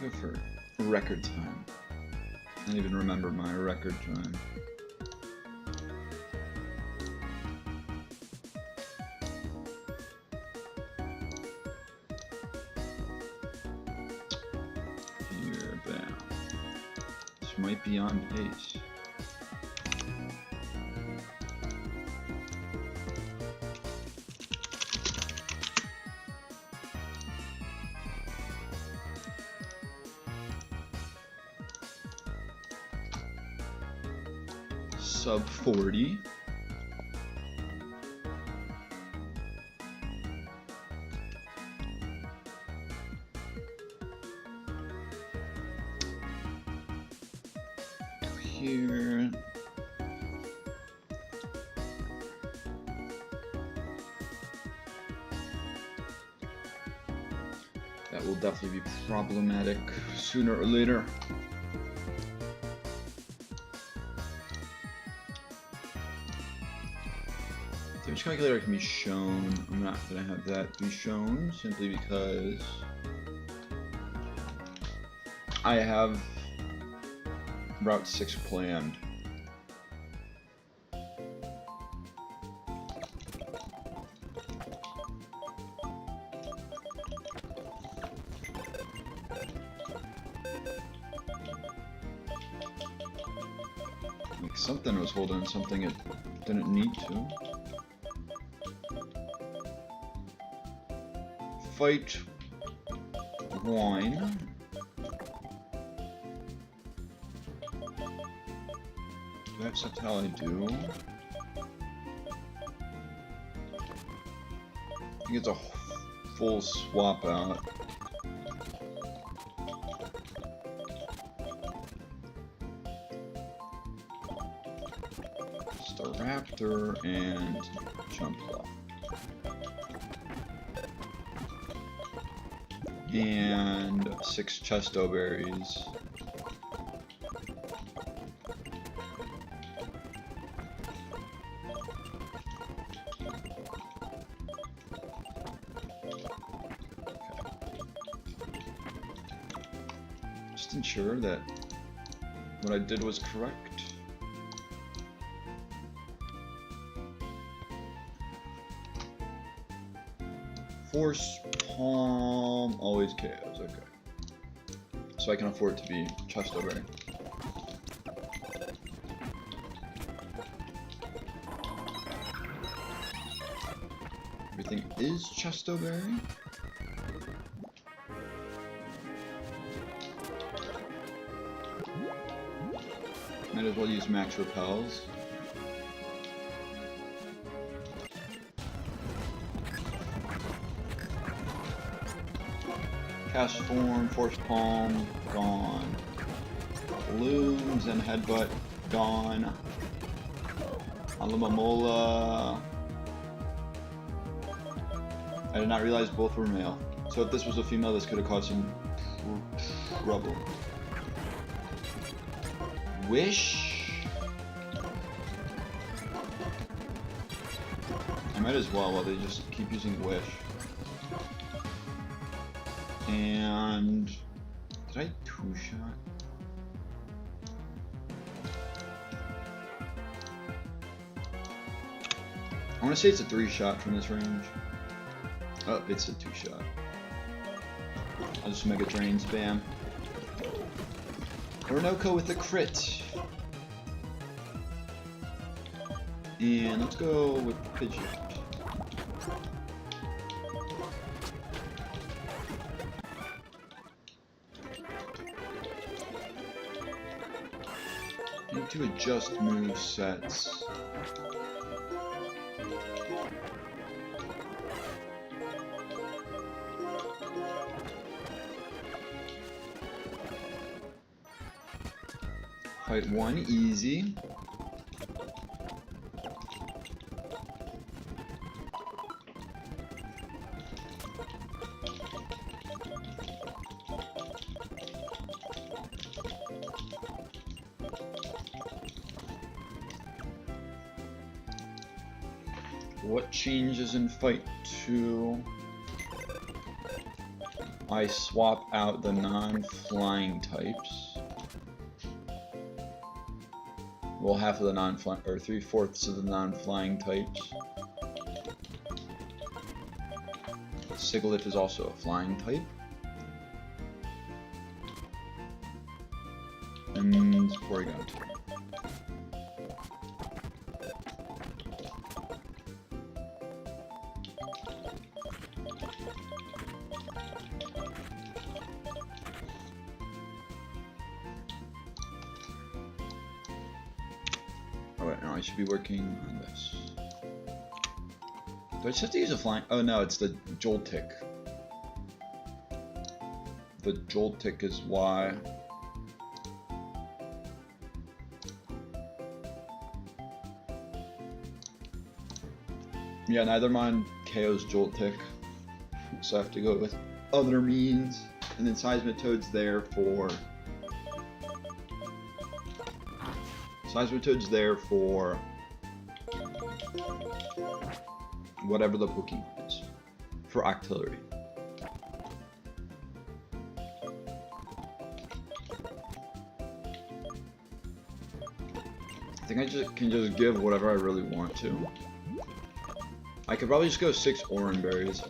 go for record time? I don't even remember my record time. Here, bam. This might be on pace. Sub 40. Here. That will definitely be problematic sooner or later. Damage calculator can be shown. I'm not going to have that be shown simply because I have Route 6 planned. Like something was holding something it didn't need to. Fight wine. That's how I do. I think it's a full swap out. Just a raptor and jump off. And 6 chesto berries. Just ensure that what I did was correct. Force palm always KOs, okay. So I can afford to be chesto berry. Everything is chesto berry. Might as well use max repels. Cast form, force palm, gone. Blooms and headbutt, gone. Alamamola. I did not realize both were male. So if this was a female, this could have caused some trouble. Wish? I might as well while they just keep using wish. And did I two-shot? I want to say it's a 3-shot from this range. Oh, it's a 2-shot. I'll just Mega Drain spam. Orinoco with a crit. And let's go with Pidgeot. Need to adjust move sets. Fight 1 easy. What changes in fight 2? I swap out the non-flying types. Well, half of the non-flying, or 3/4 of the non-flying types. Sigilyph is also a flying type. And Porygon 2. Alright, now I should be working on this. Do I just have to use a flying? Oh no, it's the Joltik. The Joltik is why. Yeah, neither mine KO's Joltik, so I have to go with other means. And then Seismitoad's there for... Seismitoad's there for... whatever the Pokemon is. For Octillery. I think I can just give whatever I really want to. I could probably just go 6 Oran Berries.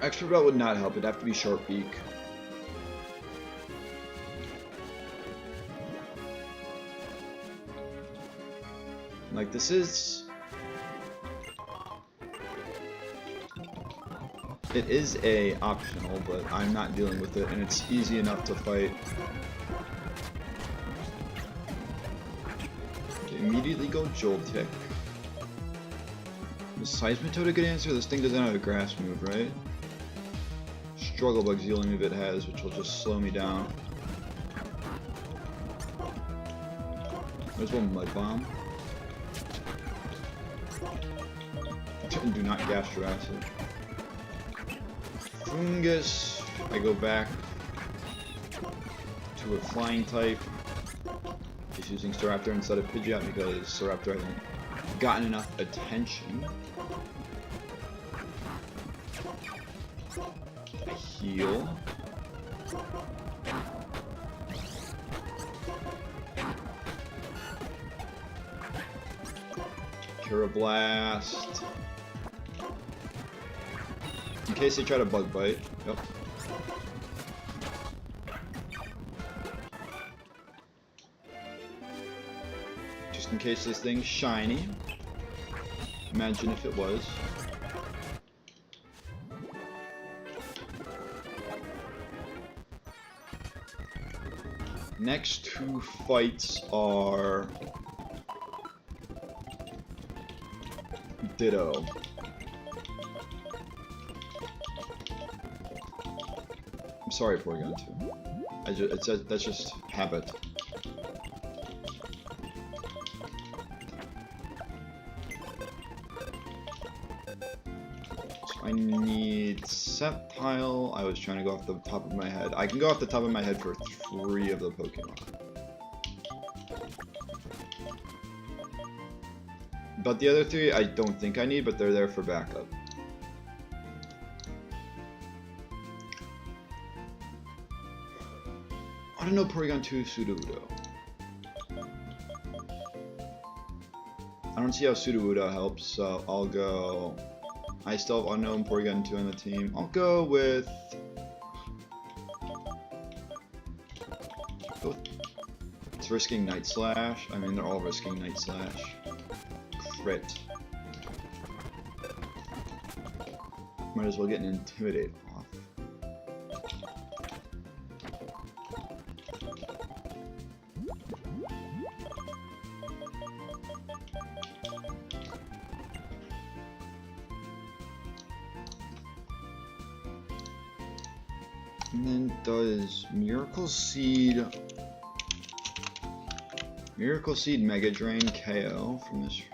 Extra Belt would not help, it'd have to be Sharp Beak. Like, this is... It is a optional, but I'm not dealing with it, and it's easy enough to fight. Okay, immediately go Joltik. Is Seismitoad a good answer? This thing doesn't have a grass move, right? Struggle Bug's the only move it has, which will just slow me down. There's one Mud Bomb. Do not gas Jurassic. Fungus, I go back to a flying type. Just using Staraptor instead of Pidgeot because Staraptor hasn't gotten enough attention. I heal. Blast. In case they try to Bug Bite. Yep. Just in case this thing's shiny. Imagine if it was. Next 2 fights are Ditto. I'm sorry, Porygon 2. That's just habit. So I need Sceptile. I was trying to go off the top of my head. I can go off the top of my head for 3 of the Pokemon. But the other 3 I don't think I need, but they're there for backup. I don't know Porygon 2 Sudowoodo. I don't see how Sudowoodo helps, so I'll go... I still have Unknown Porygon 2 on the team. I'll go with... It's risking Night Slash. I mean, they're all risking Night Slash. Crit. Might as well get an Intimidate off. And then does Miracle Seed Mega Drain KO from this range?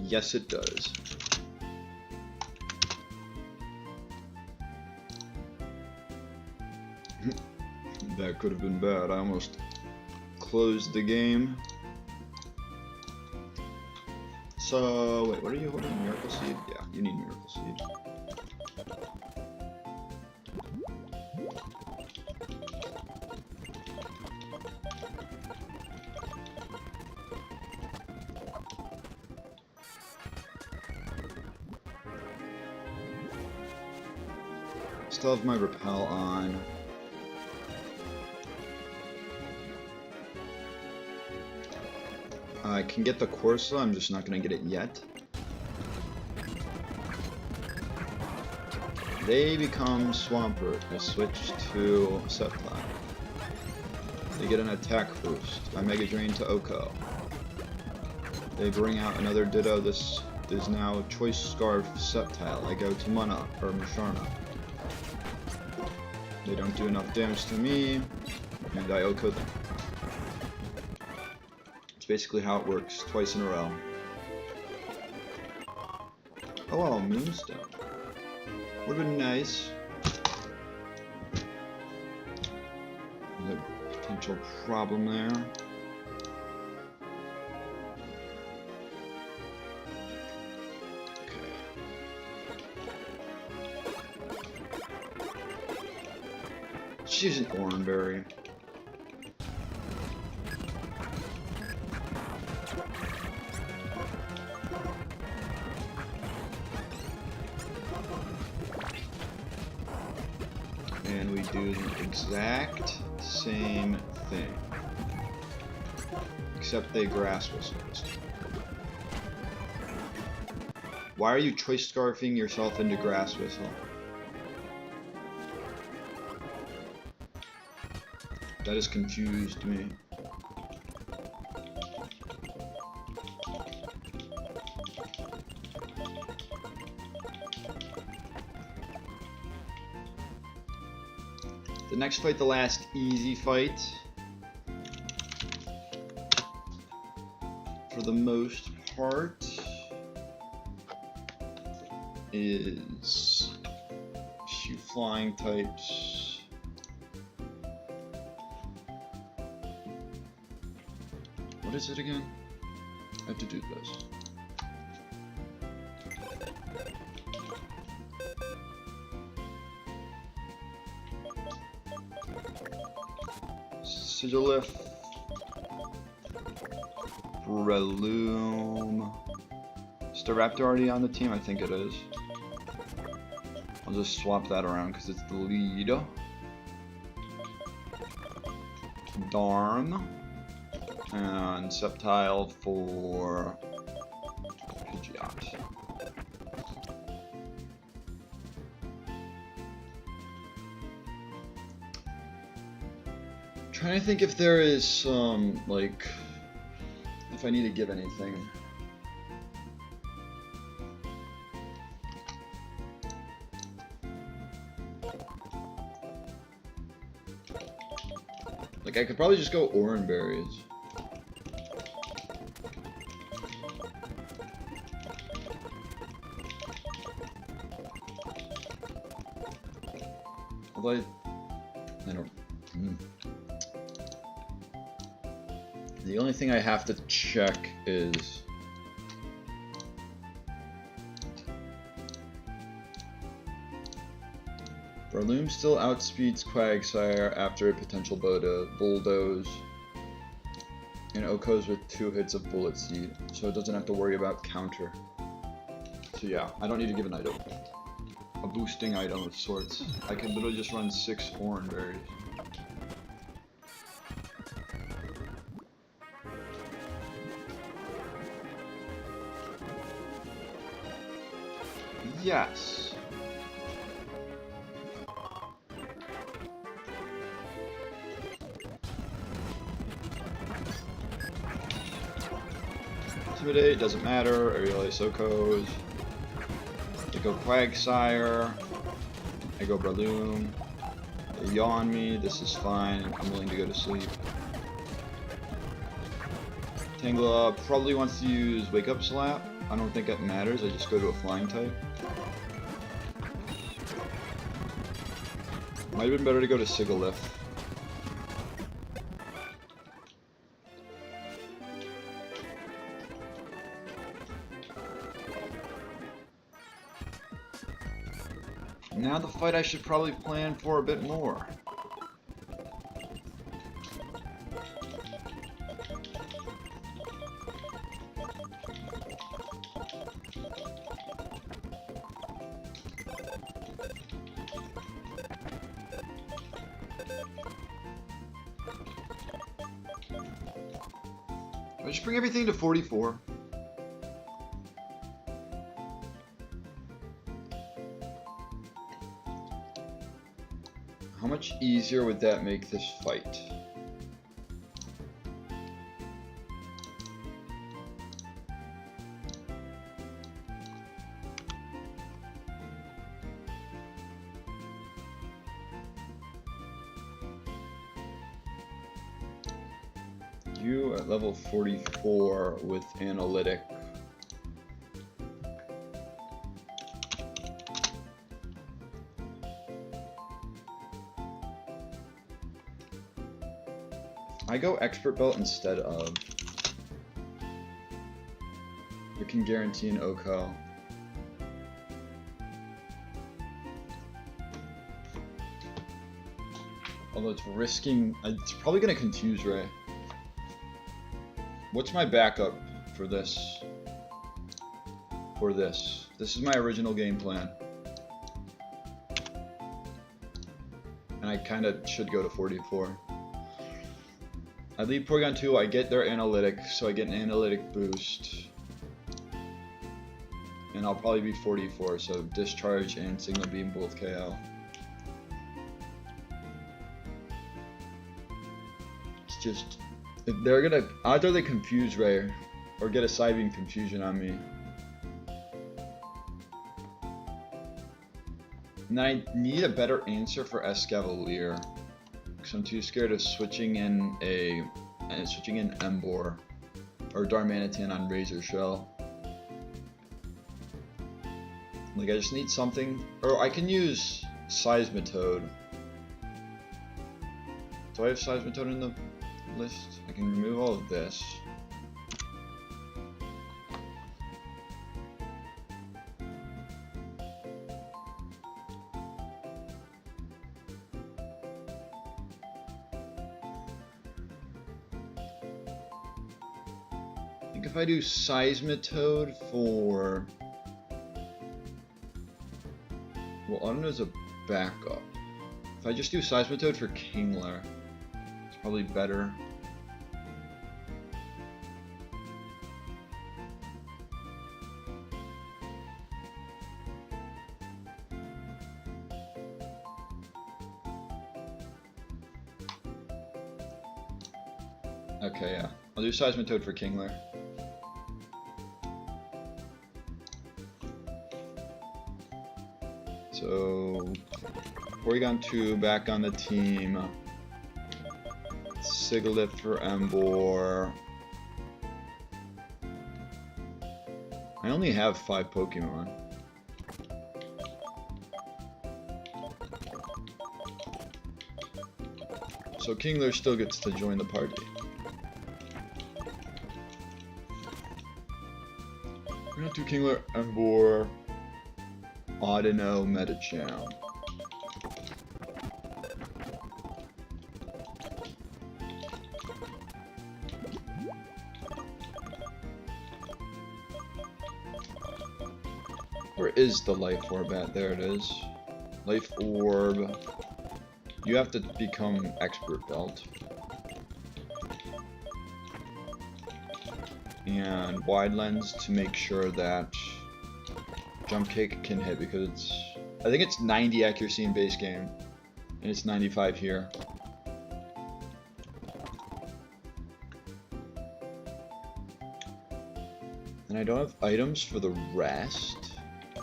Yes, it does. That could have been bad. I almost closed the game. So, wait, what are you holding? Miracle Seed? Yeah, you need Miracle Seed. Still have my repel on. I can get the Corsa, I'm just not going to get it yet. They become Swampert. They switch to Sceptile. They get an attack boost. I Mega Drain to Oko. They bring out another Ditto. This is now Choice Scarf Sceptile. I go to Mana, or Musharna. They don't do enough damage to me, and I Oko them. It's basically how it works, twice in a row. Oh wow, Moonstone. Would've been nice. Another potential problem there. She's an Oranberry. And we do the exact same thing. Except they Grass Whistle this time. Why are you Choice Scarfing yourself into Grass Whistle? That has confused me. The next fight, the last easy fight. For the most part, is a few flying types. What is it again? I have to do this. Sigilif. Breloom. Is the Raptor already on the team? I think it is. I'll just swap that around because it's the lead. Darn. And Sceptile for Pidgeot. Trying to think if there is some, like, if I need to give anything. Like, I could probably just go Oranberries. Although I don't. The only thing I have to check is Breloom still outspeeds Quagsire after a potential bulldoze, and Oko's with 2 hits of Bullet Seed, so it doesn't have to worry about counter. So yeah, I don't need to give an item. A boosting item of sorts. I can literally just run 6 Oranberries. Yes. Intimidate, doesn't matter. Aerial Ace Okos. They go Quagsire. I go Breloom. They yawn me. This is fine. I'm willing to go to sleep. Tangela probably wants to use Wake Up Slap. I don't think that matters. I just go to a flying type. Might have been better to go to Sigalith. Now the fight I should probably plan for a bit more. I just bring everything to 44. How much easier would that make this fight? You at level 44 with analytic. I go expert belt instead of. I can guarantee an Oko. Although it's risking, it's probably gonna confuse Ray. What's my backup for this? This is my original game plan. And I kinda should go to 44. I leave Porygon 2, I get their analytic, so I get an analytic boost. And I'll probably be 44, so Discharge and Signal Beam both KO. It's just, they're gonna, either they confuse Ray, or get a side beam confusion on me. And then I need a better answer for Escavalier. Because I'm too scared of switching in Emboar or Darmanitan on Razor Shell. Like I just need something, or I can use Seismitoad. Do I have Seismitoad in the list? I can remove all of this. If I do Seismitoad for, well, Audino's a backup. If I just do Seismitoad for Kingler, it's probably better. Okay, yeah. I'll do Seismitoad for Kingler. So, Porygon 2 back on the team. Sigalith for Emboar. I only have 5 Pokemon. So Kingler still gets to join the party. We're gonna do Kingler, Emboar, Audino, Medicham. Where is the Life Orb at? There it is. Life Orb. You have to become Expert Belt. And Wide Lens to make sure that Jump Kick can hit, because it's, I think it's 90 accuracy in base game, and it's 95 here. And I don't have items for the rest. I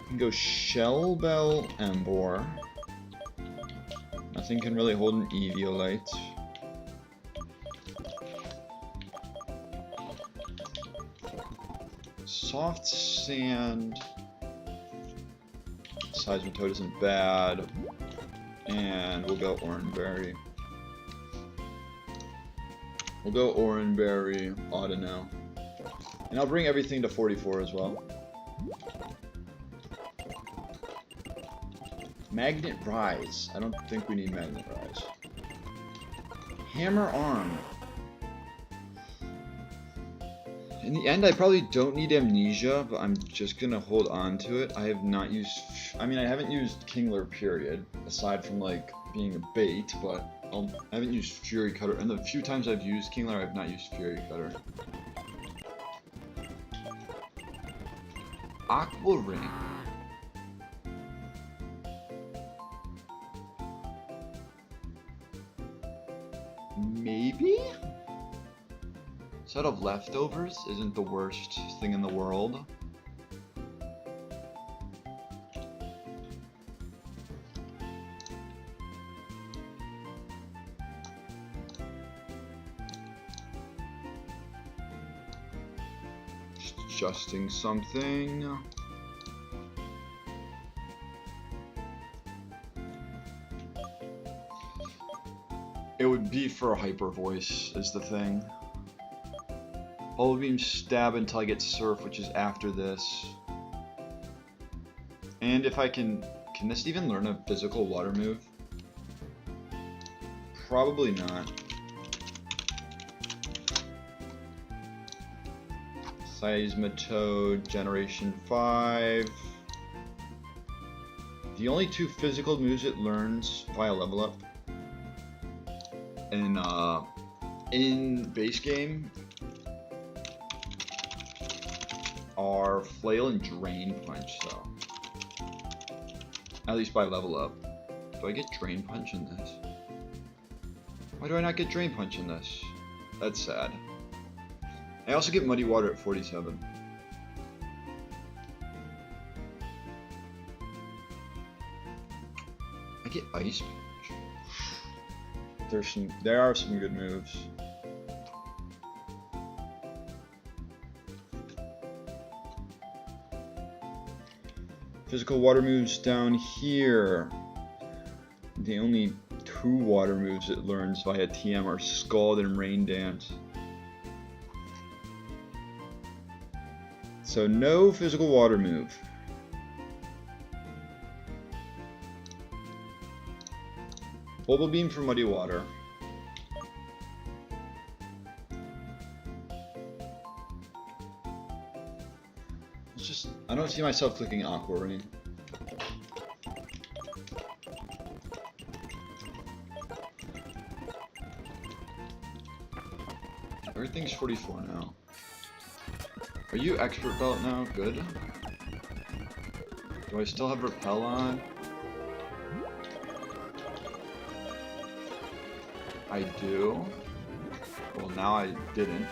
can go Shell Bell, Emboar. Nothing can really hold an Eviolite. Soft Sand. Seismitoad isn't bad. And we'll go Oranberry. We'll go Oranberry, Audino. And I'll bring everything to 44 as well. Magnet Rise. I don't think we need Magnet Rise. Hammer Arm. In the end, I probably don't need Amnesia, but I'm just gonna hold on to it. I have not used... I mean, I haven't used Kingler, period. Aside from, like, being a bait, but I haven't used Fury Cutter. And the few times I've used Kingler, I've not used Fury Cutter. Aqua Ring. Maybe? Set of leftovers isn't the worst thing in the world. Just adjusting something. It would be for a hyper voice is the thing. Bubble Beam Stab until I get Surf, which is after this. And if I can this even learn a physical water move? Probably not. Seismitoad, Generation 5. The only two physical moves it learns via level up in base game are Flail and Drain Punch, so at least by level up. Do I get Drain Punch in this? Why do I not get Drain Punch in this? That's sad. I also get Muddy Water at 47. I get Ice Punch. There are some good moves. Physical water moves down here. The only two water moves it learns via TM are Scald and Rain Dance. So no physical water move. Bubble Beam for Muddy Water. I don't see myself clicking Aqua Ring. Everything's 44 now. Are you Expert Belt now? Good. Do I still have Repel on? I do. Well, now I didn't.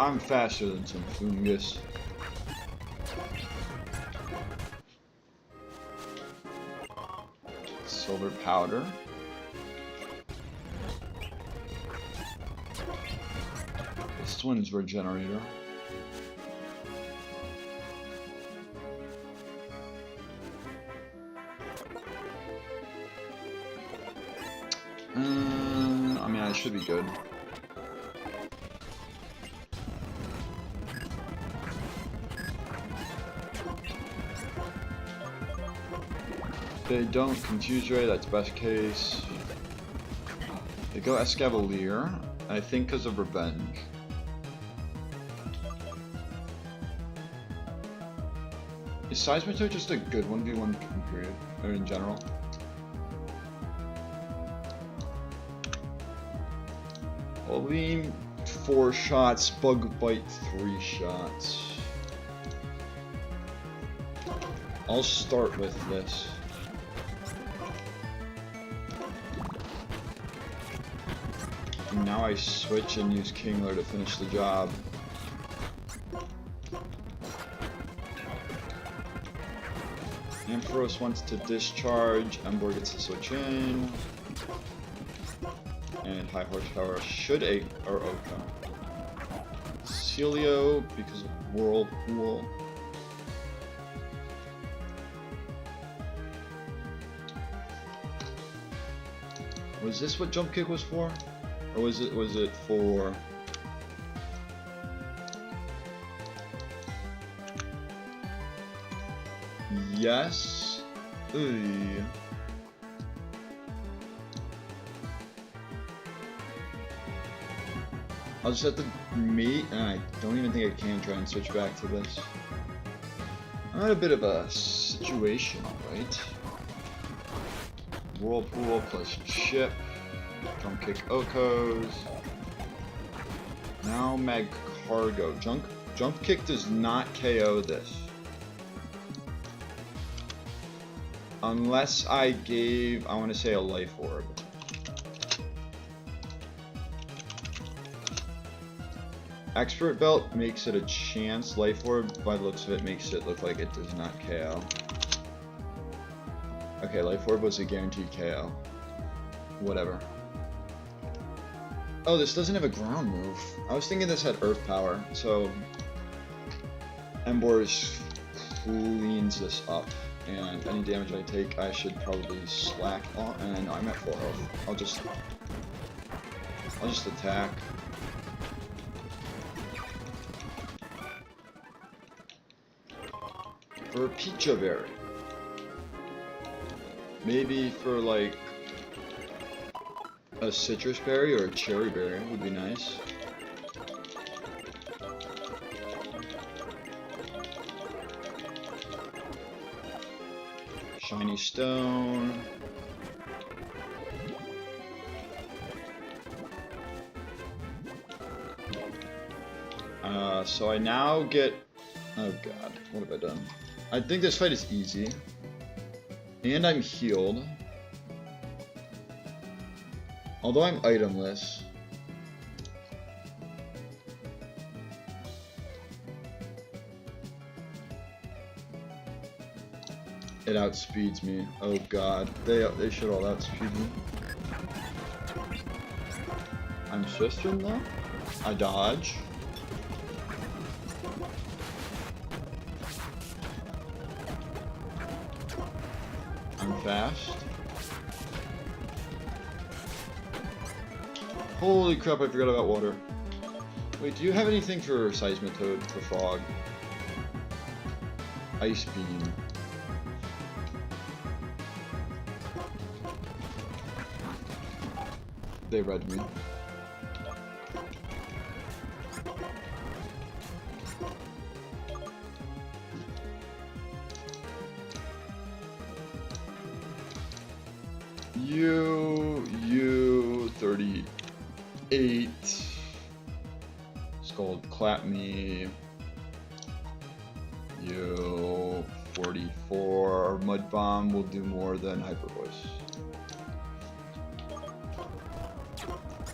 I'm faster than some fungus. Silver powder. This one's Regenerator. I mean, I should be good. They don't Confuse Ray, that's best case. They go Escavalier, I think because of Revenge. Is Seismitoad just a good 1v1 period, or in general? Bubble Beam 4 shots, Bug Bite 3 shots. I'll start with this. And now I switch and use Kingler to finish the job. Ampharos wants to discharge, Emboar gets to switch in. And High Horsepower should or Oka. Celio because of Whirlpool. Was this what Jump Kick was for? Or was it for... Yes. Ooh. I'll just have to meet, and I don't even think I can try and switch back to this. I'm in a bit of a situation, alright? Whirlpool plus Chip. Jump Kick Okos. Now Mag Cargo. Jump Kick does not KO this. Unless I gave, I want to say, a Life Orb. Expert Belt makes it a chance. Life Orb, by the looks of it, makes it look like it does not KO. Okay, Life Orb was a guaranteed KO. Whatever. Oh, this doesn't have a ground move. I was thinking this had Earth Power, so... Emboars cleans this up. And any damage I take, I should probably slack on. And I'm at full health. I'll just attack. For Pecha Berry. Maybe for like a citrus berry or a cherry berry would be nice. Shiny stone. So I now get... Oh god, what have I done? I think this fight is easy. And I'm healed. Although I'm itemless. It outspeeds me. Oh god. They should all outspeed me. I'm swifter though. I dodge. I'm fast. Holy crap, I forgot about water. Wait, do you have anything for Seismitoad, for Fog? Ice Beam. They read me. You 38. Scald Clap Me. You 44. Mud Bomb will do more than Hyper Voice.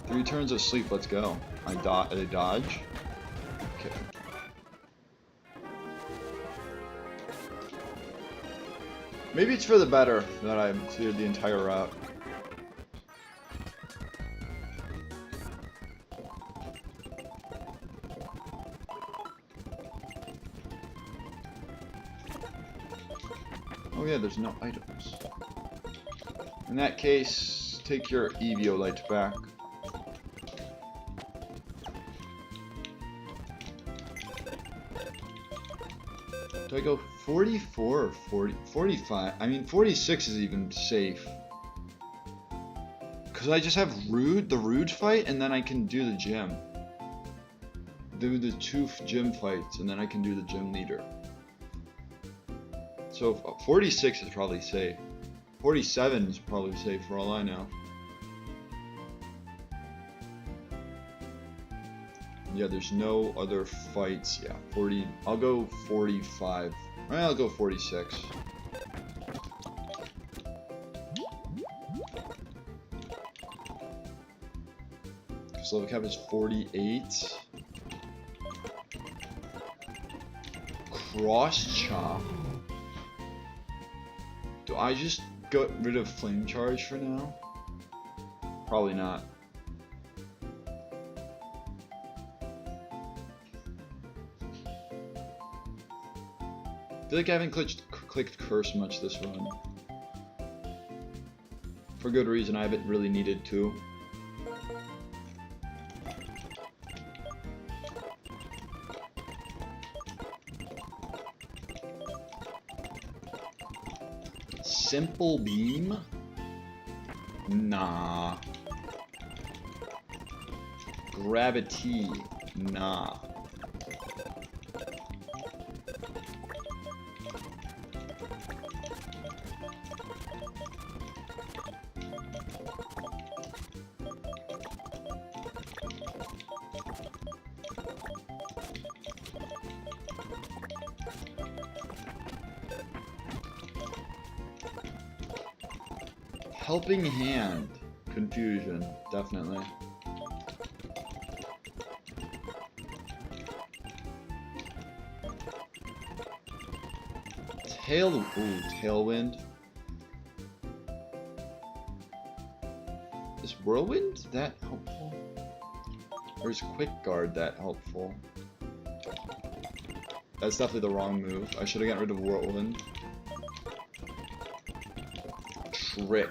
3 turns of sleep, let's go. I dodge. Okay. Maybe it's for the better that I've cleared the entire route. Oh yeah, there's no items. In that case, take your Eviolite back. Do I go 44 or 40? 45? I mean, 46 is even safe. Because I just have the Rude fight, and then I can do the gym. Do the 2 gym fights, and then I can do the gym leader. So 46 is probably safe. 47 is probably safe for all I know. Yeah, there's no other fights. Yeah, 40. I'll go 45. I'll go 46. Because level cap is 48. Cross Chop. Do I just get rid of Flame Charge for now? Probably not. I feel like I haven't clicked curse much this run. For good reason, I haven't really needed to. Simple beam? Nah. Gravity? Nah. Helping hand. Confusion, definitely. Tailwind. Is Whirlwind that helpful? Or is Quick Guard that helpful? That's definitely the wrong move. I should have gotten rid of Whirlwind. Trick.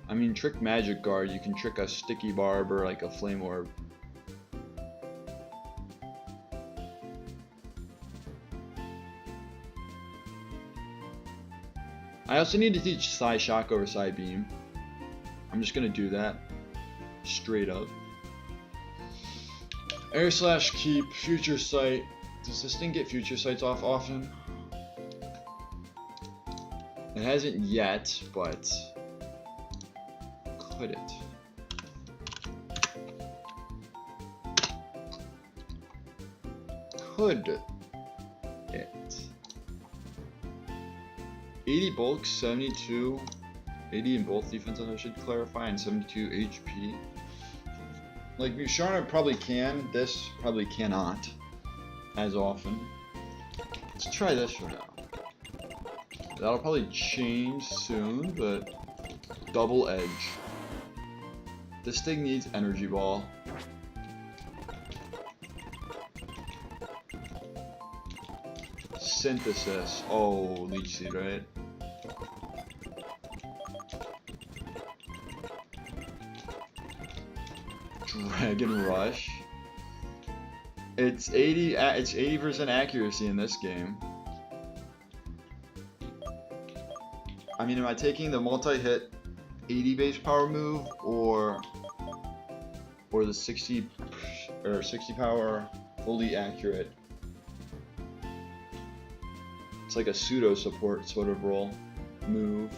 I mean, Trick Magic Guard, you can trick a Sticky Barb or like a Flame Orb. I also need to teach Psy Shock over Psy Beam. I'm just gonna do that. Straight up. Air Slash Keep, Future Sight. Does this thing get Future Sights off often? It hasn't yet, but could it? Could it? 80 bulk, 72, 80 in both defenses, I should clarify, and 72 HP. Like, Musharna probably can, this probably cannot as often. Let's try this for now. That'll probably change soon, but double edge. This thing needs Energy Ball. Synthesis. Oh, Leech Seed, right? Dragon Rush. It's 80% accuracy in this game. I mean, am I taking the multi-hit 80 base power move or the 60 power fully accurate? It's like a pseudo support sort of role move.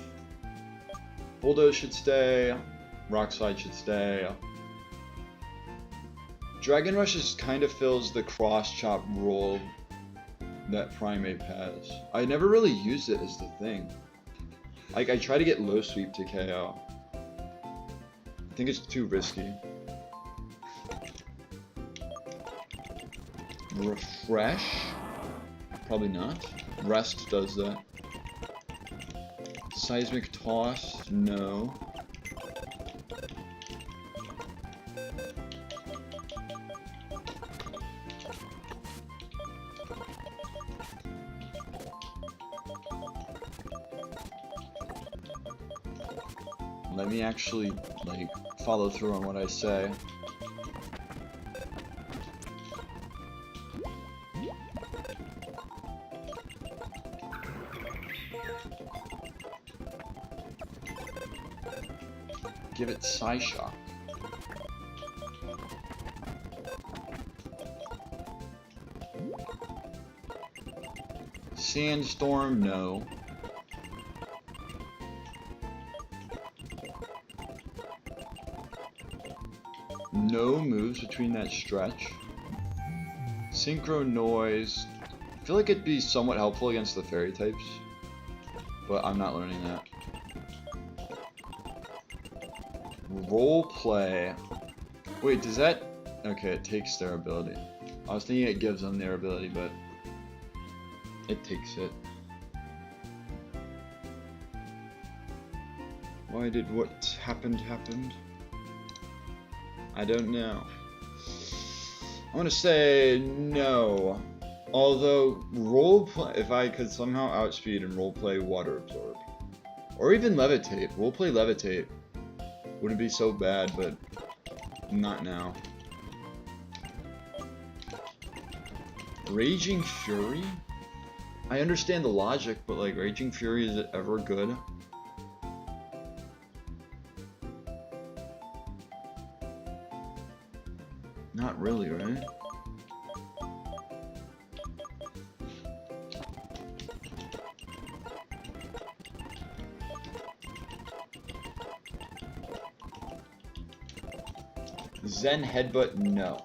Bulldoze should stay. Rock Slide should stay. Dragon Rush just kind of fills the cross chop role that Primeape has. I never really used it as the thing. Like, I try to get low sweep to KO. I think it's too risky. Refresh? Probably not. Rest does that. Seismic Toss? No. Let me actually, like, follow through on what I say. Give it Psy Shock. Sandstorm, no. No moves between that stretch. Synchro Noise. I feel like it'd be somewhat helpful against the fairy types, but I'm not learning that. Role play. Wait, does that? Okay, it takes their ability. I was thinking it gives them their ability, but it takes it. Why did what happened? I don't know. I'm gonna say no. Although, roleplay, if I could somehow outspeed and roleplay water absorb. Or even levitate. Roleplay levitate. Wouldn't be so bad, but not now. Raging Fury? I understand the logic, but like, Raging Fury, is it ever good? Not really, right? Zen Headbutt, no.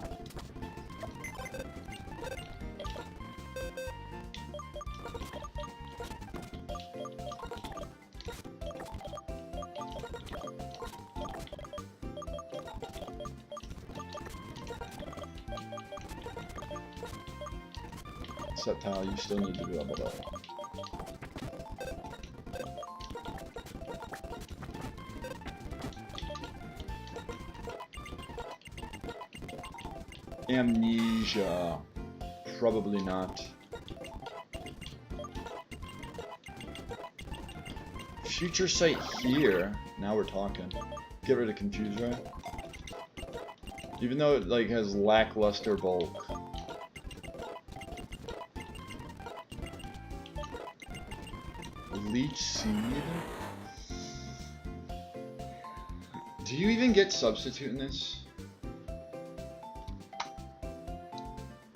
Septile, you still need to be leveled up. Amnesia. Probably not. Future Sight here. Now we're talking. Get rid of Confuse, right? Even though it like has lackluster bulk. Leech Seed? Do you even get Substitute in this?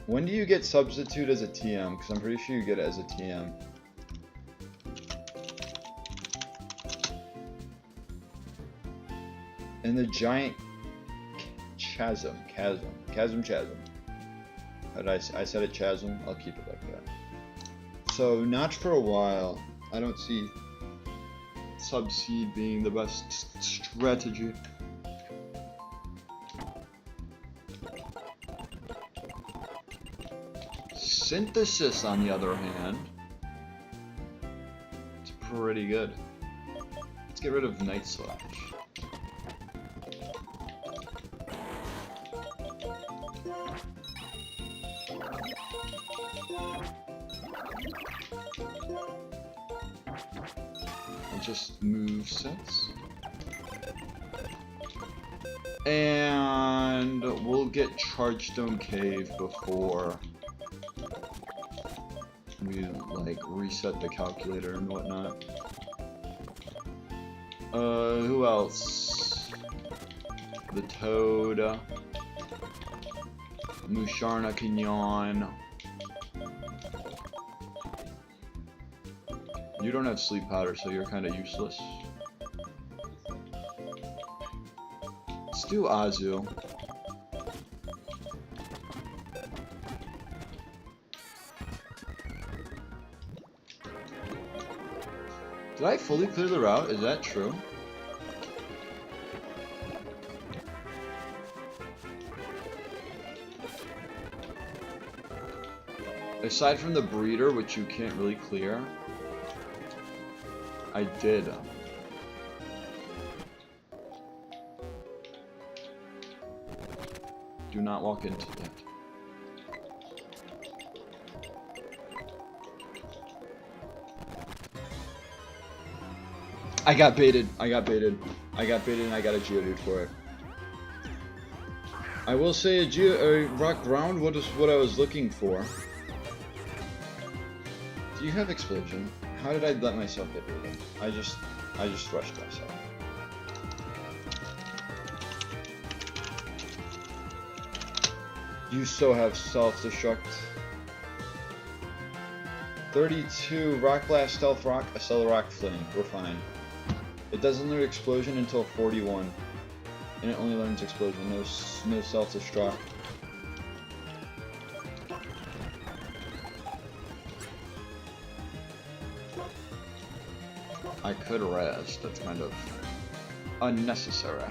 When do you get Substitute as a TM? Because I'm pretty sure you get it as a TM. And the giant chasm. I said it chasm, I'll keep it like that. So, not for a while. I don't see Subseed being the best strategy. Synthesis, on the other hand, it's pretty good. Let's get rid of Night Slash. Just move sets. And we'll get Chargestone Cave before we like reset the calculator and whatnot. Who else? The Toad. Musharna Canyon. You don't have sleep powder, so you're kind of useless. Let's do Azu. Did I fully clear the route? Is that true? Aside from the breeder, which you can't really clear, I did. Do not walk into that. I got baited and I got a Geodude for it. I will say a rock ground is what I was looking for. Do you have Explosion? How did I let myself get baited? I just rushed myself. You so have self-destruct. 32 Rock Blast, Stealth Rock, Accelerock, Flame. We're fine. It doesn't learn Explosion until 41. And it only learns Explosion, no self-destruct. I could rest, that's kind of unnecessary.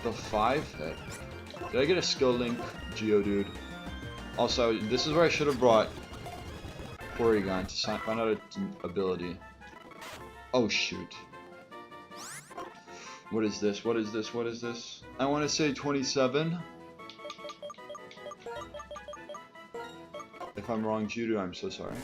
The 5 hit. Did I get a skill link, Geodude? Also, this is where I should have brought Porygon to find out its ability. Oh shoot. What is this? What is this? What is this? I want to say 27. If I'm wrong, Judo, I'm so sorry.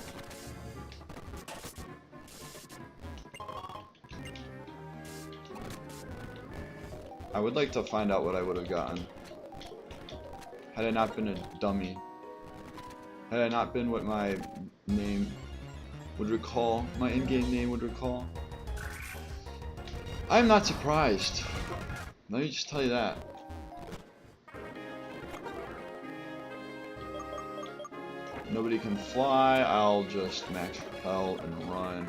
I would like to find out what I would have gotten had I not been a dummy. Had I not been what my name would recall, my in-game name would recall. I'm not surprised. Let me just tell you that. Nobody can fly, I'll just max repel and run.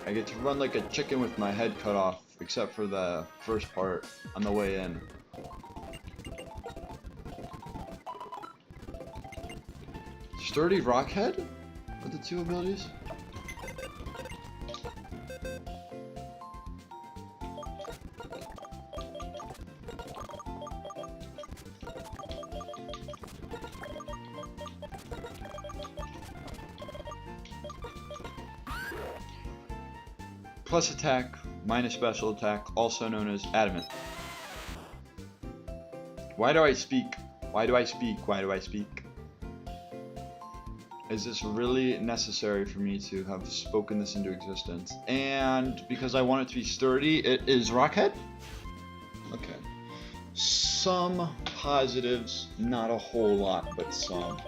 I get to run like a chicken with my head cut off, except for the first part on the way in. Sturdy Rockhead? Are the two abilities? Plus attack, minus special attack, also known as adamant. Why do I speak? Why do I speak? Why do I speak? Is this really necessary for me to have spoken this into existence? And because I want it to be sturdy, it is Rockhead? Okay. Some positives, not a whole lot, but some.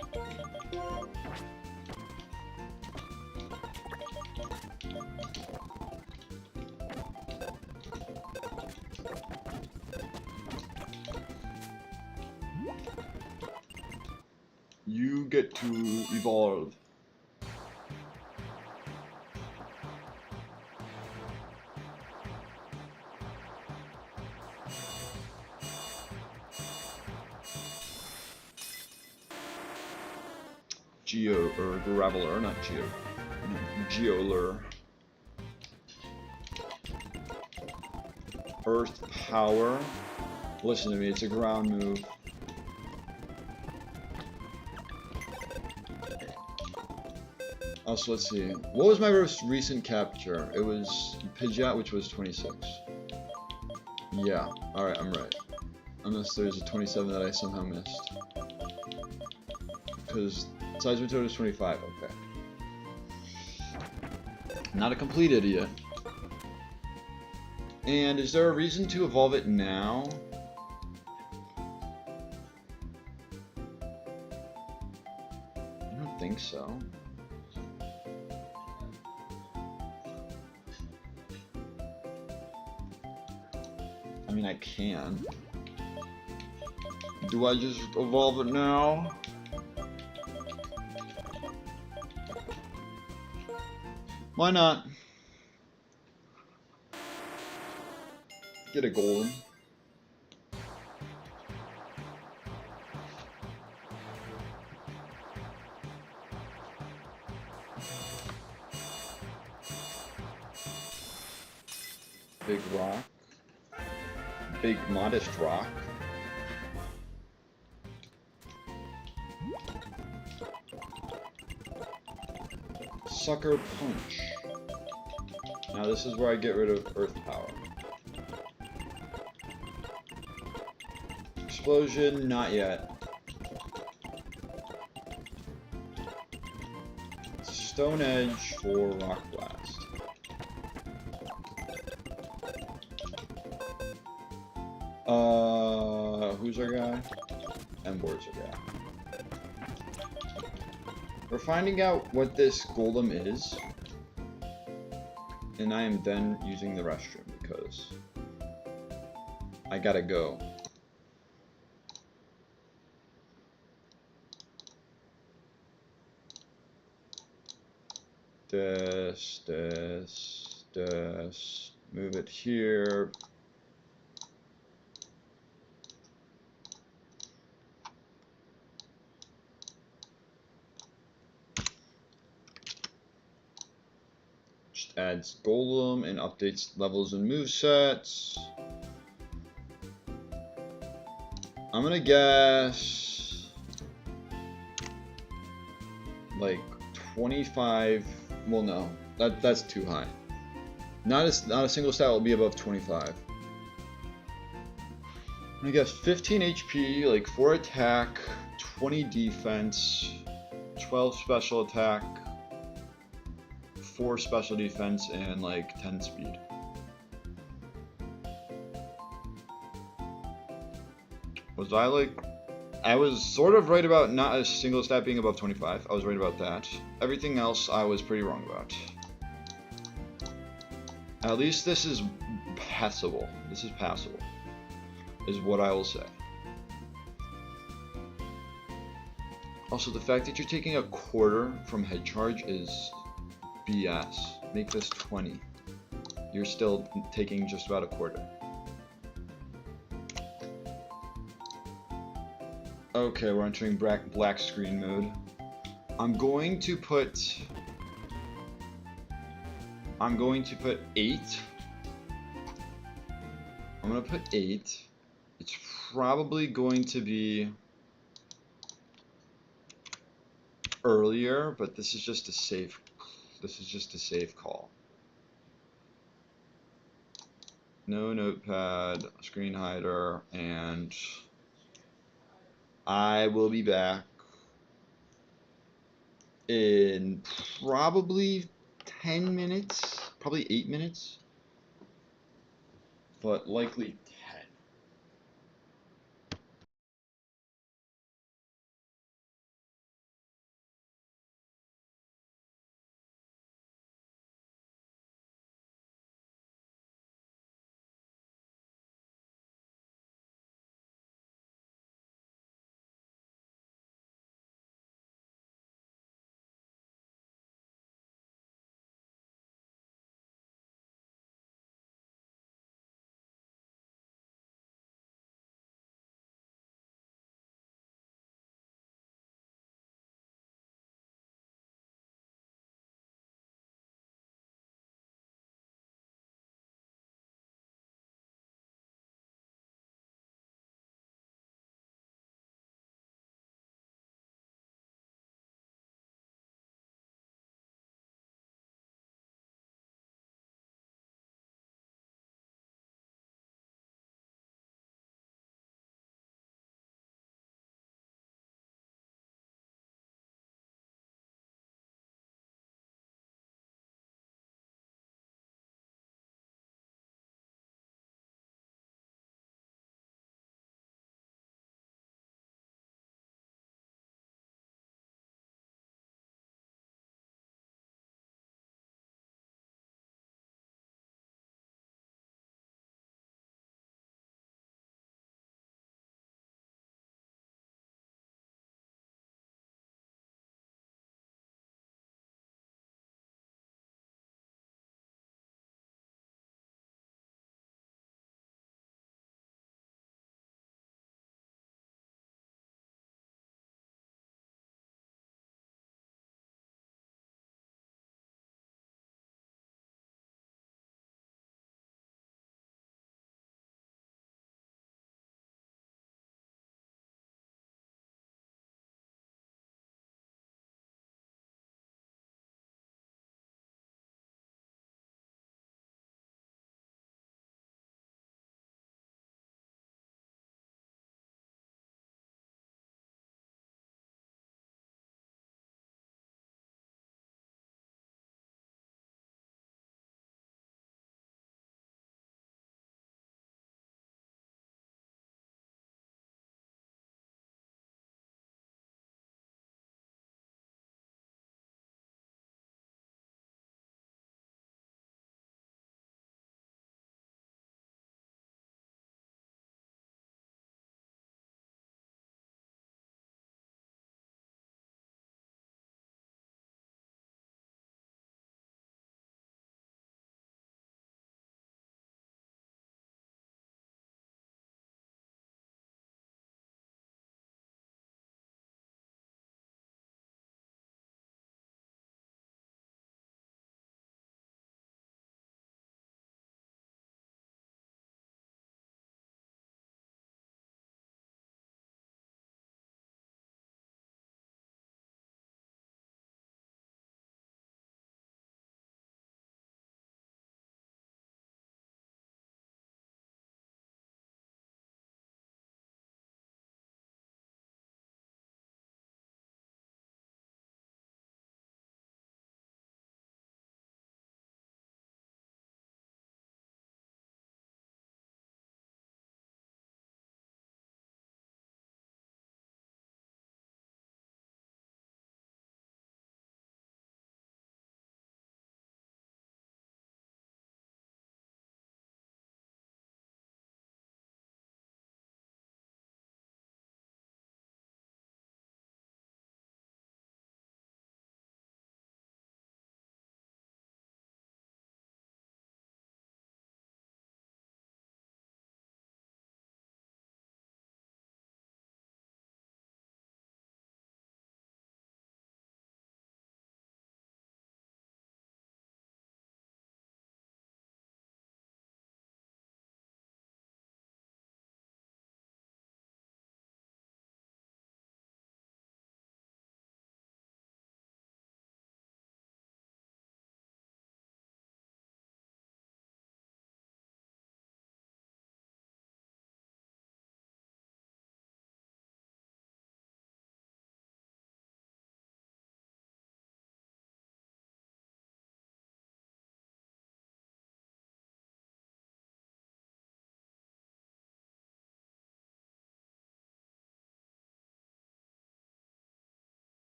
You get to evolve. Geo, or Graveler, not Geo. No, Geoler. Earth Power. Listen to me, it's a ground move. Also, let's see. What was my most recent capture? It was Pidgeot, which was 26. Yeah, alright, I'm right. Unless there's a 27 that I somehow missed. Because Seismitoad is 25, okay. Not a complete idiot. And is there a reason to evolve it now? I don't think so. I mean, I can. Do I just evolve it now? Why not? Get a golem. Big rock. Big modest rock. Sucker Punch. Now this is where I get rid of Earth Power. Explosion, not yet. Stone Edge for Rock Blast. Who's our guy? Embor's our guy. We're finding out what this golem is, and I am then using the restroom because I gotta go. This, move it here. Just adds golem and updates levels and movesets. I'm gonna guess like 25 Well, no, that's too high. Not a single stat will be above 25. I guess 15 HP, like 4 attack, 20 defense, 12 special attack, 4 special defense, and like 10 speed. Was I like... I was sort of right about not a single stat being above 25. I was right about that. Everything else I was pretty wrong about. At least this is passable. This is passable, is what I will say. Also, the fact that you're taking a quarter from head charge is BS. Make this 20. You're still taking just about a quarter. Okay, we're entering black screen mode. I'm going to put 8. I'm gonna put 8. It's probably going to be earlier, but this is just a safe call. No notepad, screen hider, and I will be back in probably 10 minutes, probably 8 minutes, but likely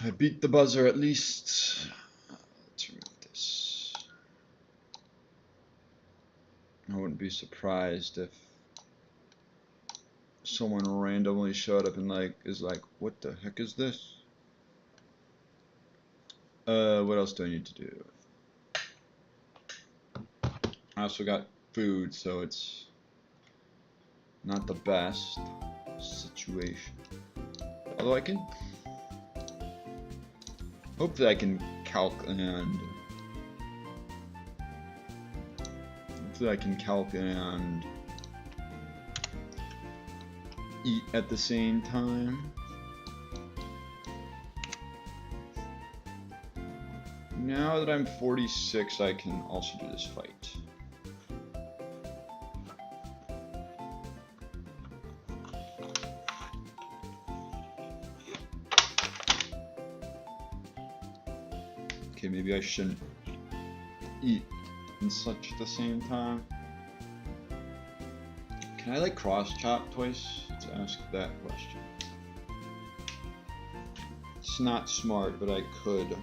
I beat the buzzer at least. Let's remove this. I wouldn't be surprised if someone randomly showed up and is like, what the heck is this? What else do I need to do? I also got food, so it's not the best situation. Although hopefully I can calc and eat at the same time. Now that I'm 46, I can also do this fight. Okay, maybe I shouldn't eat and such at the same time. Can I cross chop twice? Let's ask that question. It's not smart, but I could.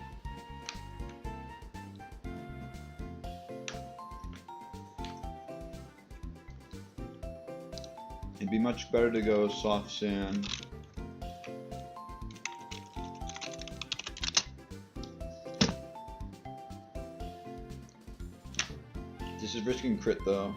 It'd be much better to go soft sand. This is risking crit though.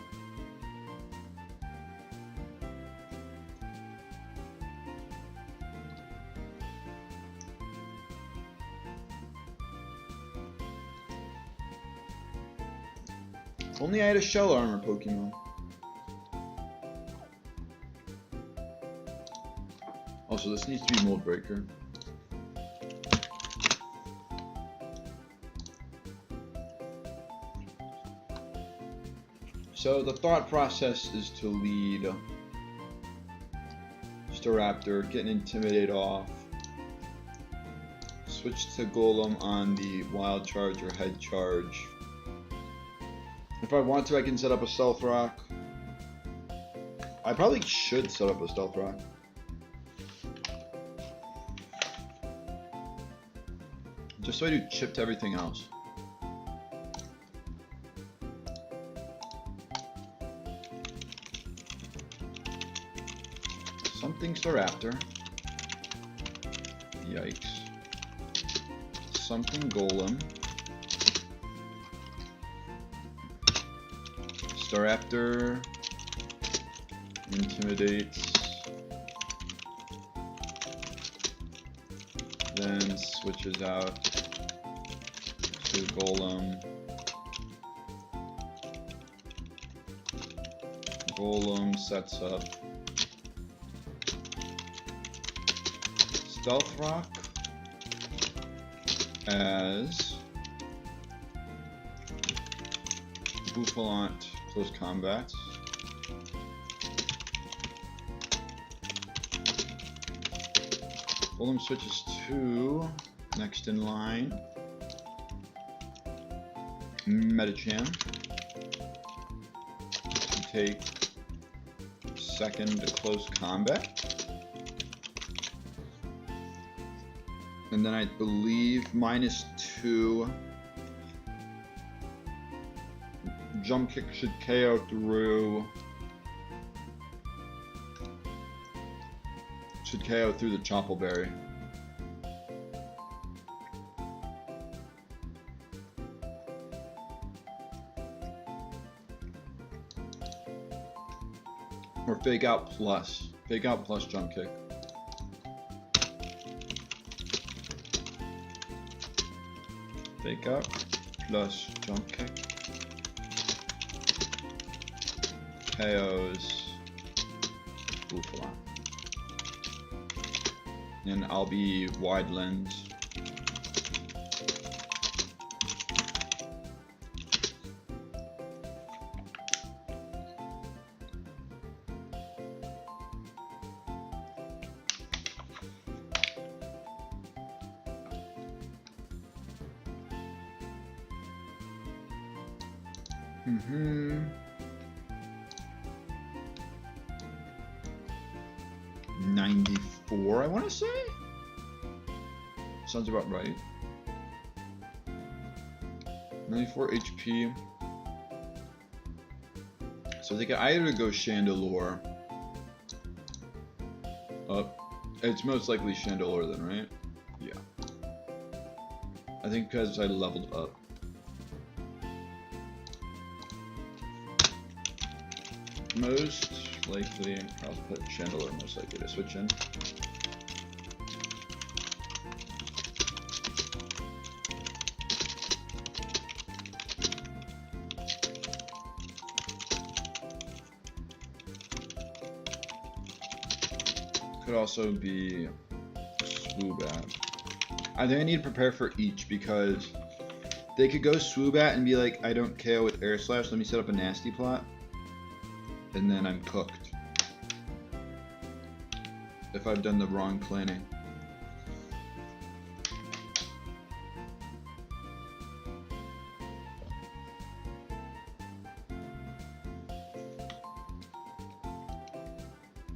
If only I had a shell armor Pokemon. Also, this needs to be Mold Breaker. So the thought process is to lead Staraptor, get an Intimidate off, switch to Golem on the Wild Charge or Head Charge. If I want to, I can set up a Stealth Rock. I probably should set up a Stealth Rock. Just so I do chip to everything else. Something Staraptor. Yikes. Something Golem. Staraptor intimidates. Then switches out to Golem. Golem sets up Stealth Rock as Bouffalant close combat. Golem switches to next in line Medicham to take second close combat. And then I believe -2 Jump Kick should KO through the Choppleberry. Or Fake Out plus Jump Kick. Fake Out plus Jump Kick KOs Bouffalant. And I'll be Wide Lens. Mm-hmm. 94, I want to say? Sounds about right. 94 HP. So they could either go Chandelure. It's most likely Chandelure then, right? Yeah. I think because I leveled up. Most likely, I'll put Chandelure most likely to switch in. Could also be Swoobat. I think I need to prepare for each because they could go Swoobat and be like, I don't KO with Air Slash, let me set up a nasty plot. And then I'm cooked. If I've done the wrong planning.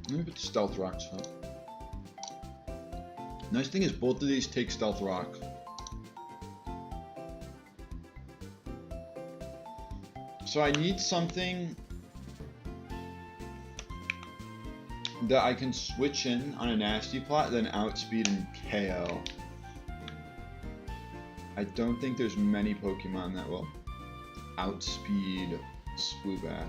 Let me put Stealth Rocks up. Nice thing is both of these take Stealth Rock. So I need something that I can switch in on a nasty plot, then outspeed and KO. I don't think there's many Pokemon that will outspeed Swoobat.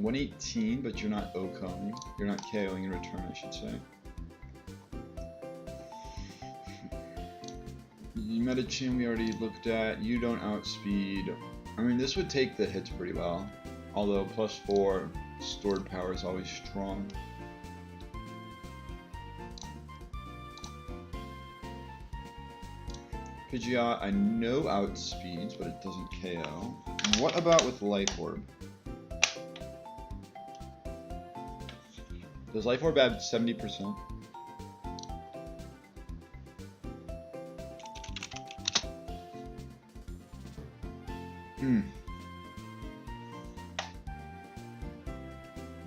$118, but you're not OHKOing. You're not KOing in return, I should say. Medicham we already looked at. You don't outspeed. I mean, this would take the hits pretty well. Although +4 stored power is always strong. Pidgeot, I know outspeeds, but it doesn't KO. What about with Life Orb? Does Life Orb add 70%?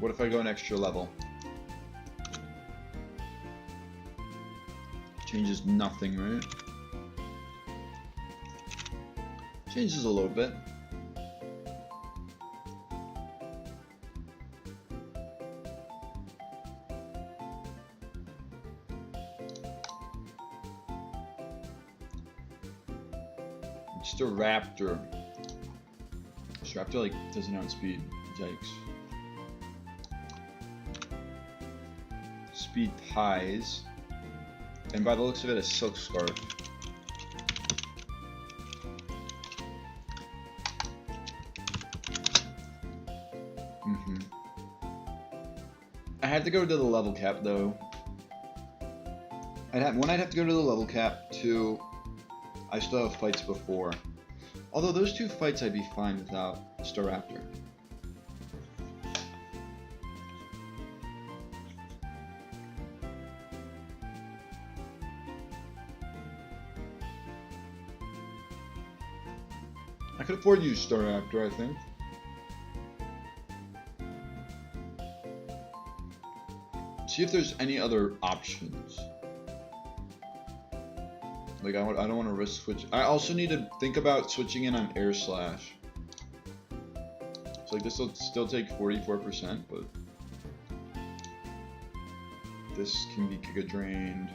What if I go an extra level? Changes nothing, right? Changes a little bit. Just a Raptor. This Raptor like doesn't outspeed. Yikes. Speed ties. And by the looks of it, a Silk Scarf. I had to go to the level cap though. I'd have to go to the level cap. Two, I still have fights before. Although those two fights I'd be fine without Staraptor. I could afford to use Staraptor, I think. See if there's any other options. Like, I don't want to risk switch. I also need to think about switching in on Air Slash. So like this will still take 44%, but this can be Giga Drained.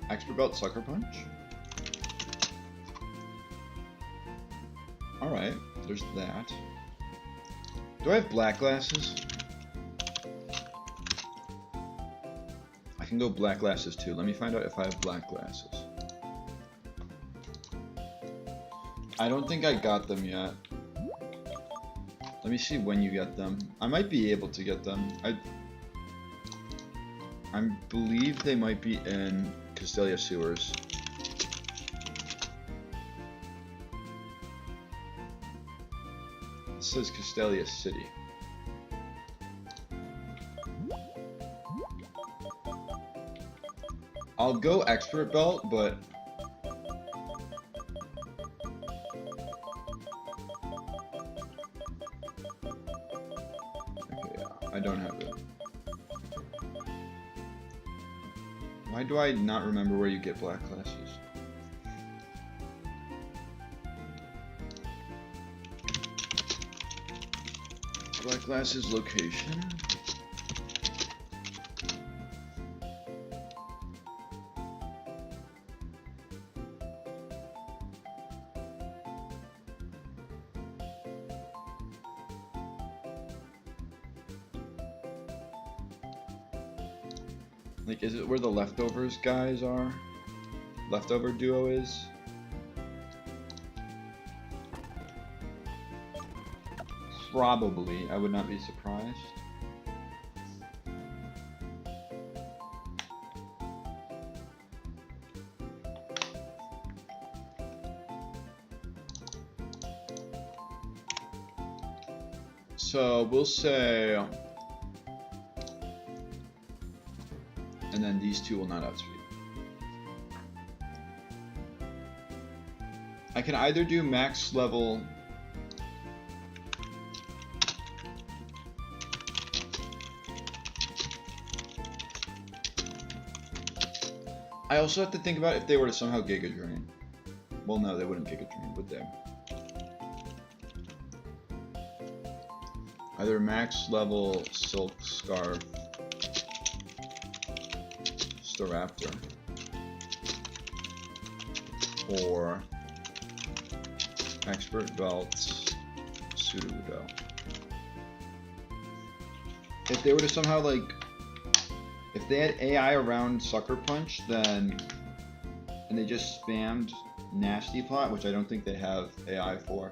Expert Belt Sucker Punch. Alright, there's that. Do I have black glasses? I can go black glasses too. Let me find out if I have black glasses. I don't think I got them yet. Let me see when you get them. I might be able to get them. I believe they might be in Castelia Sewers. It says Castelia City. I'll go Expert Belt, but I don't have it. Why do I not remember where you get black glasses? Black glasses location. Like, is it where the leftovers guys are? Leftover duo is? Probably. I would not be surprised. So we'll say, and then these two will not outspeed. I can either do max level I also have to think about if they were to somehow Giga Drain. Well, no, they wouldn't Giga Drain, would they? Either max level Silk Scarf, Staraptor, or Expert Belt Sudowoodo. If they were to somehow like, if they had AI around Sucker Punch, then, and they just spammed Nasty Plot, which I don't think they have AI for,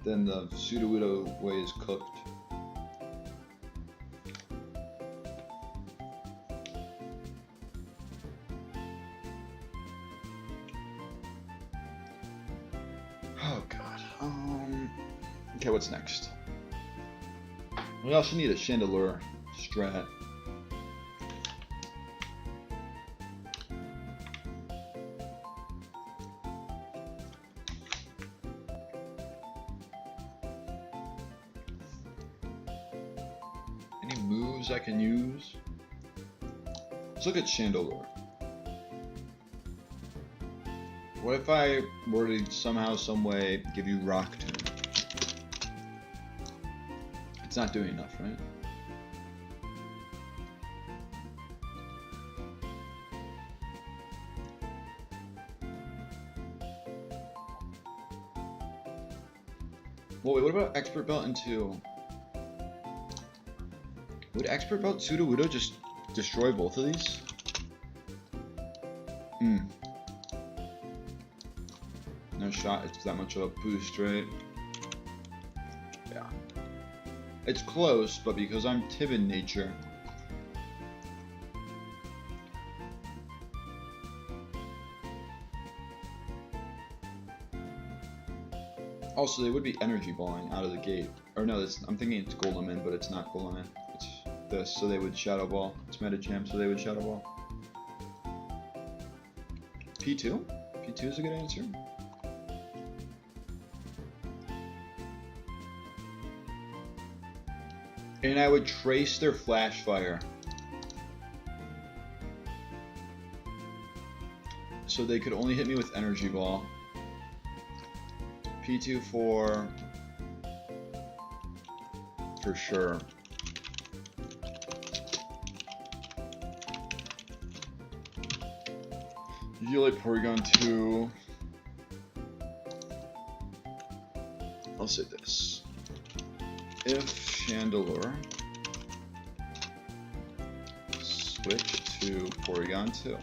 then the Sudowoodo way is cooked. Oh god. Okay, what's next? We also need a Chandelure strat. Any moves I can use? Let's look at Chandelure. What if I were to somehow, some way give you Rock Tomb? It's not doing enough, right? Well, wait, what about Expert Belt into... Would Expert Belt Sudowoodo just destroy both of these? No shot, it's that much of a boost, right? Yeah. It's close, but because I'm timid nature. Also, they would be energy balling out of the gate. Or no, I'm thinking it's Golem, but it's not Golem. It's this, so they would Shadow Ball. It's Metachamp, so they would Shadow Ball. P2? P2 is a good answer. And I would trace their Flash Fire. So they could only hit me with Energy Ball. P2 for sure. You like Porygon 2. I'll say this. If Chandelure switch to Porygon 2, a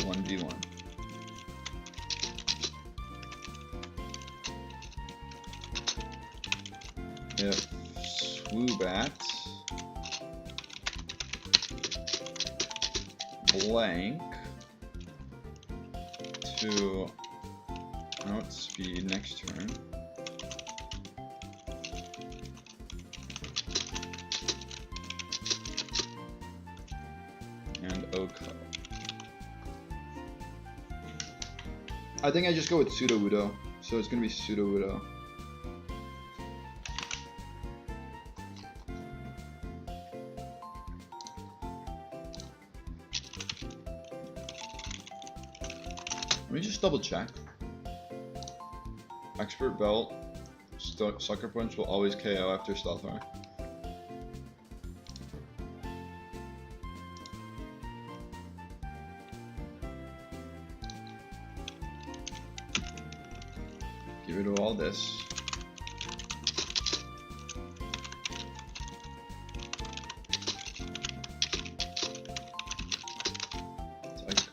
1v1. If Swoobat blank to outspeed next turn, and Oko. I think I just go with Sudowoodo, so it's gonna be Sudowoodo. double check. Expert Belt. Sucker Punch will always KO after Stealth Rock. Get rid of all this.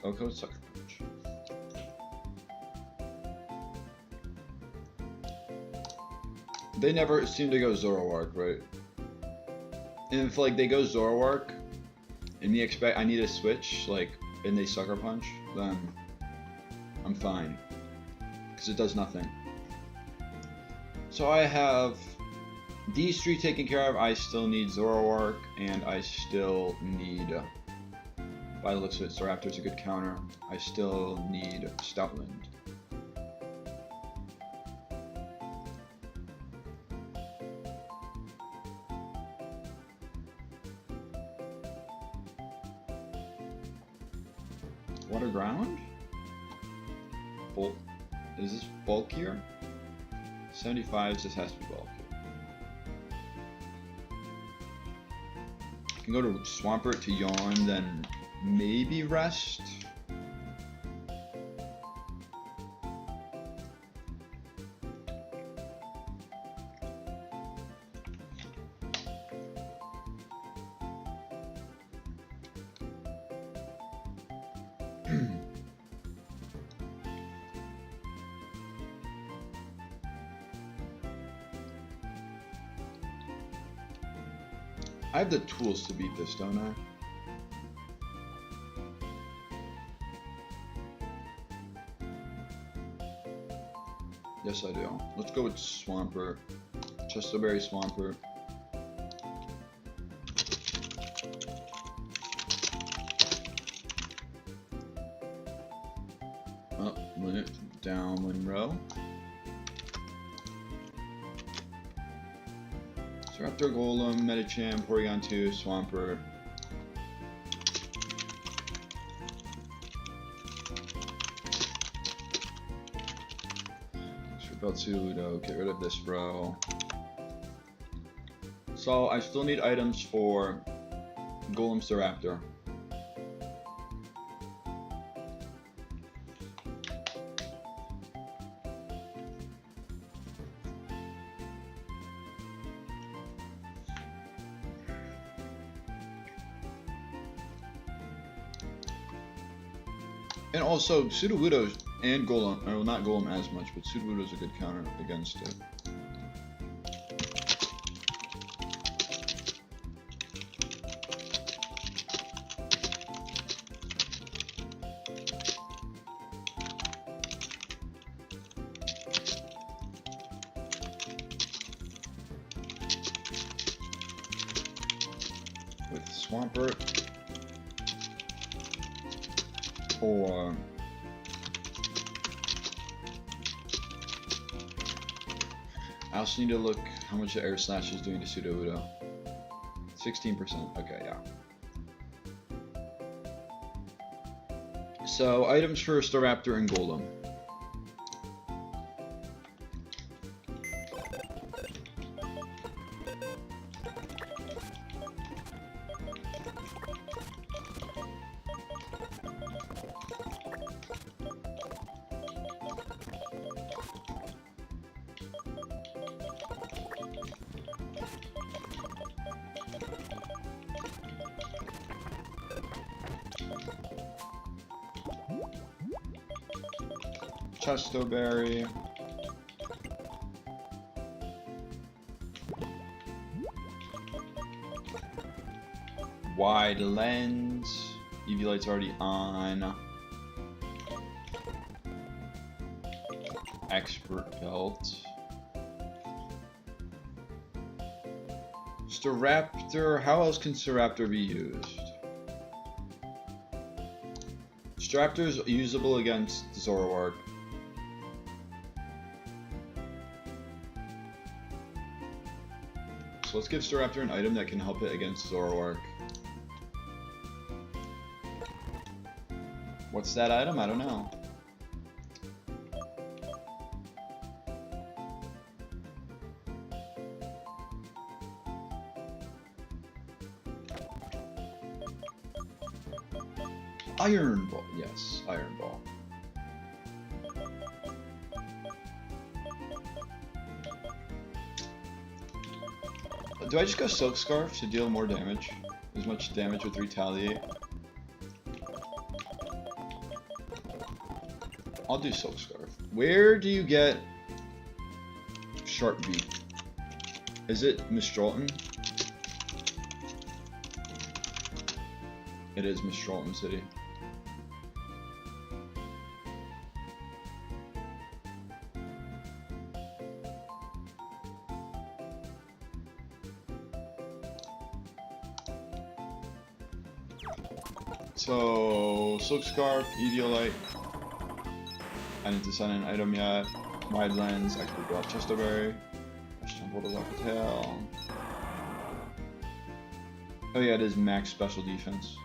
Oko Sucker Punch. They never seem to go Zoroark, right? And if like they go Zoroark, and me expect I need a switch, like, and they Sucker Punch, then I'm fine, because it does nothing. So I have these three taken care of. I still need Zoroark, and I still need, by the looks of it, Staraptor's a good counter. I still need Stoutland. Water Ground? Bulk. Is this bulkier? 75, this has to be bulkier. I can go to Swampert to Yawn, then maybe Rest. I have the tools to beat this, don't I? Yes, I do. Let's go with Swampert. Chesterberry Swampert. Up, down, row. Raptor Golem, Medicham, Porygon 2, Swampert. Pseudo, get rid of this row. So I still need items for Golem Staraptor. And also, Sudowoodo and Golem, or not Golem as much, but Sudowoodo's a good counter against it. With Swampert. Or I also need to look how much the Air Slash is doing to Sudowoodo. 16%. Okay, yeah. So items for Staraptor and Golem. Chestoberry. Wide lens. EV light's already on. Expert belt. Staraptor. How else can Staraptor be used? Staraptor is usable against Zoroark. So let's give Staraptor an item that can help it against Zoroark. What's that item? I don't know. Iron Ball. Yes, Iron Ball. Do I just go Silk Scarf to deal more damage? As much damage with Retaliate? I'll do Silk Scarf. Where do you get Sharp Beak? Is it Mistralton? It is Mistralton City. So, Silk Scarf, Eviolite. I didn't decide an item yet. Wide Lens, I could go off Chesterberry. Hold it off the tail. Oh yeah, it is max special defense.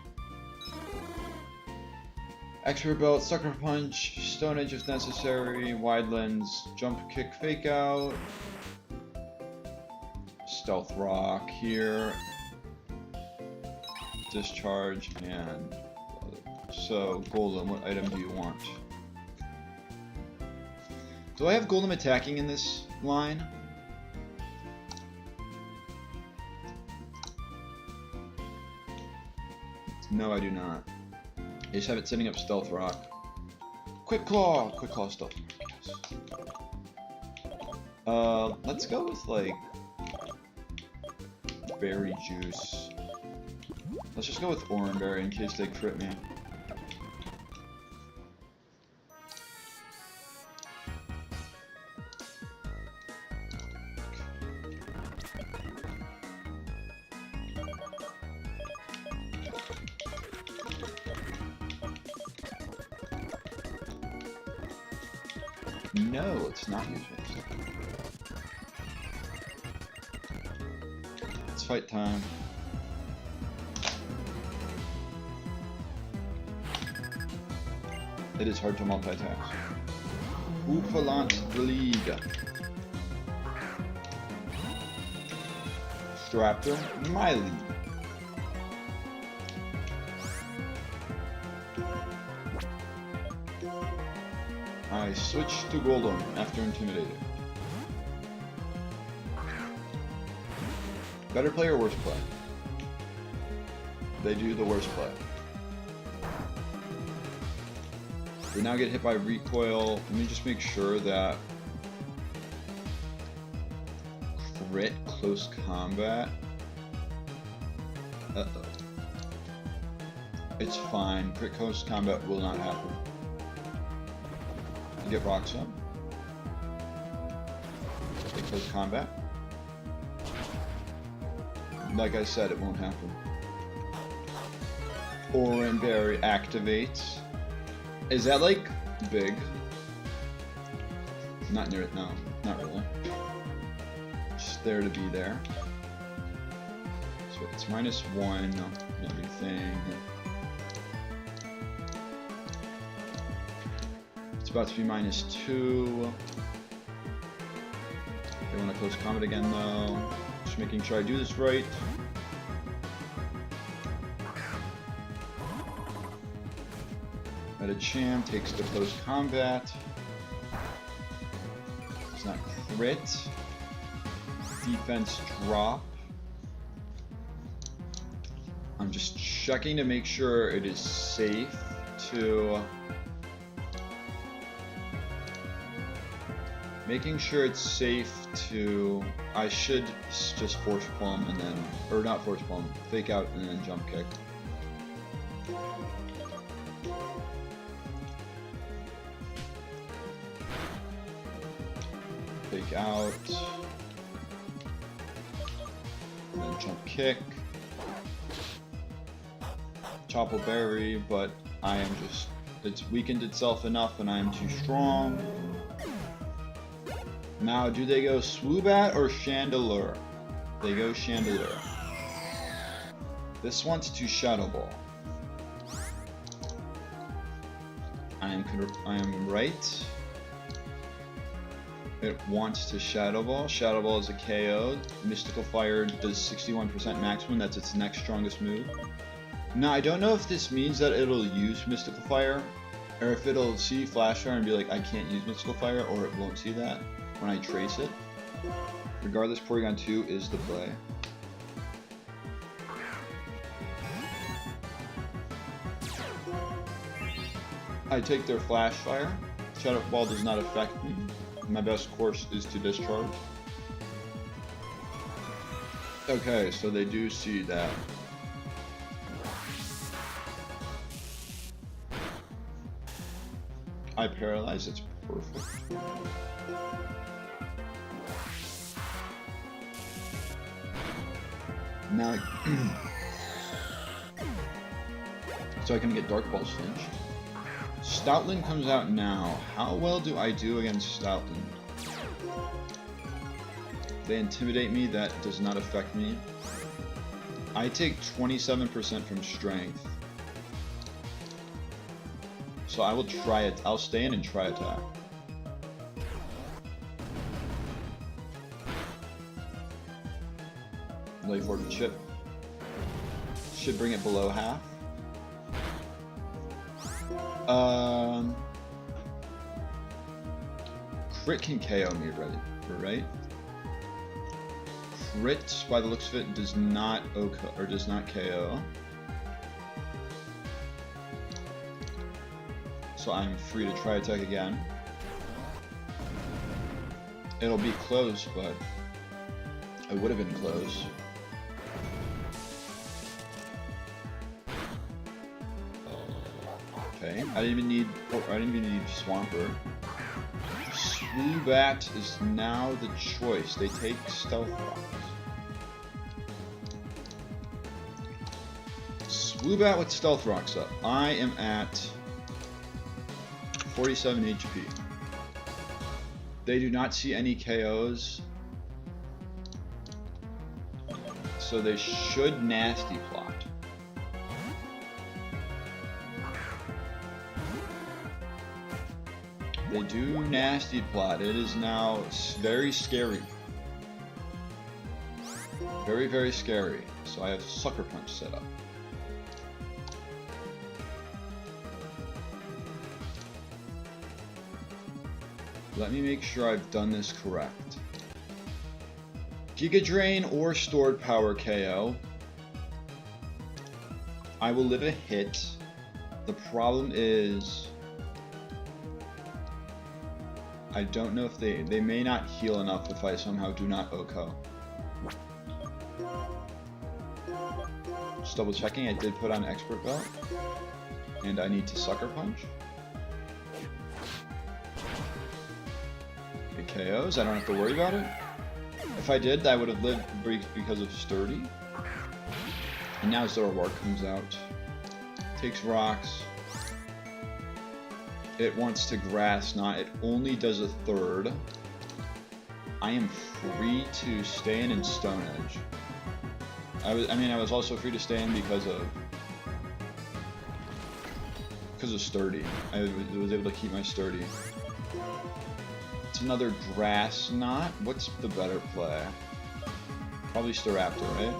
Expert Belt, Sucker Punch, Stone Edge if necessary, Wide Lens, Jump Kick Fake Out, Stealth Rock here, Discharge, and so Golem, what item do you want? Do I have Golem attacking in this line? No, I do not. I just have it setting up Stealth Rock. Quick Claw Stealth Rock, yes. Let's go with like Berry Juice. Let's just go with Oran Berry in case they crit me. No, it's not usual. It's fight time. It is hard to multitask. Ouphalant League. Straptor, my league. I switched to Golem after Intimidated. Better play or worse play? They do the worst play. We now get hit by Recoil. Let me just make sure that Crit Close Combat. Uh-oh. It's fine. Crit Close Combat will not happen. Get rocks up. Take Close Combat. Like I said, it won't happen. Oran Berry activates. Is that like big? Not near it, no, not really. Just there to be there. So it's -1 and everything. It's about to be -2. They want to Close Combat again though. Just making sure I do this right. Medicham takes the Close Combat. It's not crit. Defense drop. I'm just checking to make sure it is safe to... Making sure it's safe to... I should just Force Palm and then... Or not Force Palm, Fake Out and then Jump Kick. Fake Out. And then Jump Kick. Chopple Berry, but I am just... It's weakened itself enough and I am too strong. Now, do they go Swoobat or Chandelure? They go Chandelure. This wants to Shadow Ball. I am right. It wants to Shadow Ball. Shadow Ball is a KO. Mystical Fire does 61% maximum. That's its next strongest move. Now, I don't know if this means that it'll use Mystical Fire, or if it'll see Flash Fire and be like, I can't use Mystical Fire, or it won't see that when I trace it. Regardless, Porygon 2 is the play. I take their Flash Fire. Shadow Ball does not affect me. My best course is to discharge. Okay, so they do see that. I paralyze, it's perfect. Now, so I can get Dark Ball Flinch. Stoutland comes out now. How well do I do against Stoutland? They intimidate me, that does not affect me. I take 27% from strength. So I will try it. I'll stay in and try attack. Lay for the chip. Should bring it below half. Crit can KO me, right? Crit, by the looks of it, does not KO. So I'm free to try attack again. It'll be close, but it would have been close. Okay, I didn't even need Swampert. Swoobat is now the choice. They take Stealth Rocks. Swoobat with Stealth Rocks up. I am at 47 HP. They do not see any KOs, so they should Nasty Plot. They do Nasty Plot. It is now very scary. Very, very scary. So I have Sucker Punch set up. Let me make sure I've done this correct. Giga Drain or Stored Power KO. I will live a hit. The problem is, I don't know if they may not heal enough if I somehow do not OHKO. Just double checking, I did put on Expert Belt. And I need to Sucker Punch. It KOs, I don't have to worry about it. If I did, I would have lived because of Sturdy. And now Zoroark comes out. Takes rocks. It wants to Grass Knot. It only does a third. I am free to stay in and Stone Edge. I was also free to stay in because of Sturdy. I was able to keep my Sturdy. It's another Grass Knot. What's the better play? Probably Staraptor, right?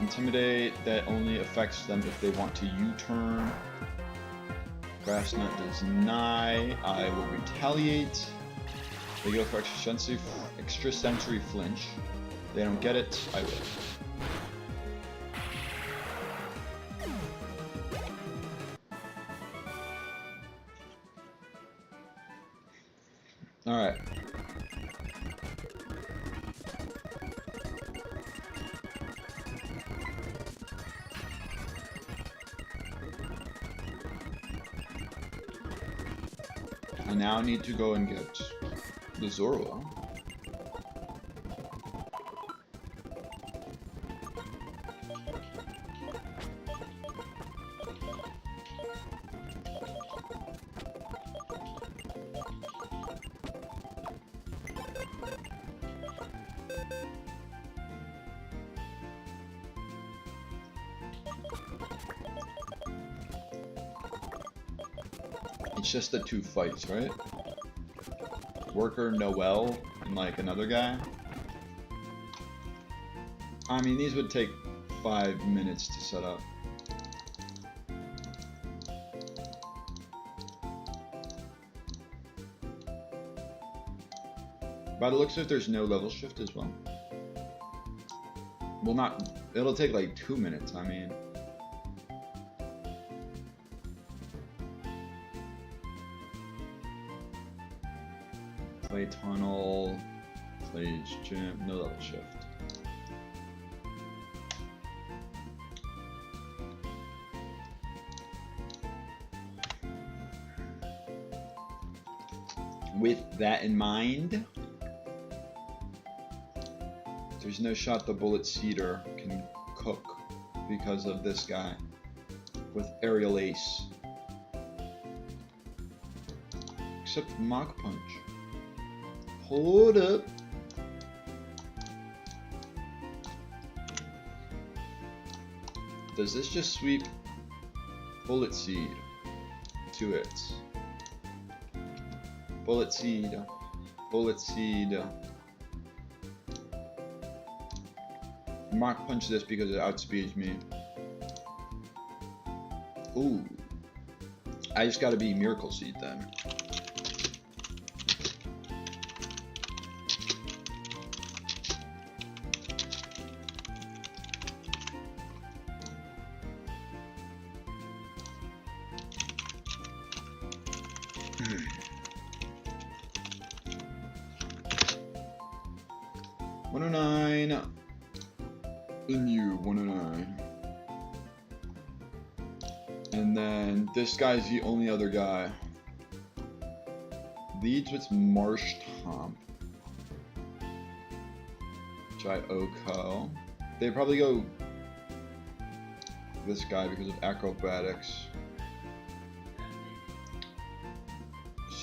Intimidate, that only affects them if they want to U-turn. Grass Knot does not. I will retaliate. They go for extrasensory flinch. They don't get it, I will. Alright. I now need to go and get the Zorua. It's just the two fights, right? Worker, Noel, from like another guy. I mean, these would take 5 minutes to set up. By the looks of it, there's no level shift as well. Well, not. It'll take like 2 minutes, I mean. Play tunnel, plays gym, no level shift. With that in mind, there's no shot the bullet seeder can cook because of this guy with aerial ace. Except Mach Punch. Hold up. Does this just sweep Bullet Seed? 2 hits. Bullet Seed. Bullet Seed. Mach Punch this because it outspeeds me. Ooh. I just gotta be Miracle Seed then. And then this guy's the only other guy. Leads with Marsh Tomp. Try Oko. They probably go this guy because of acrobatics.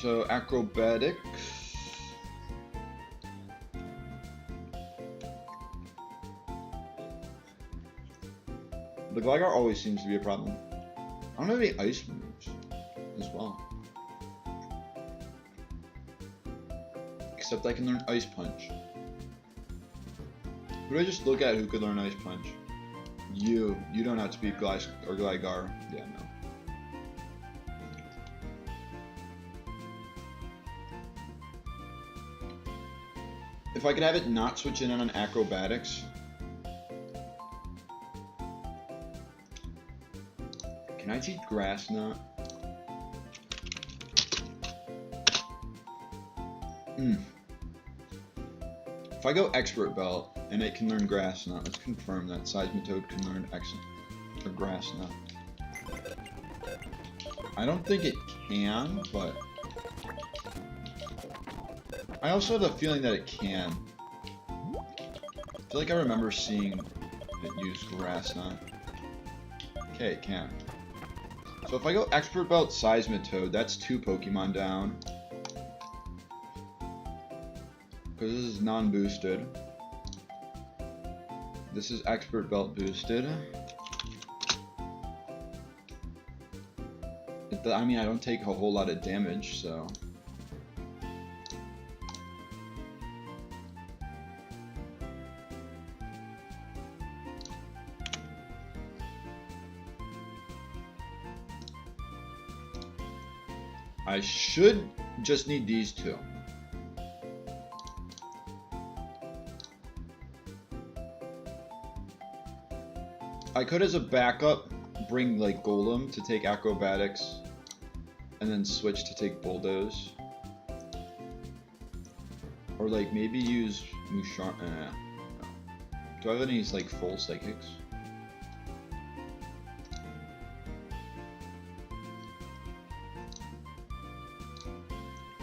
So acrobatics. The Gligar always seems to be a problem. I don't have any ice moves as well. Except I can learn Ice Punch. Who do I just look at who could learn Ice Punch? You. You don't have to beat Gligar or Gligar. Yeah, no. If I could have it not switch in on acrobatics. Can I teach Grass Knot? If I go Expert Belt and it can learn Grass Knot, let's confirm that Seismitoad can learn Grass Knot. I don't think it can, but I also have a feeling that it can. I feel like I remember seeing it use Grass Knot. Okay, it can. So if I go Expert Belt Seismitoad, that's 2 Pokemon down. Because this is non-boosted. This is Expert Belt boosted. I mean, I don't take a whole lot of damage, so... I should just need these 2. I could, as a backup, bring like Golem to take Acrobatics, and then switch to take Bulldoze. Or like maybe use Mushar. No. Do I have any like full Psychics?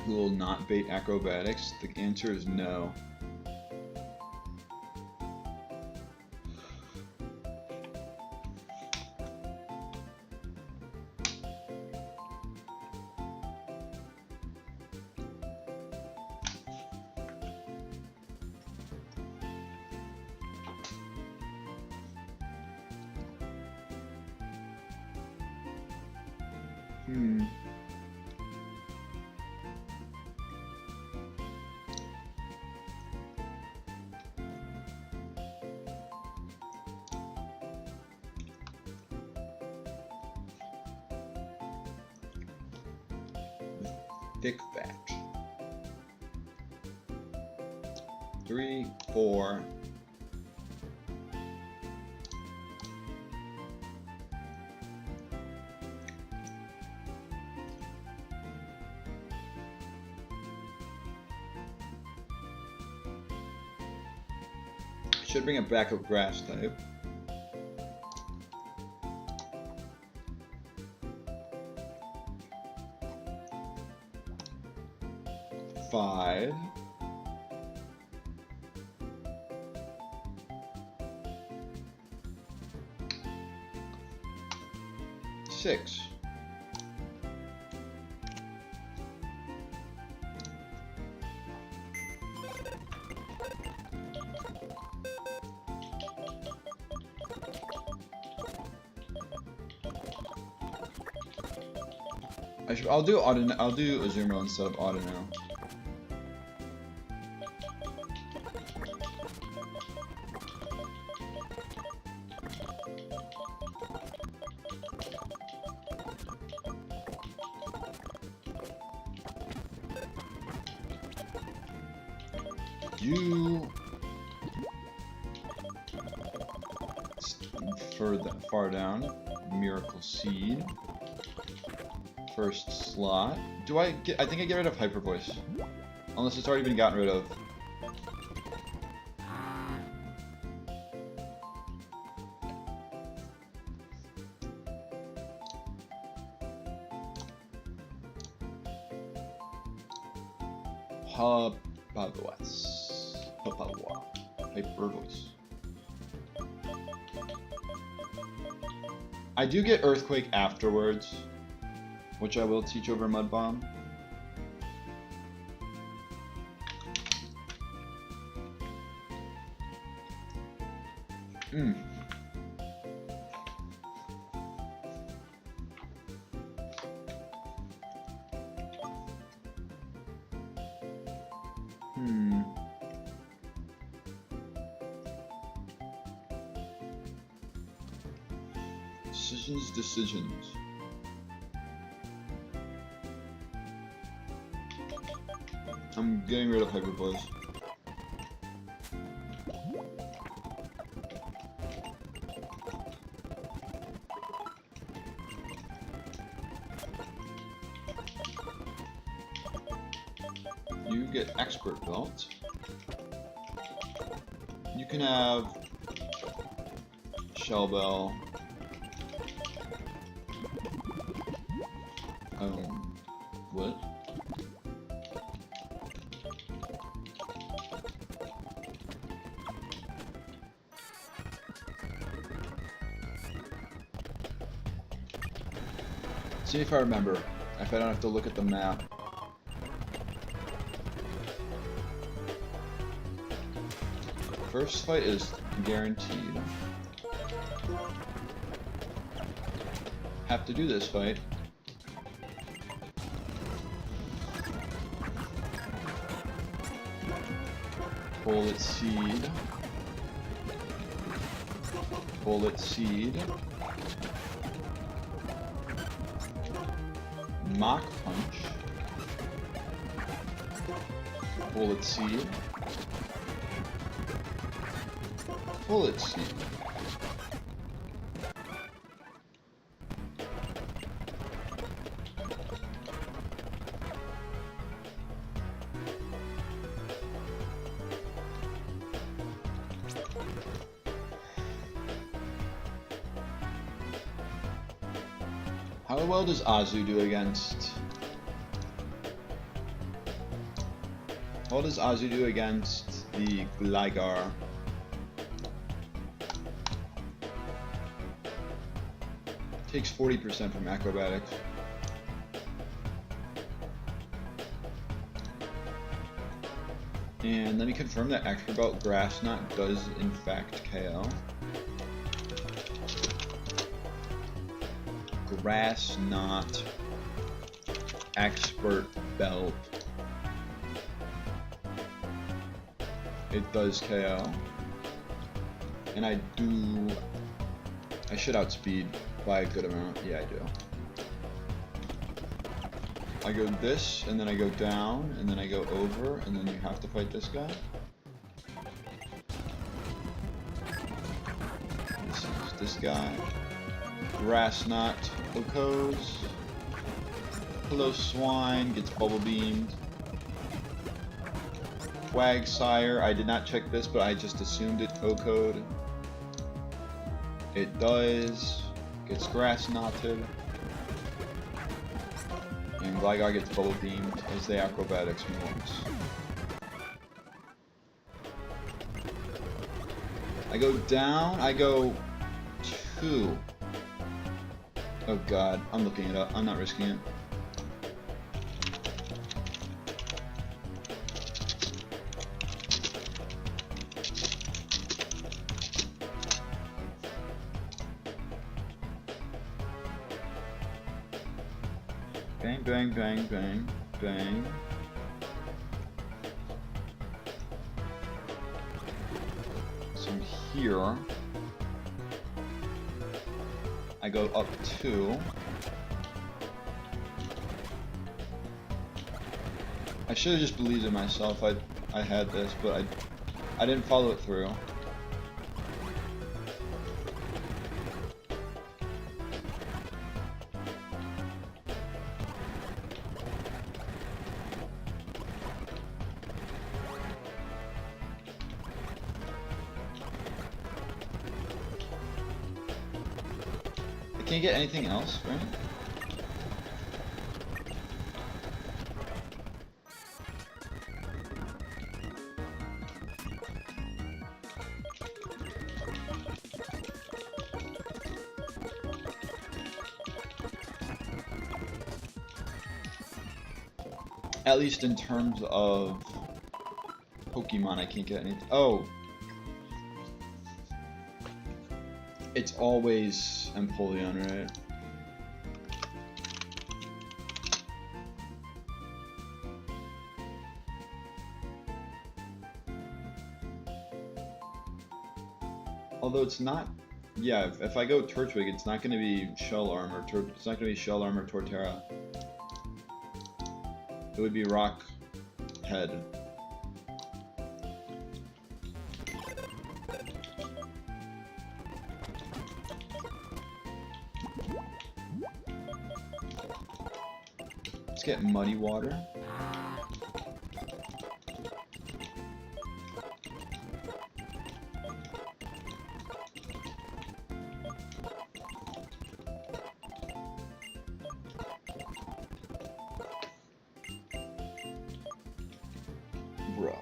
Who will not bait Acrobatics? The answer is no. Thick fat. 3, 4. Should bring it back of grass type. 5. 6. 'I'll do Azumarill instead of Audino. You far down. Miracle Seed. First slot. Do I get? I think I get rid of Hyper Voice, unless it's already been gotten rid of. Hyper Voice. I do get Earthquake afterwards, which I will teach over Mud Bomb. Decisions. I'm getting rid of Hyper Voice. You get Expert Belt. You can have Shell Bell. What? See if I remember, if I don't have to look at the map. First fight is guaranteed. Have to do this fight. Bullet Seed. Bullet Seed. Mach Punch. Bullet Seed. Bullet Seed. How well does Azu do against... How does Azu do against the Gligar? Takes 40% from Acrobatics. And let me confirm that Expert Belt Grass Knot does in fact KO. Grass Knot, Expert Belt. It does KO. And I should outspeed by a good amount. Yeah, I do. I go this, and then I go down, and then I go over, and then you have to fight this guy. This is this guy. Grass Knot Okos. Hello Swine gets bubble beamed. Quagsire, I did not check this, but I just assumed it Oko'd. It does. Gets grass knotted. And Gligar gets bubble beamed as the acrobatics moves. I go down, I go 2. Oh god, I'm looking it up, I'm not risking it. Bang, bang, bang, bang, bang. So here, I go up 2. I should have just believed in myself. I had this, but I didn't follow it through. I can't get anything else, right? At least in terms of Pokemon, I can't get anything. Oh! It's always Empoleon, right? Although it's not, yeah, if I go Turtwig, it's not going to be Shell Armor, it's not going to be Shell Armor Torterra. It would be Rock Head. Let's get Muddy Water. Bruh.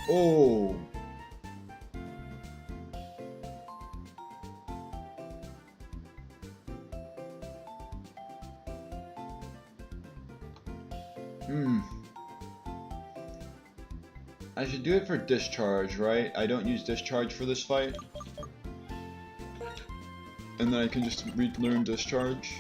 Oh. I should do it for Discharge, right? I don't use Discharge for this fight. And then I can just relearn Discharge.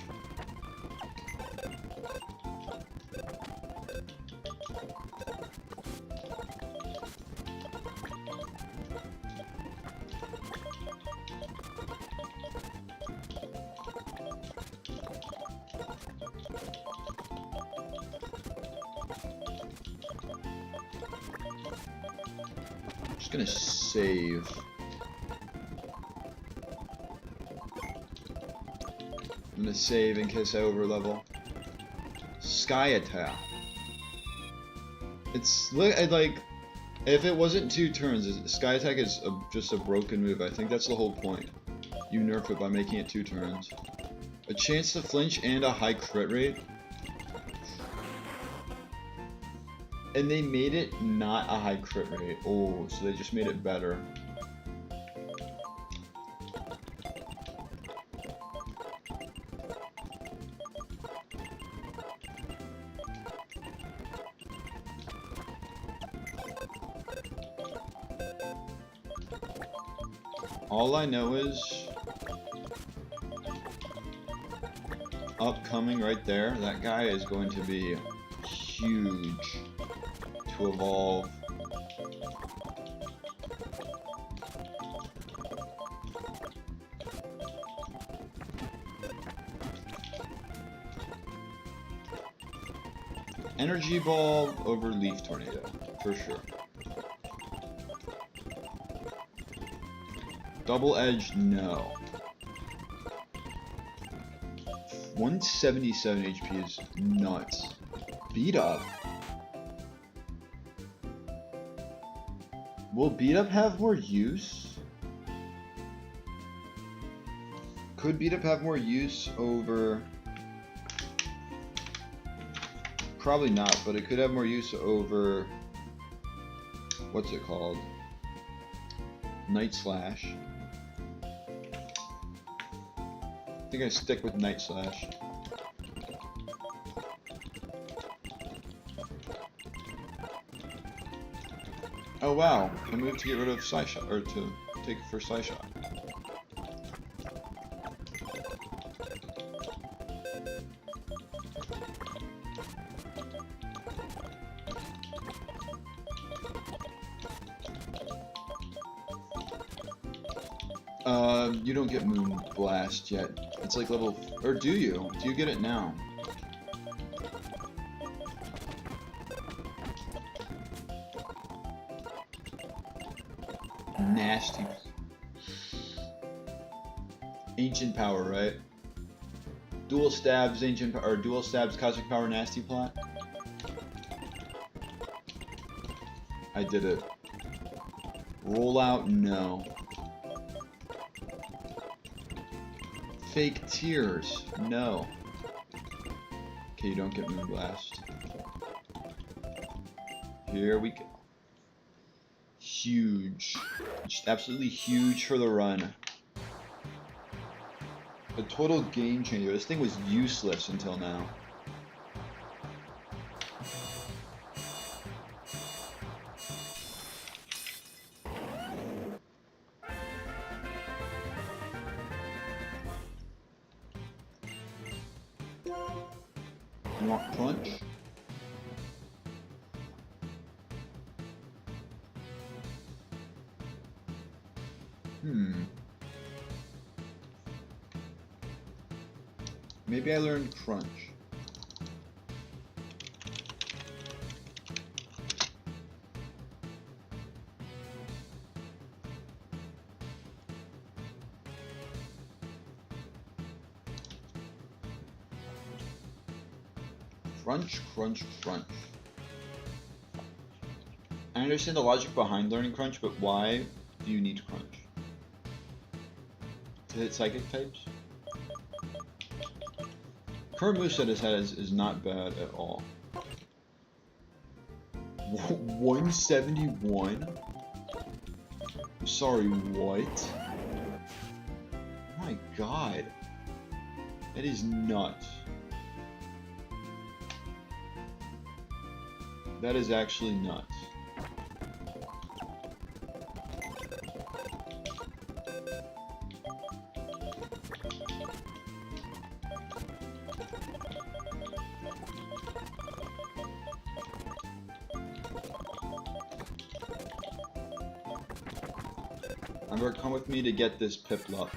Gonna save. I'm gonna save in case I overlevel. Sky Attack. It's like, if it wasn't 2 turns, Sky Attack is just a broken move. I think that's the whole point. You nerf it by making it 2 turns. A chance to flinch and a high crit rate. And they made it not a high crit rate. Oh, so they just made it better. All I know is upcoming right there, that guy is going to be huge to evolve. Energy Ball over Leaf Tornado, for sure. Double Edge, no. 177 HP is nuts. Beat Up. Will Beat Up have more use? Could Beat Up have more use over... Probably not, but it could have more use over... What's it called? Night Slash. I think I stick with Night Slash. Oh wow, I moved to get rid of Psy Shot, or to take it for Psy Shot. You don't get Moon Blast yet. It's like level... Or do you? Do you get it now? Nasty. Ancient Power, right? Dual Stabs, Ancient Power, or Dual Stabs, Cosmic Power, Nasty Plot? I did it. Rollout, no. Fake Tears, no. Okay, you don't get Moonblast. Here we go. Huge. Just absolutely huge for the run. A total game changer. This thing was useless until now. You want Crunch? Maybe I learned Crunch. Crunch, crunch, crunch. I understand the logic behind learning Crunch, but why do you need Crunch? To hit Psychic types? Current moveset it has is not bad at all. 171? Sorry, what? Oh my god. That is nuts. That is actually nuts. Amber, come with me to get this Piplup.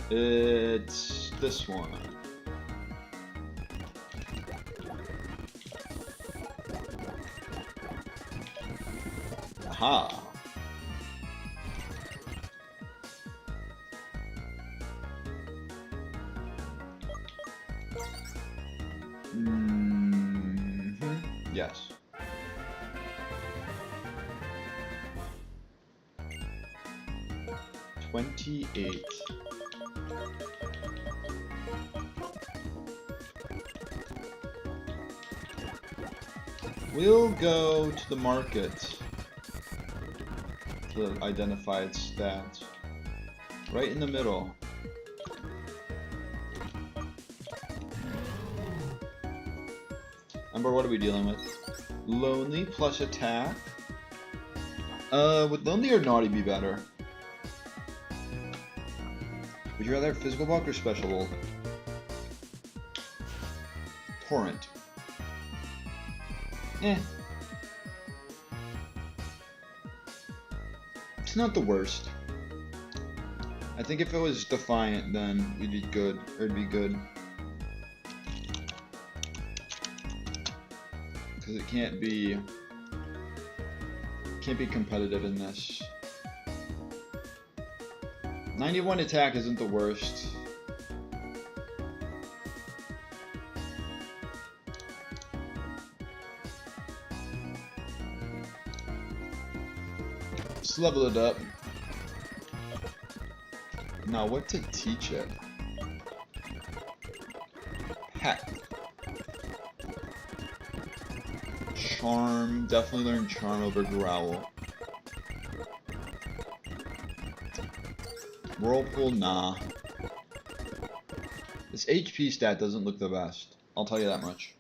It's this one. Aha! Yes. $28. We'll go to the market to identify its stats. Right in the middle. Ember, what are we dealing with? Lonely plus attack. Would Lonely or Naughty be better? Would you rather Physical Bulk or Special Bulk? Torrent. It's not the worst. I think if it was Defiant, then we'd be good, or it'd be good. because it can't be competitive in this. 91 attack isn't the worst. Let's level it up. Now, what to teach it? Pet. Charm. Definitely learn Charm over Growl. Whirlpool, nah. This HP stat doesn't look the best. I'll tell you that much.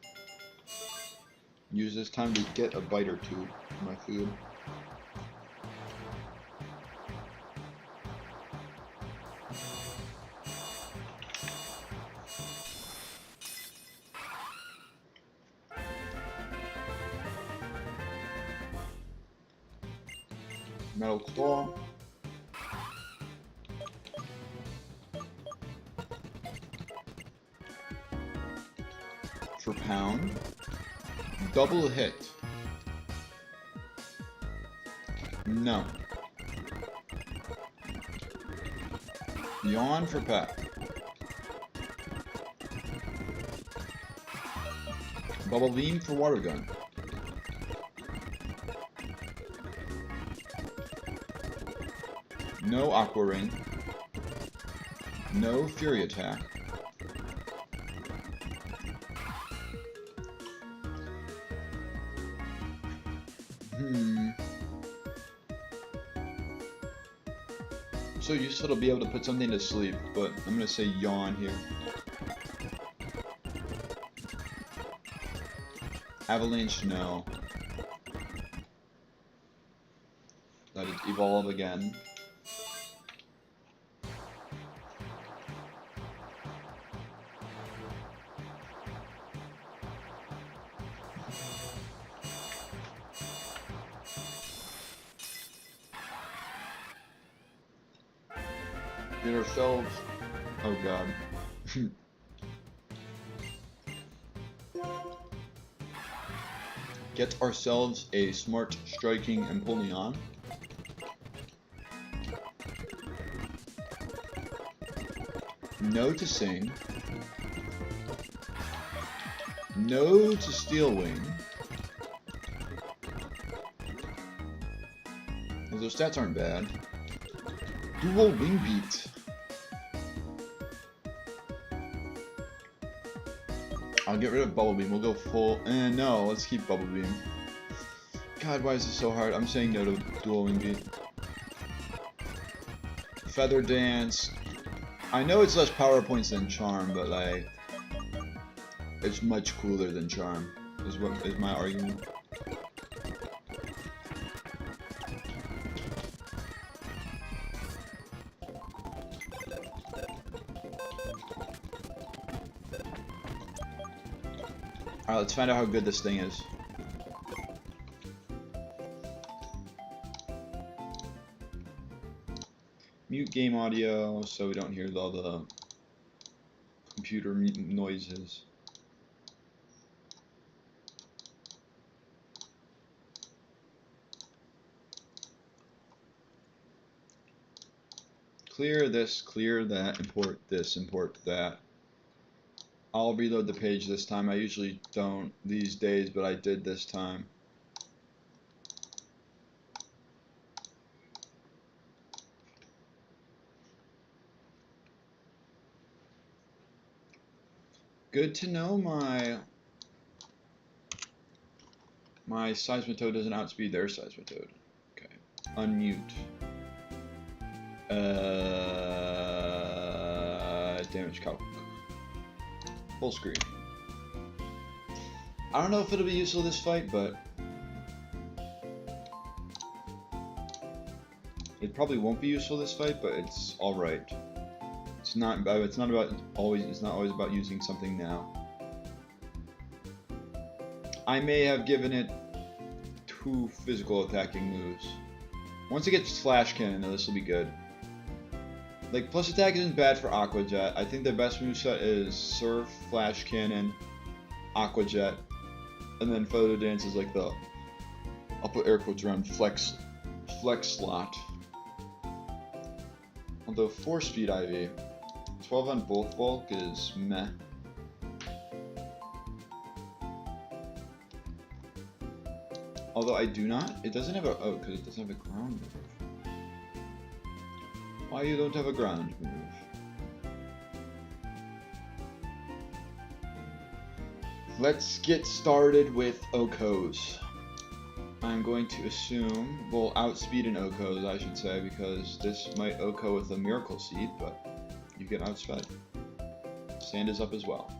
Use this time to get a bite or two of my food. Metal Claw. For pound. Double hit. No. Yawn for pet. Bubble Beam for water gun. No Aqua Ring. No Fury Attack. So useful to be able to put something to sleep, but I'm gonna say Yawn here. Avalanche, no. Let it evolve again. Get ourselves. Oh god. Get ourselves a smart striking Empoleon. No to Sing. No to Steel Wing. Well, those stats aren't bad. Dual Wing Beat. I'll get rid of Bubble Beam. We'll go full. No, let's keep Bubble Beam. God, why is this so hard? I'm saying no to Dual Wing Beat. Feather Dance. I know it's less power points than Charm, but like, it's much cooler than Charm. Is my argument. Alright, let's find out how good this thing is. Mute game audio so we don't hear all the computer noises. Clear this, clear that, import this, import that. I'll reload the page this time. I usually don't these days, but I did this time. Good to know my Seismitoad doesn't outspeed their Seismitoad. Okay. Unmute. Damage calc. Full screen. I don't know if it'll be useful this fight, but it probably won't be useful this fight, but it's all right. It's not always about using something now. I may have given it 2 physical attacking moves. Once it gets Flash Cannon, this will be good. Like, plus attack isn't bad for Aqua Jet. I think the best moveset is Surf, Flash Cannon, Aqua Jet, And then Photo Dance is like the, I'll put air quotes around flex slot. Although 4-speed IV, 12 on both bulk is meh. Although I do not, it doesn't have a, oh, because it doesn't have a ground move. Why you don't have a ground move? Let's get started with Okos. I'm going to assume, well, outspeed an Okos, I should say, because this might Oko with a Miracle Seed, but you get outsped. Sand is up as well.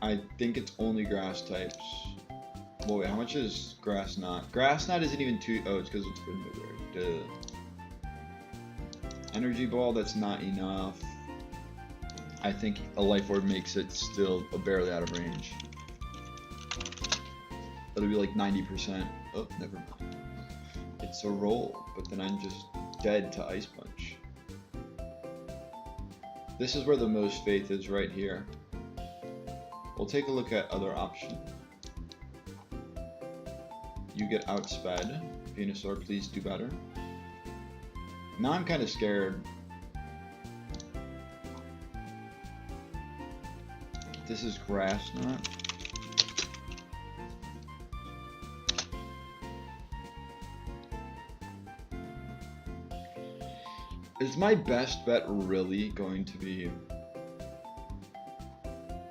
I think it's only grass types. Well, wait, how much is Grass Knot? Grass Knot isn't even too, oh, it's because it's for nowhere. Duh. Energy Ball, that's not enough. I think a Life Orb makes it still barely out of range. It'll be like 90%. Oh, never mind. It's a roll, but then I'm just dead to Ice Punch. This is where the most faith is, right here. We'll take a look at other options. You get outsped. Venusaur, please do better. Now I'm kind of scared. This is Grass Knot. Is my best bet really going to be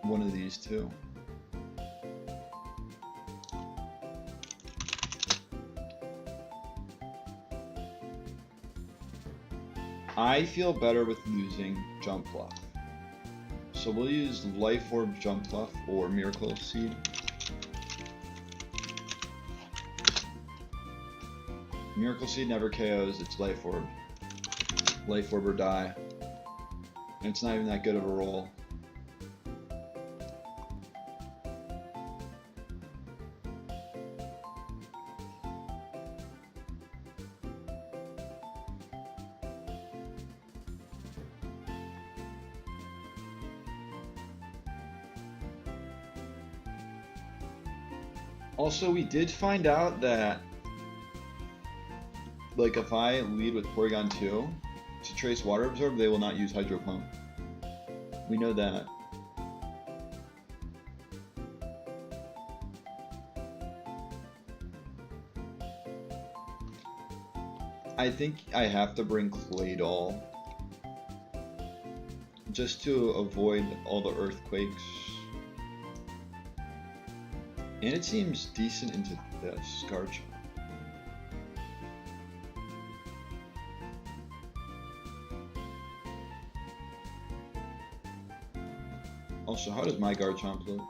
one of these two? I feel better with using Jump Bluff. So we'll use Life Orb, Jump Bluff, or Miracle Seed. Miracle Seed never KOs, it's Life Orb. Life Orb or die. And it's not even that good of a roll. Also, we did find out that, like, if I lead with Porygon 2 to Trace Water Absorb, they will not use Hydro Pump. We know that. I think I have to bring Claydol just to avoid all the earthquakes. And it seems decent into this Garchomp. Also, how does my Garchomp look?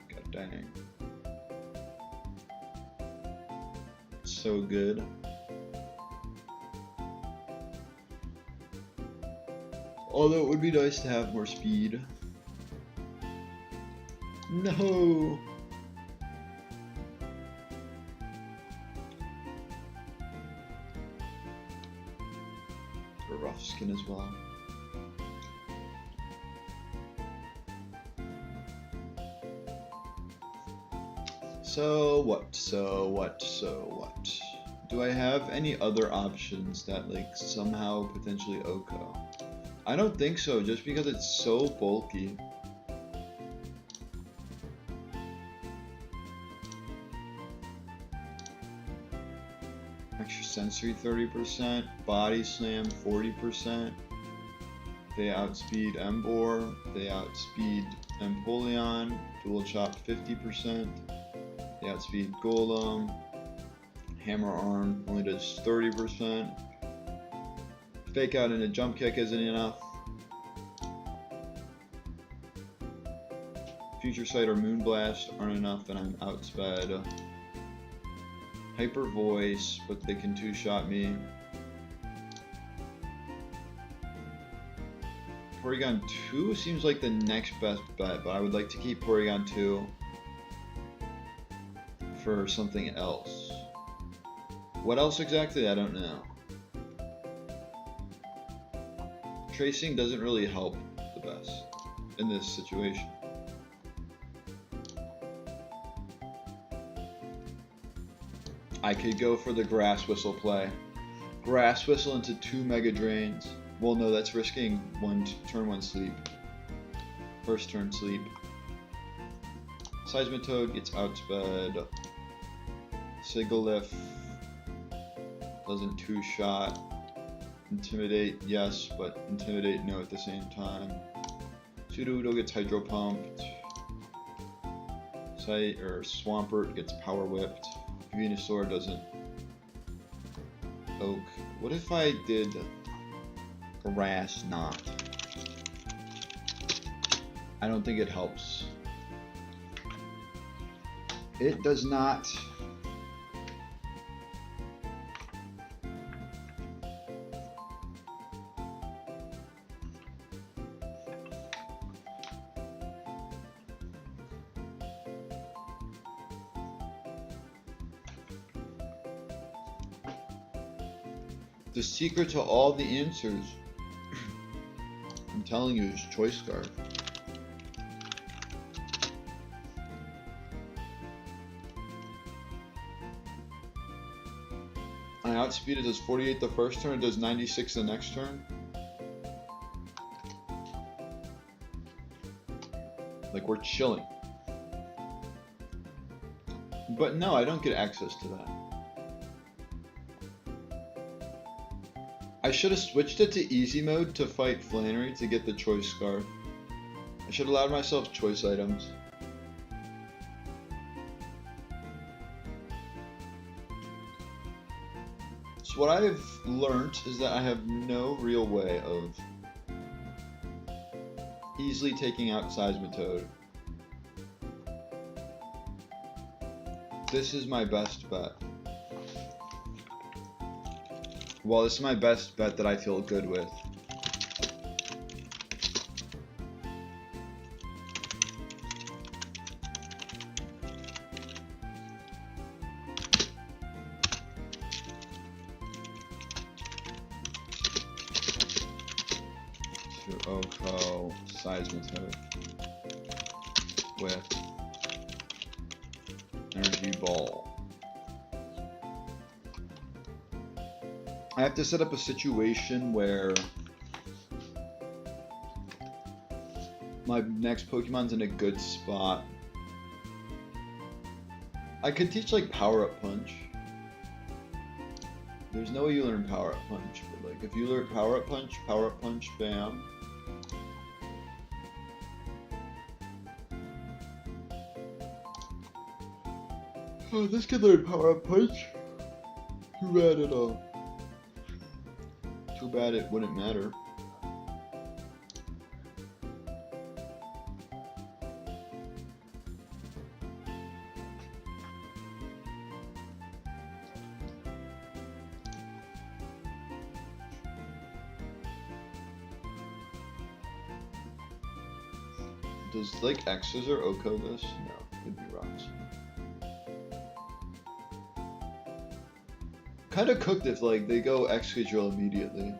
God dang. So good. Although it would be nice to have more speed. No! A rough skin as well. So what? Do I have any other options that, like, somehow potentially Oko? I don't think so, just because it's so bulky. Extra Sensory 30%, Body Slam 40%. They outspeed Emboar, they outspeed Empoleon, Dual Chop 50%. They outspeed Golem. Hammer Arm only does 30%. Fake Out and a Jump Kick isn't enough. Future Sight or Moonblast aren't enough, and I'm outsped. Hyper Voice, but they can two-shot me. Porygon 2 seems like the next best bet, but I would like to keep Porygon 2 for something else. What else exactly? I don't know. Tracing doesn't really help the best in this situation. I could go for the Grass Whistle play. Grass Whistle into 2 Mega Drains. Well, no, that's risking turn 1 sleep. First turn sleep. Seismitoad gets outsped. Sigilyph doesn't 2-shot. Intimidate, yes, but Intimidate, no at the same time. Sudowoodo gets Hydro Pumped. Swampert gets Power Whipped. Venusaur doesn't. Oak. What if I did Grass Knot? I don't think it helps. It does not. The secret to all the answers, I'm telling you, is Choice Scarf. I outspeed it, does 48 the first turn, it does 96 the next turn. Like, we're chilling. But no, I don't get access to that. I should have switched it to easy mode to fight Flannery to get the Choice Scarf. I should have allowed myself choice items. So what I've learned is that I have no real way of easily taking out Seismitoad. This is my best bet. Well, this is my best bet that I feel good with. To Oko Seismitoad with Energy Ball. I have to set up a situation where my next Pokemon's in a good spot. I could teach like Power Up Punch. There's no way you learn Power Up Punch, but like if you learn Power Up Punch, bam. Oh, this kid learned Power Up Punch. Too bad at all. Too bad it wouldn't matter. Does like X's or Oko this? No, it'd be rocks. Kind of cooked if like they go Excadrill immediately.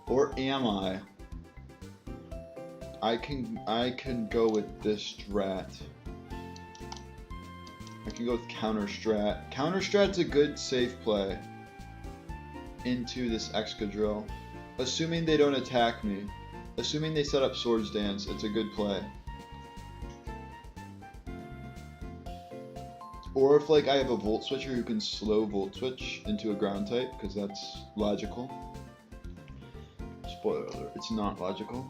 Or am I? I can go with this strat. I can go with counter strat. Counter strat's a good safe play into this Excadrill. Assuming they don't attack me. Assuming they set up Swords Dance, it's a good play. Or if like I have a Volt Switcher who can slow Volt Switch into a ground type, because that's logical. Spoiler alert, it's not logical.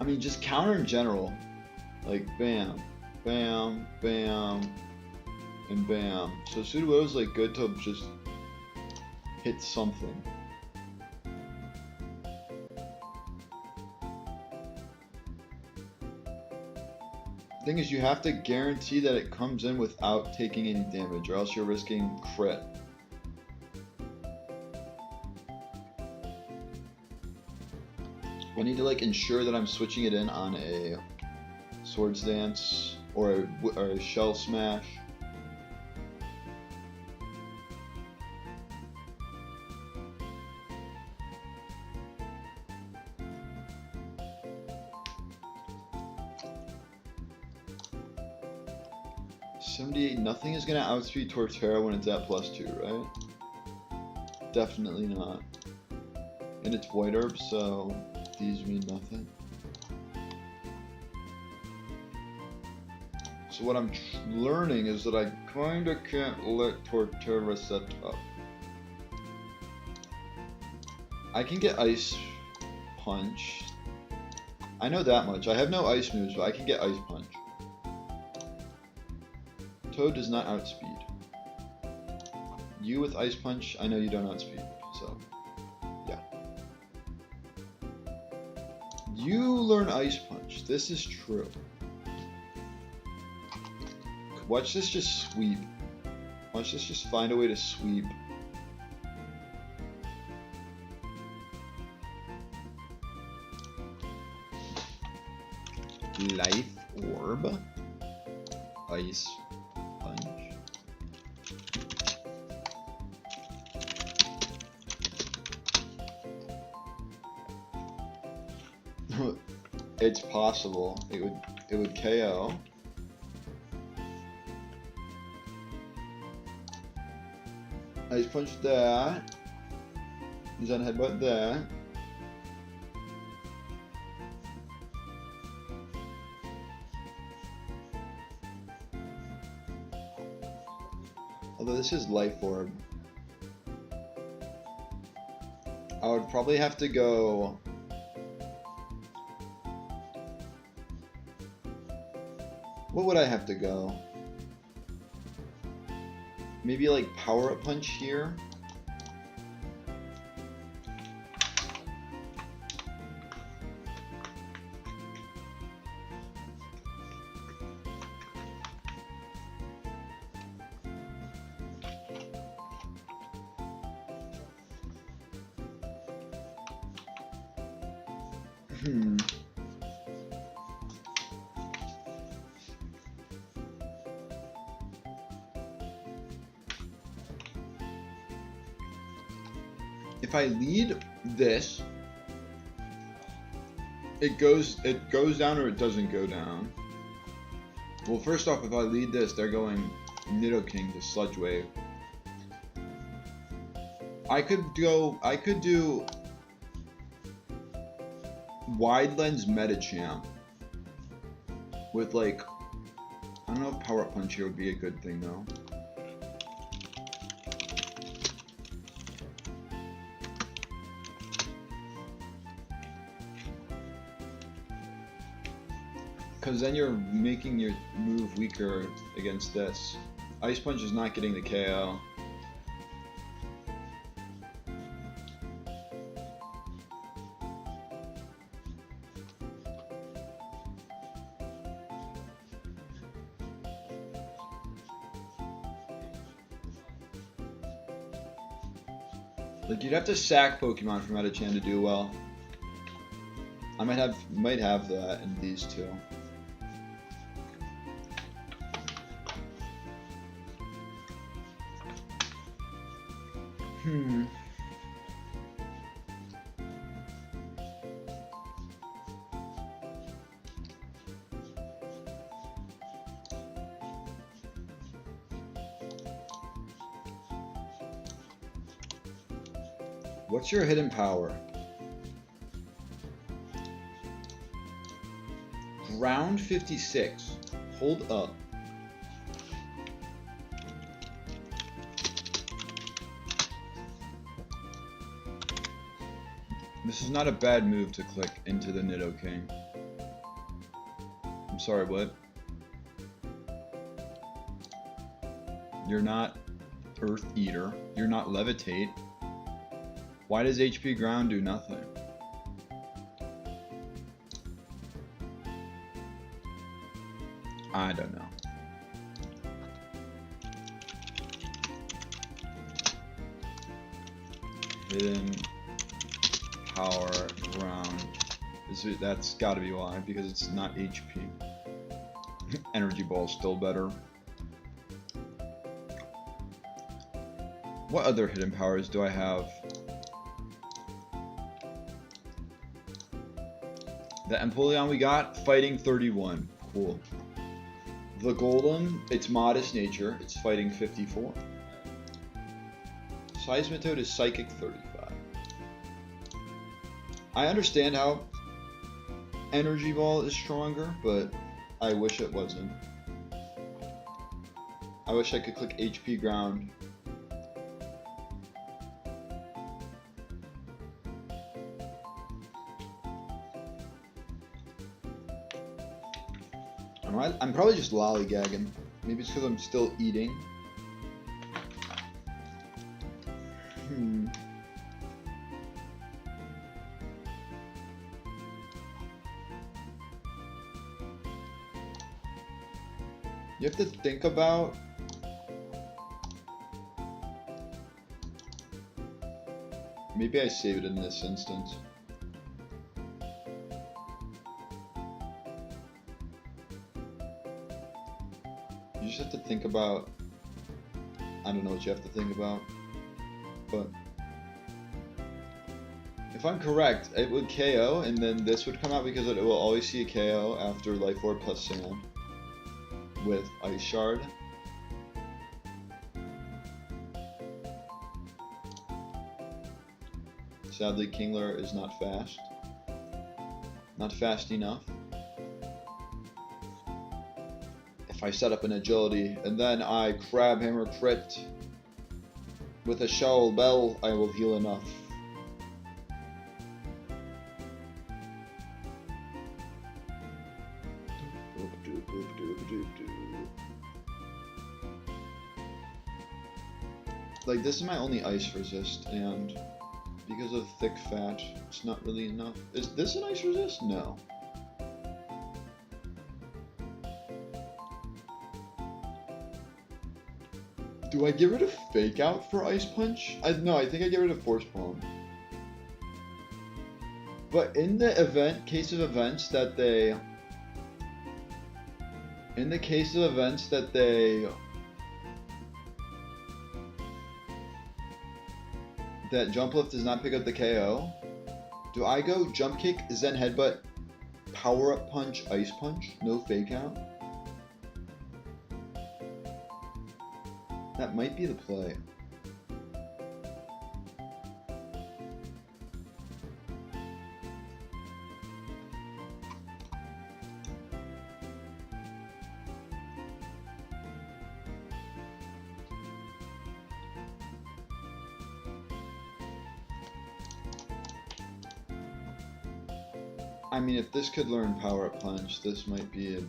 I mean, just counter in general. Like, bam, bam, bam, and bam. So Sudowoodo's like good to just hit something. The thing is, you have to guarantee that it comes in without taking any damage, or else you're risking crit. I need to like ensure that I'm switching it in on a Swords Dance or a shell smash. Nothing is gonna outspeed Torterra when it's at +2, right? Definitely not. And it's White Herb, so these mean nothing. So what I'm learning is that I kinda can't let Torterra set up. I can get Ice Punch. I know that much. I have no ice moves, but I can get Ice Punch. Toad does not outspeed. You with Ice Punch, I know you don't outspeed, so yeah. You learn Ice Punch. This is true. Watch this just sweep. Watch this just find a way to sweep. Life Orb. Ice Punch. It's possible. It would KO. Ice Punch that. He's on Headbutt that. Although this is Life Orb. I would probably have to go... What would I have to go? Maybe like Power Up Punch here? If I lead this, it goes down or it doesn't go down. Well, first off, if I lead this, they're going Nidoking to Sludge Wave. I could do Wide Lens Metachamp with like, I don't know if Power Up Punch here would be a good thing though. Because then you're making your move weaker against this. Ice Punch is not getting the KO. Like, you'd have to sack Pokemon from Metachan to do well. I might have that in these two. What's your hidden power? Ground 56. Hold up. This is not a bad move to click into the Nidoking. I'm sorry, what? You're not Earth Eater. You're not Levitate. Why does HP Ground do nothing? I don't know. Hidden power Ground. That's gotta be why, because it's not HP. Energy Ball is still better. What other hidden powers do I have? The Empoleon we got, fighting 31. Cool. The Golem, it's modest nature, it's fighting 54. Seismitoad is psychic 35. I understand how Energy Ball is stronger, but I wish it wasn't. I wish I could click HP ground. I'm probably just lollygagging. Maybe it's because I'm still eating. You have to think about maybe I save it in this instance. You just have to think about, I don't know what you have to think about, but if I'm correct, it would KO and then this would come out because it will always see a KO after Life Orb plus Sand with Ice Shard. Sadly, Kingler is not fast. Not fast enough. If I set up an agility and then I Crab Hammer crit with a Shovel Bell, I will heal enough. Like, this is my only ice resist, and because of thick fat, it's not really enough. Is this an ice resist? No. Do I get rid of Fake Out for Ice Punch? No, I think I get rid of Force Palm. But in the case of events that they that Jump Lift does not pick up the KO, do I go Jump Kick, Zen Headbutt, Power Up Punch, Ice Punch, no Fake Out? That might be the play. I mean, if this could learn Power Up Punch, this might be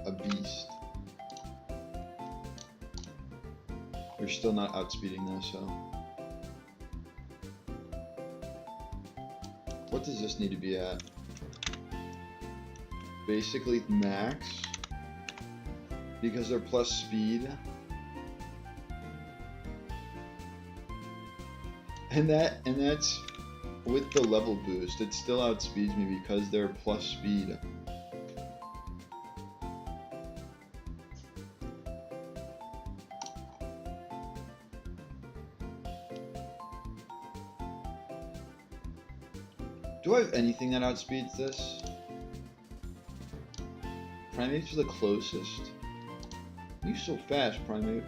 a beast. We're still not outspeeding this, so. What does this need to be at? Basically max. Because they're plus speed. And that's with the level boost. It still outspeeds me because they're plus speed. Do I have anything that outspeeds this? Primate's the closest. You're so fast, Primate.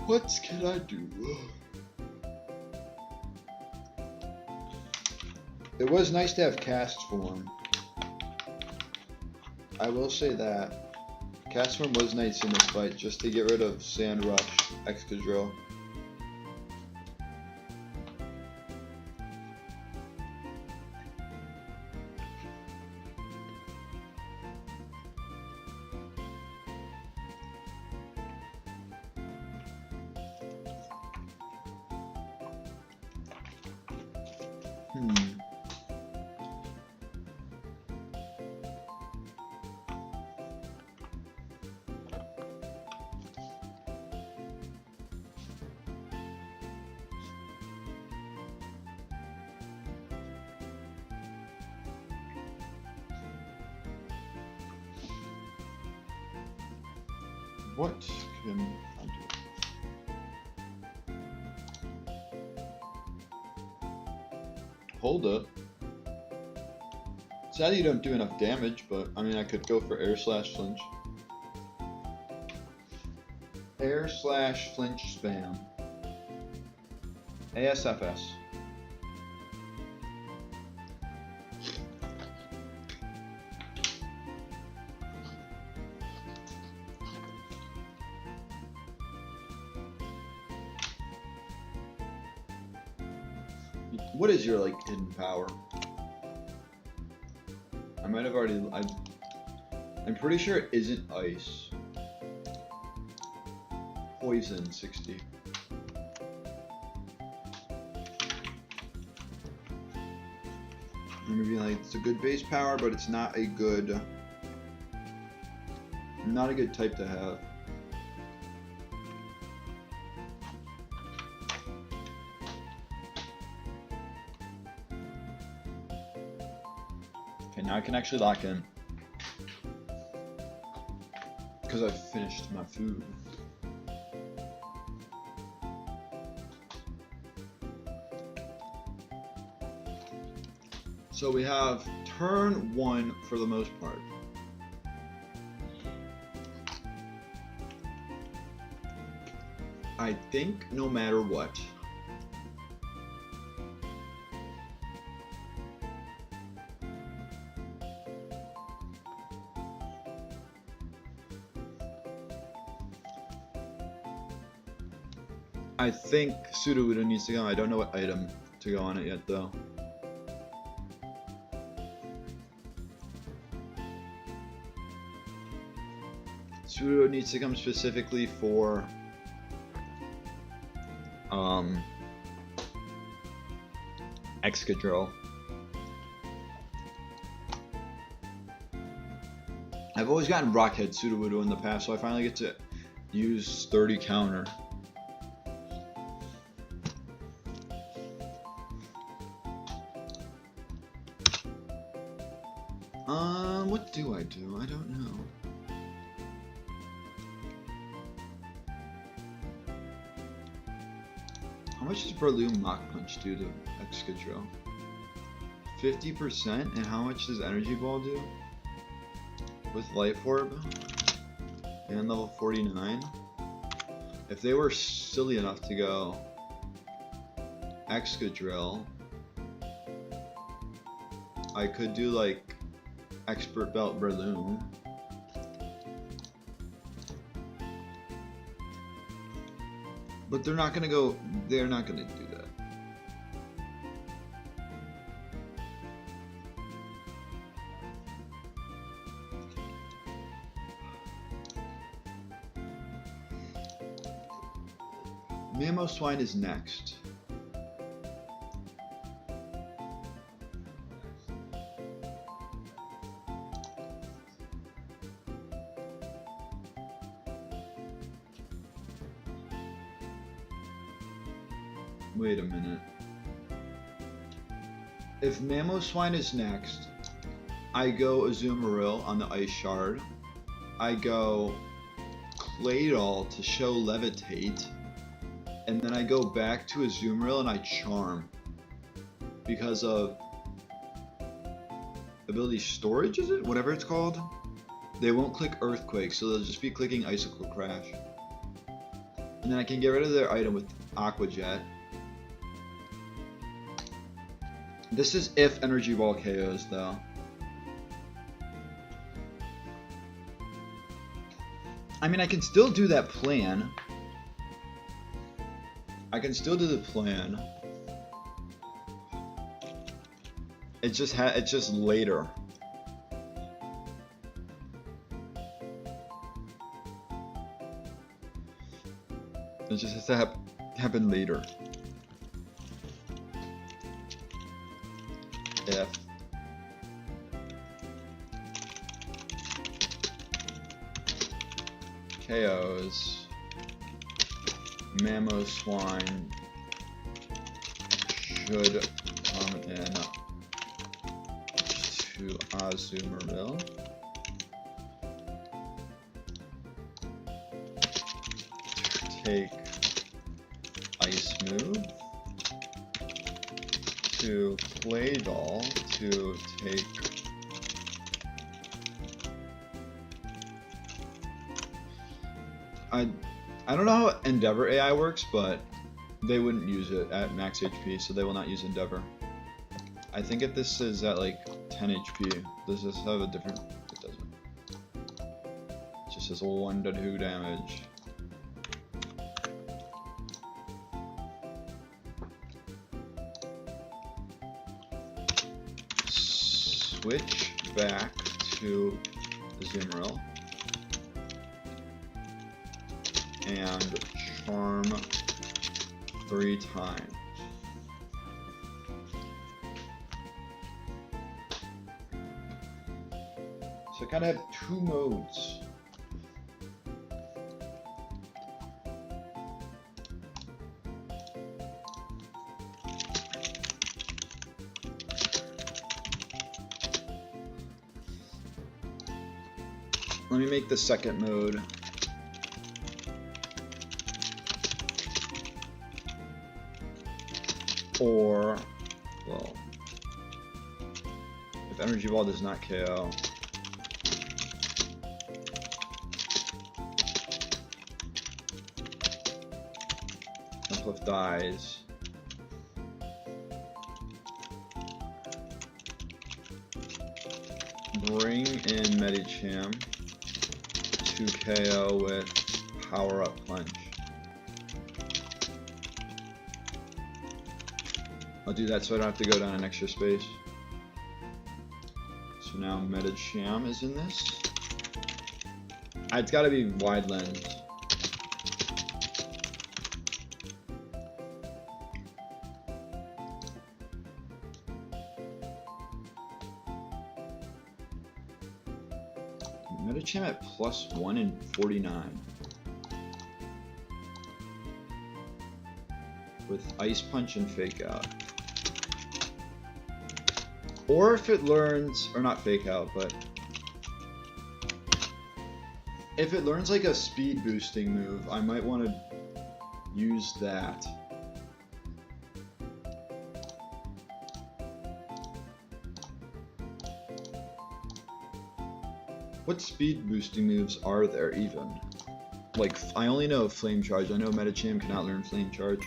What can I do? It was nice to have Cast Form. I will say that. Cast Form was nice in this fight, just to get rid of Sand Rush, Excadrill. What can I do? Hold up. Sadly, you don't do enough damage, but I mean, I could go for air/flinch. Air/flinch spam. ASFS. What is your like hidden power? I might have already. I'm pretty sure it isn't ice. Poison 60. Maybe like it's a good base power, but it's not a good type to have. Okay, now I can actually lock in because I've finished my food. So we have turn 1 for the most part. I think no matter what. I think Sudowoodo needs to go. I don't know what item to go on it yet though. Sudowoodo needs to come specifically for Excadrill. I've always gotten Rockhead Sudowoodo in the past, so I finally get to use 30 counter. What do? I don't know. How much does Breloom Mach Punch do to Excadrill? 50%? And how much does Energy Ball do? With Life Orb? And level 49? If they were silly enough to go Excadrill, I could do like Expert Belt Breloom. But they're not gonna do that. Mamoswine is next. Wait a minute. If Mamoswine is next, I go Azumarill on the Ice Shard. I go Claydol to show Levitate. And then I go back to Azumarill and I Charm. Because of ability storage, is it? Whatever it's called. They won't click Earthquake, so they'll just be clicking Icicle Crash. And then I can get rid of their item with Aqua Jet. This is if Energy Ball KOs though. I mean, I can still do that plan. I can still do the plan. It's just later. It just has to happen later. If KOs Mamoswine should come in to Azumarill. take Ice Move, to Play Doll, to take I don't know how Endeavor AI works, but they wouldn't use it at max HP, so they will not use Endeavor. I think if this is at like 10 HP, does this have a different... It doesn't. It just says 1 to 2 damage. Switch back to Azumarill. And charm 3 times. So I kind of have 2 modes. Let me make the second mode. Or, well, if Energy Ball does not KO, Uplift dies. Bring in Medicham to KO with Power Up Punch. I'll do that so I don't have to go down an extra space. So now Medicham is in this. It's gotta be wide lens. Medicham at +1 and 49. With Ice Punch and Fake Out. Or if it learns, or not Fake Out, but if it learns like a speed boosting move, I might want to use that. What speed boosting moves are there even? Like, I only know Flame Charge. I know Medicham cannot learn Flame Charge.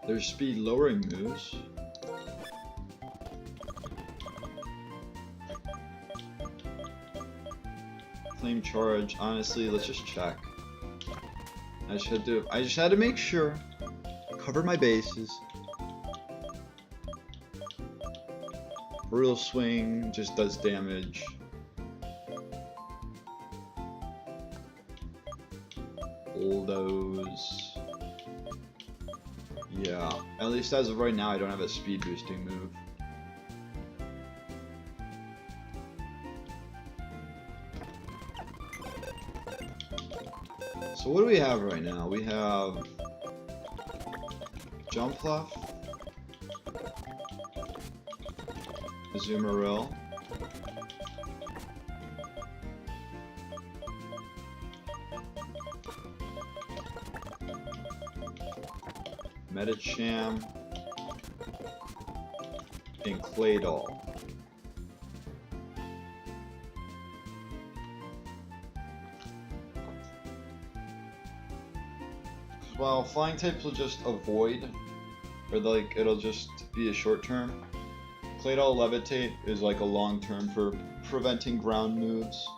There's speed lowering moves. Flame Charge, honestly, let's just check. I just had to make sure. Cover my bases. Brutal Swing just does damage. Bulldoze. Yeah, at least as of right now I don't have a speed boosting move. So what do we have right now? We have Jumpluff, Azumarill, Medicham, and Claydol. Well, flying types will just avoid, or like it'll just be a short term. Claydol Levitate is like a long term for preventing ground moves.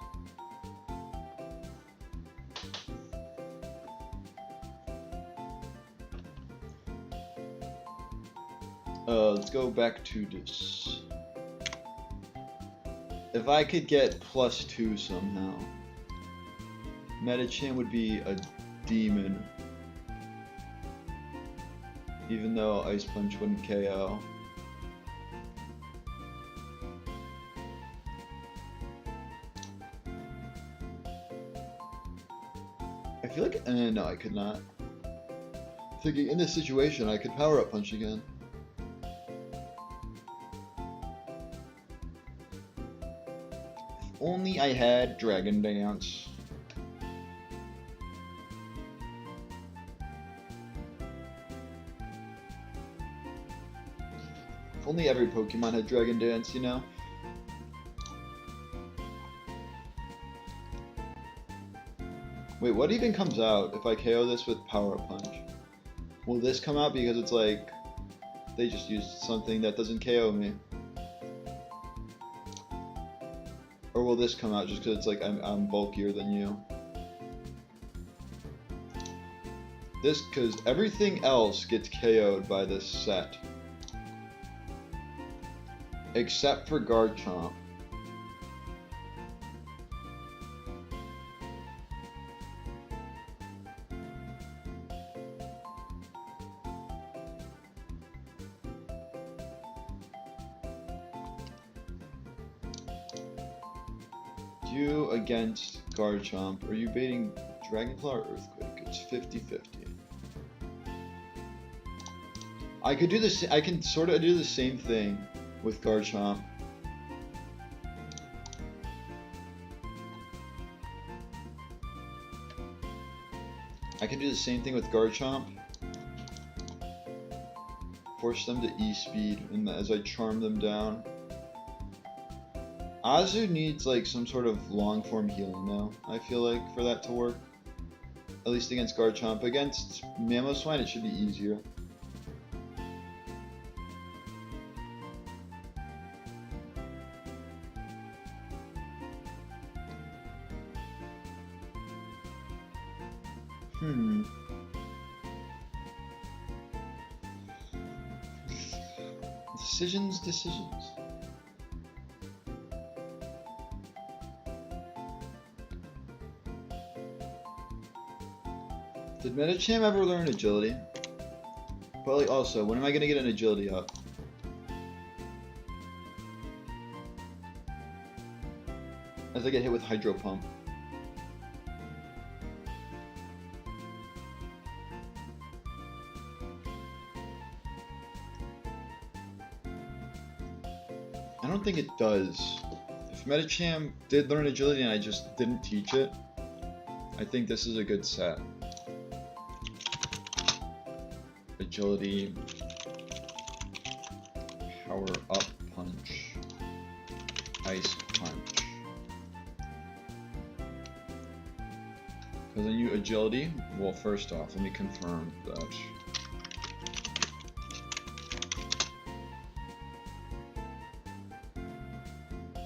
Let's go back to this. If I could get +2 somehow, Medicham would be a demon. Even though Ice Punch wouldn't KO. I feel like, no, I could not. I Thinking, in this situation, I could power up punch again. If only I had Dragon Dance. If only every Pokemon had Dragon Dance, you know? Wait, what even comes out if I KO this with Power Up Punch? Will this come out because it's like they just used something that doesn't KO me? Or will this come out just because it's like I'm bulkier than you? This, because everything else gets KO'd by this set. Except for Garchomp. You against Garchomp. Are you baiting Dragonclaw or Earthquake? It's 50-50. I could do this. I can sort of do the same thing with Garchomp. I can do the same thing with Garchomp. Force them to E-speed and as I charm them down. Azu needs like some sort of long form healing though, I feel like, for that to work. At least against Garchomp. Against Mamoswine it should be easier. Decisions. Did Medicham ever learn agility? But like also, when am I gonna get an agility up? As I get hit with Hydro Pump. I don't think it does. If Medicham did learn agility and I just didn't teach it, I think this is a good set. Agility, Power Up Punch, Ice Punch. Because then you agility, well first off, let me confirm that.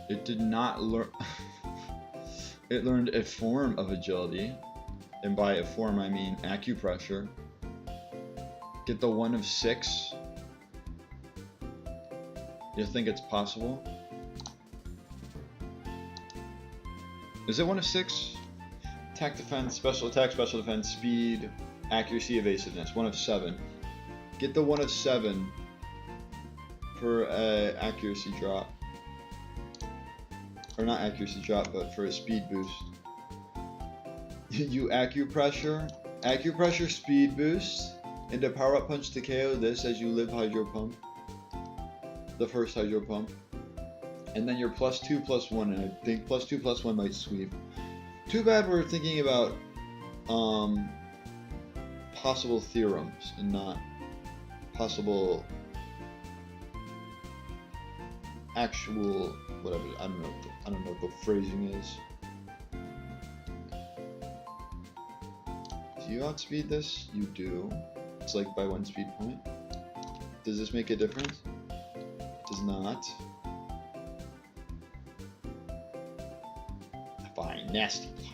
It did not learn. It learned a form of agility, and by a form I mean acupressure. Get the 1 of 6. You think it's possible? Is it 1 of 6? Attack, defense, special attack, special defense, speed, accuracy, evasiveness. 1 of 7. Get the 1 of 7 for accuracy drop. Or not accuracy drop, but for a speed boost. You acupressure, speed boost, into Power Up Punch to KO this as you live Hydro Pump. The first Hydro Pump. And then you're +2/+1, and I think +2/+1 might sweep. Too bad we're thinking about possible theorems and not possible actual whatever. I don't know what the phrasing is. Do you outspeed this? You do. It's like by 1 speed point. Does this make a difference? It does not. Fine, nasty cat.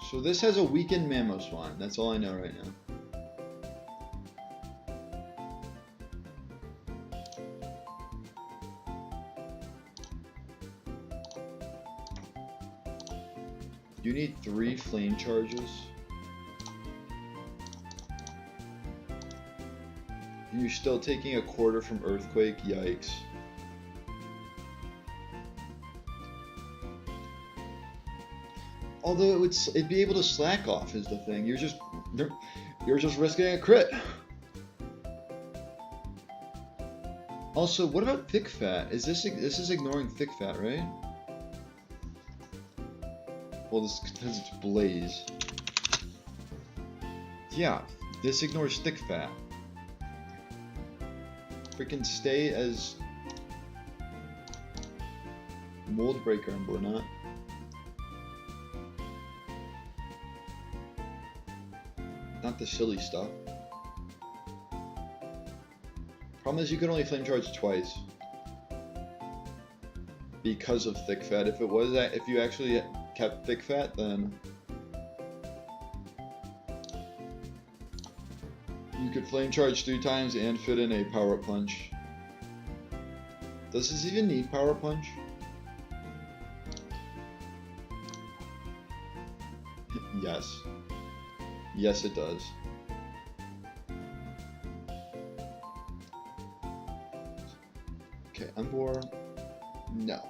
So this has a weakened Mamoswine. That's all I know right now. You need 3 flame charges. And you're still taking a quarter from Earthquake, yikes. Although it'd be able to slack off is the thing. You're just risking a crit. Also, what about Thick Fat? This is ignoring Thick Fat, right? Well, this because it's Blaze. Yeah, this ignores Thick Fat. Freaking stay as Mold Breaker Ember, not. Not the silly stuff. Problem is you can only flame charge twice. Because of Thick Fat. If you actually kept Thick Fat, then you could flame charge 3 times and fit in a power punch. Does this even need power punch? Yes. Yes, it does. Okay, Ember. No.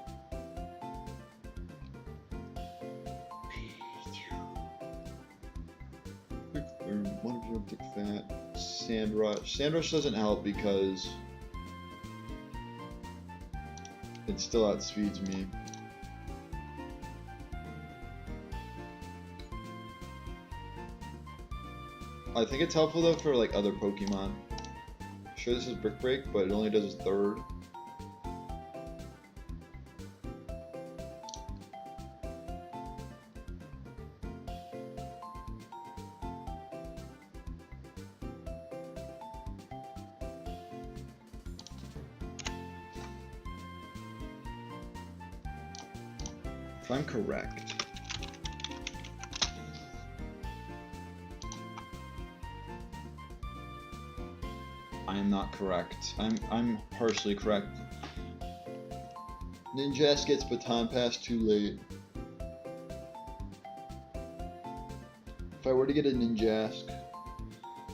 Thick Fat. Sand Rush. Sand Rush doesn't help because it still outspeeds me. I think it's helpful though for like other Pokemon. Sure, this is Brick Break, but it only does a third. If I'm correct. I am not correct. I'm partially correct. Ninjask gets Baton Pass too late. If I were to get a Ninjask,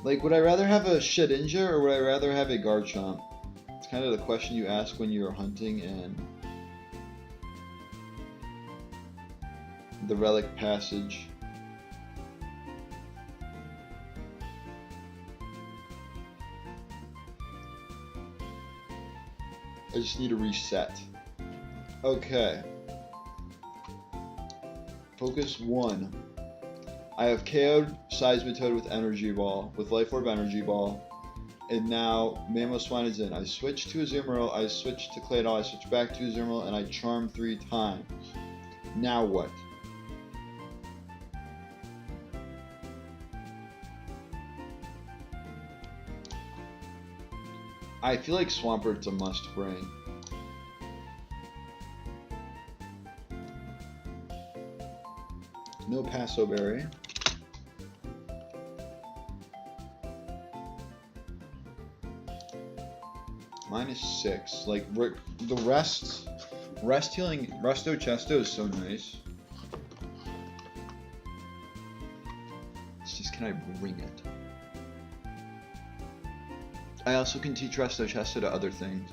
like, would I rather have a Shedinja or would I rather have a Garchomp? It's kind of the question you ask when you're hunting and the Relic Passage. I just need a reset. Okay. Focus 1. I have KO'd Seismitoad with Energy Ball, with Life Orb Energy Ball. And now Mamoswine is in. I switch to Azumarill, I switch to Claydol, I switch back to Azumarill, and I charm 3 times. Now what? I feel like Swampert's a must bring. No Paso Berry. -6. Like, the rest healing, Resto Chesto is so nice. It's just, can I bring it? I also can teach Resto Chesto to other things.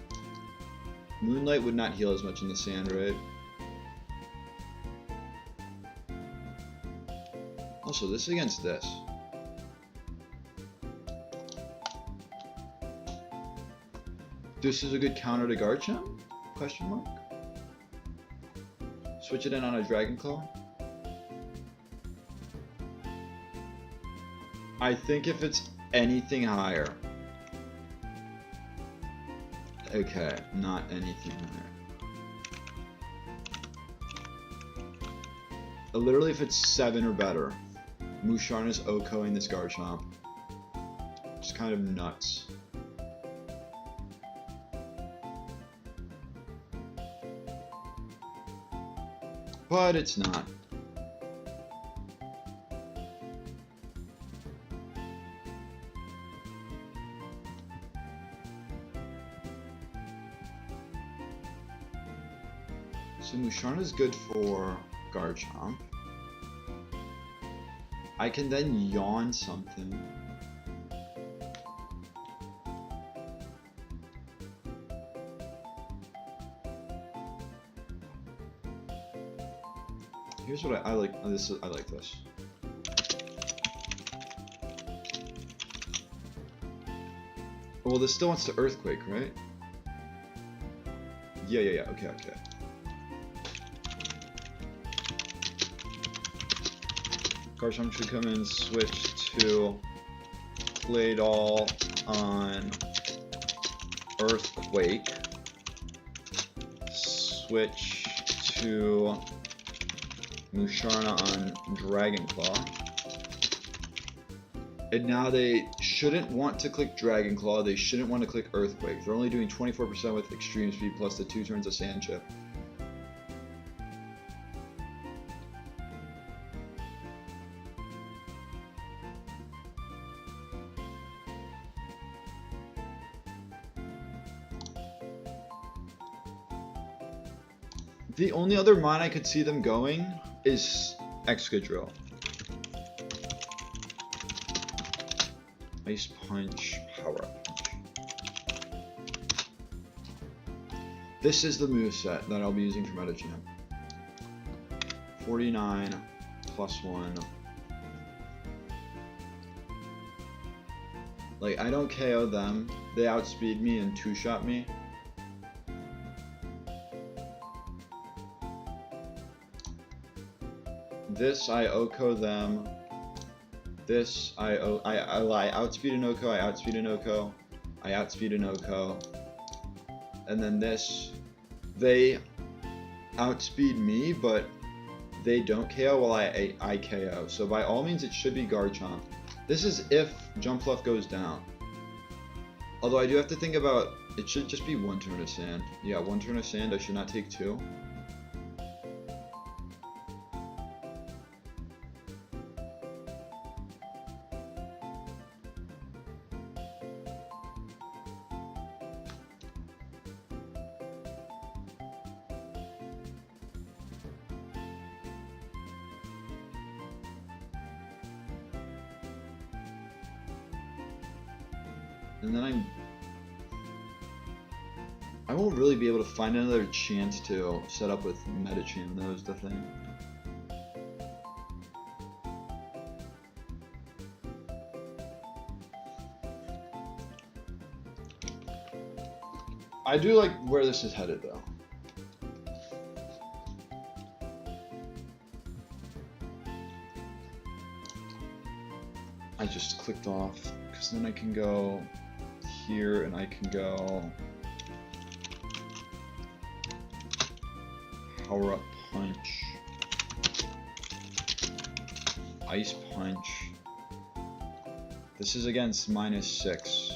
Moonlight would not heal as much in the sand, right? Also, this against this. This is a good counter to Garchomp? Question mark? Switch it in on a Dragon Claw? I think if it's anything higher. Okay, not anything higher. Literally, if it's 7 or better, Musharna's OHKOing this Garchomp. It's kind of nuts. But it's not. So Musharna's good for Garchomp. I can then yawn something. here's what I like. I like this. Well, this still wants to earthquake, right? Yeah. Okay. Carson should come in, switch to Claydol on Earthquake. Switch to Musharna on Dragonclaw. And now they shouldn't want to click Dragonclaw, they shouldn't want to click Earthquake. They're only doing 24% with Extreme Speed plus the 2 turns of Sand Chip. The only other mine I could see them going is Excadrill. Ice Punch, Power Up Punch. This is the moveset that I'll be using for Metagym. 49 plus 1. Like, I don't KO them. They outspeed me and 2-shot me. This, I OHKO them. This, I outspeed an OHKO, I outspeed an OHKO, I outspeed an OHKO. And then this, they outspeed me, but they don't KO while I KO. So by all means, it should be Garchomp. This is if Jump Fluff goes down. Although I do have to think about, it should just be 1 turn of Sand. Yeah, 1 turn of Sand, I should not take 2. And then I won't really be able to find another chance to set up with Metagym, that was the thing. I do like where this is headed though. I just clicked off, because then I can go here and I can go Power Up Punch, Ice Punch. This is against -6.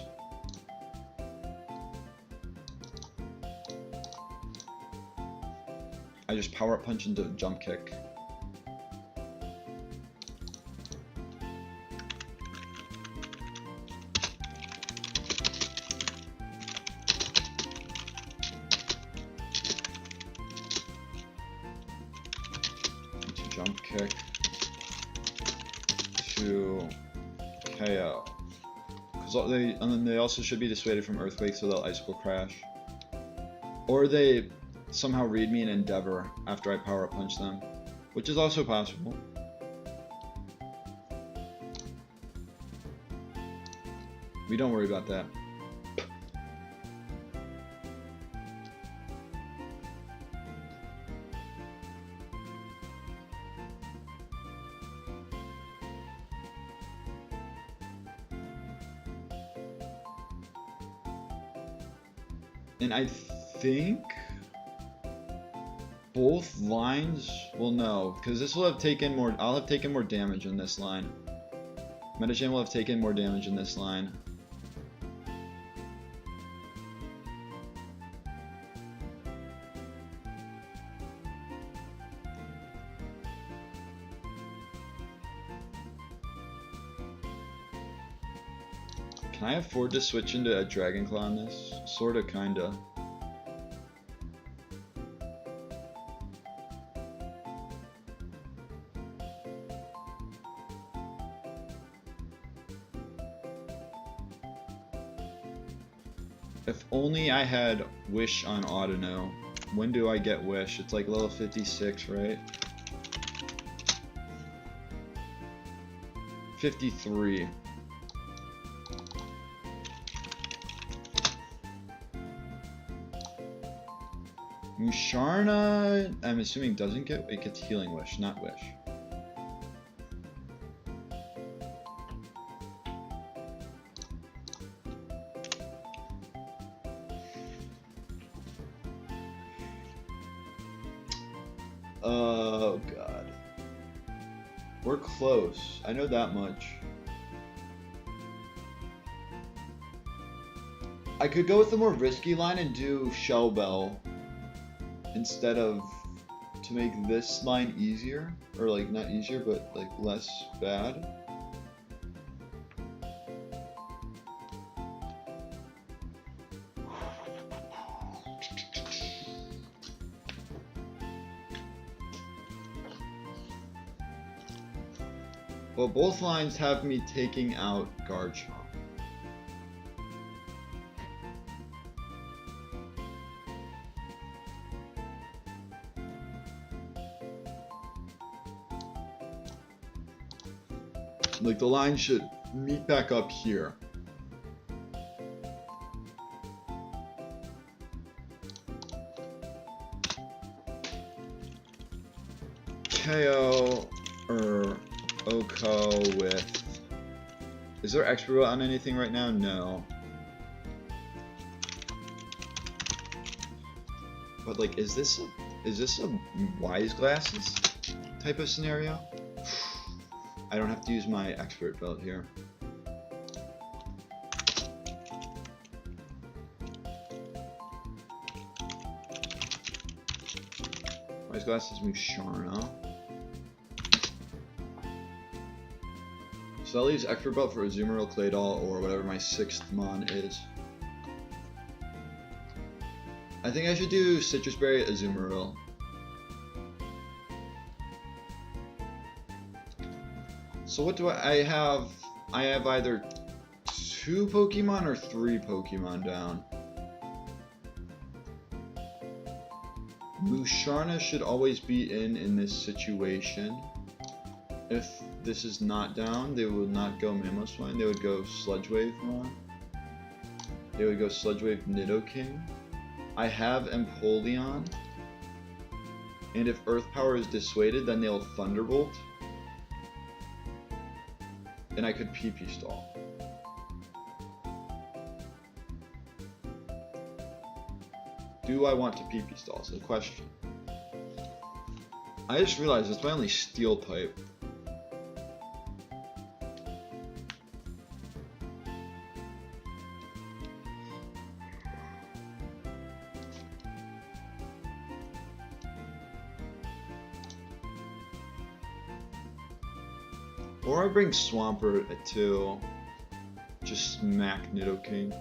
I just Power Up Punch into Jump Kick. Jump Kick to KO. And then they also should be dissuaded from Earthquake, so they'll Icicle Crash. Or they somehow read me and Endeavor after I Power Up Punch them, which is also possible. We don't worry about that. And I think both lines will know, because this will have taken more, I'll have taken more damage in this line. Metagym will have taken more damage in this line. Can I afford to switch into a Dragonclaw on this? Sorta, kinda. If only I had Wish on Audino. When do I get Wish? It's like level 56, right? 53. Musharna, I'm assuming doesn't get, it gets Healing Wish, not Wish. Oh god. We're close. I know that much. I could go with the more risky line and do Shell Bell instead of, to make this line easier, or like not easier but like less bad. Well, both lines have me taking out Garchomp. Like, the line should meet back up here. KO or Oko with... Is there expert on anything right now? No. But like, is this a Wise Glasses type of scenario? I don't have to use my expert belt here. Wise Glasses Musharna. So that leaves expert belt for Azumarill, Claydol, or whatever my 6th Mon is. I think I should do Citrus Berry, Azumarill. So what do I have? I have either 2 Pokemon or 3 Pokemon down. Musharna should always be in this situation. If this is not down, they would not go Mamoswine, they would go Sludge Wave Mon. They would go Sludge Wave Nidoking. I have Empoleon. And if Earth Power is dissuaded, then they'll Thunderbolt. And I could PP stall. Do I want to PP stall? Is the question. I just realized it's my only Steel type. Or I bring Swampert at 2. Just smack Nidoking.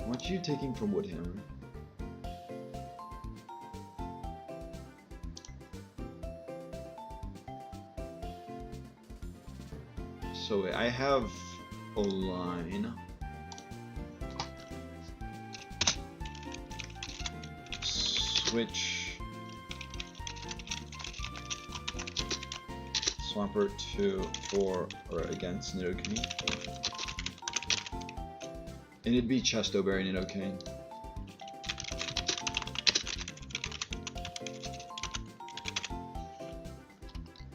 What are you taking from Woodhammer? So wait, I have a line. Switch Swampert for or against Nidoking. And it'd be Chesto Berry Nidoking.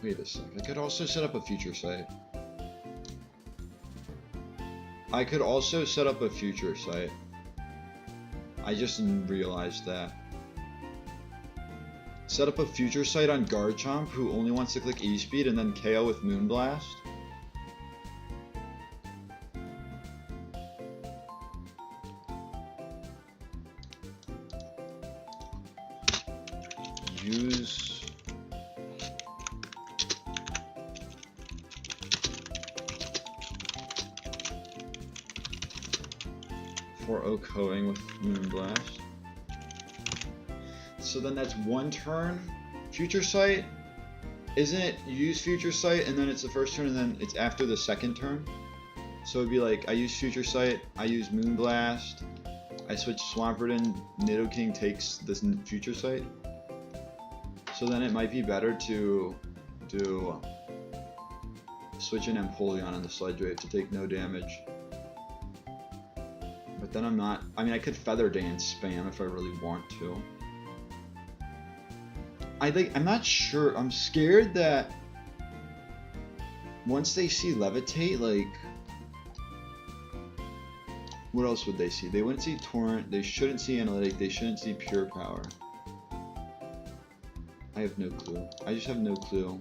Wait a sec, I could also set up a Future Sight. I could also set up a Future Sight. I just realized that. Set up a Future Sight on Garchomp, who only wants to click E-Speed and then KO with Moonblast. Use... for Okoing with Moonblast. So then that's 1 turn. Future Sight, isn't it use Future Sight and then it's the first turn and then it's after the 2nd turn? So it'd be like, I use Future Sight, I use Moonblast, I switch Swampert in, Nidoking takes this Future Sight. So then it might be better to do switch in Empoleon on the Sledge Wave to take no damage. But then I'm not... I mean, I could Feather Dance spam if I really want to. I'm not sure. I'm scared that once they see Levitate, like... What else would they see? They wouldn't see Torrent, they shouldn't see Analytic, they shouldn't see Pure Power. I have no clue. I just have no clue.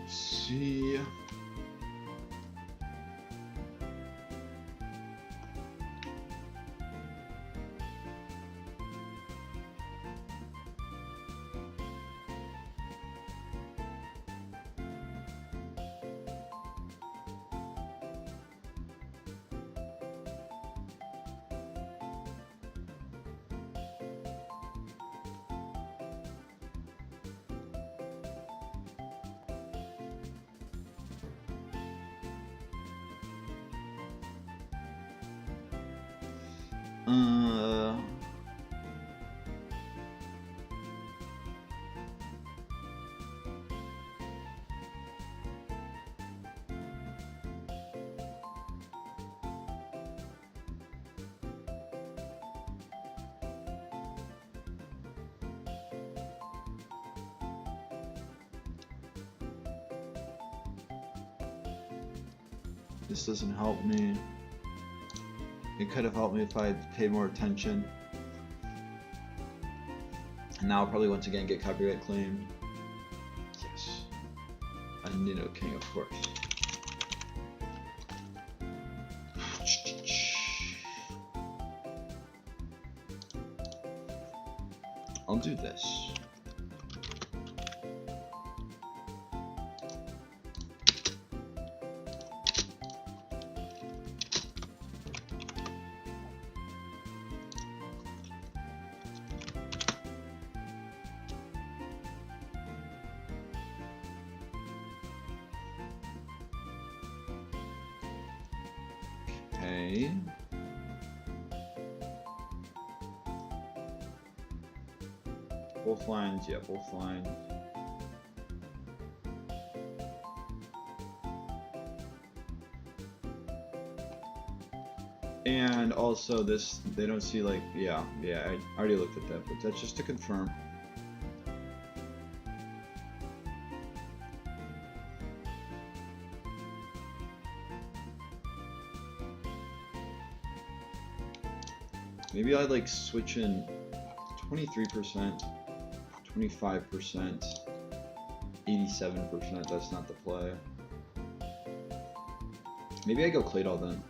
See. This doesn't help me. It could have helped me if I had paid more attention. And now I'll probably once again get copyright claimed. Yes. A Nidoking, of course. I'll do this. Okay. Both lines, yeah, both lines. And also this, they don't see like, yeah, I already looked at that, but that's just to confirm. Maybe I'd like switch in 23%, 25%, 87%, that's not the play. Maybe I go Claydol then.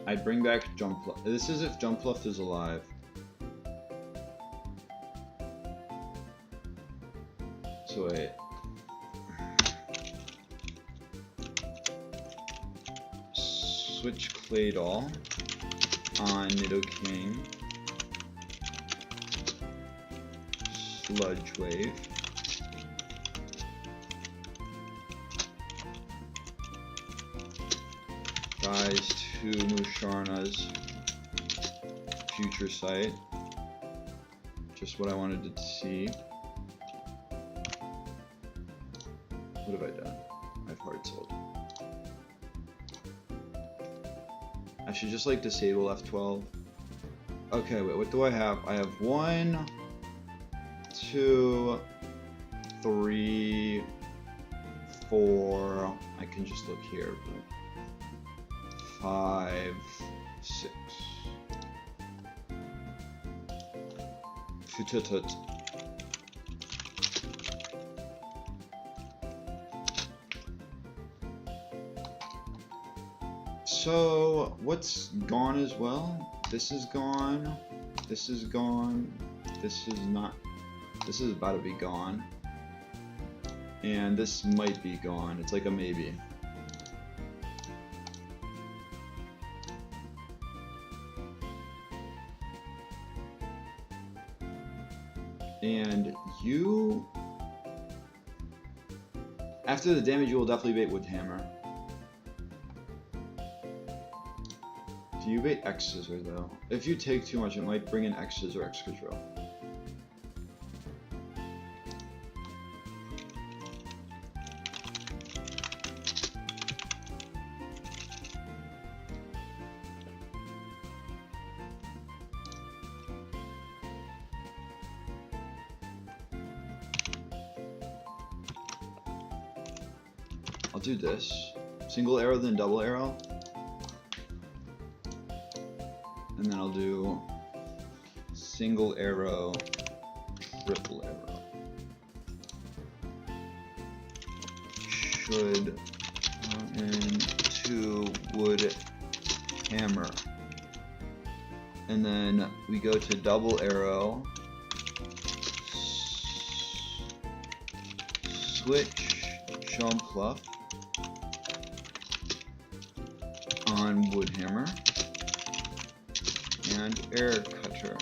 I bring back Jumpluff. This is if Jumpluff is alive. So wait. Switch Claydol on Nidoking. Sludge Wave. Rise to Musharna's Future Sight. Just what I wanted to see. What have I done? I've hard sold. I should just like disable F12. Okay, wait, what do I have? I have 1, 2, 3, 4. I can just look here. 5, 6. Tut. So, what's gone as well? This is gone. This is gone. This is not. This is about to be gone. And this might be gone. It's like a maybe. And you... After the damage, you will definitely bait Wood Hammer. Do you bait X Scissor though? If you take too much, it might bring in X Scissor or X Control. I'll do this. Single arrow, then double arrow. And then I'll do single arrow, triple arrow. Should into Wood Hammer. And then we go to double arrow. Switch Jump Fluff on Wood Hammer. And Air Cutter.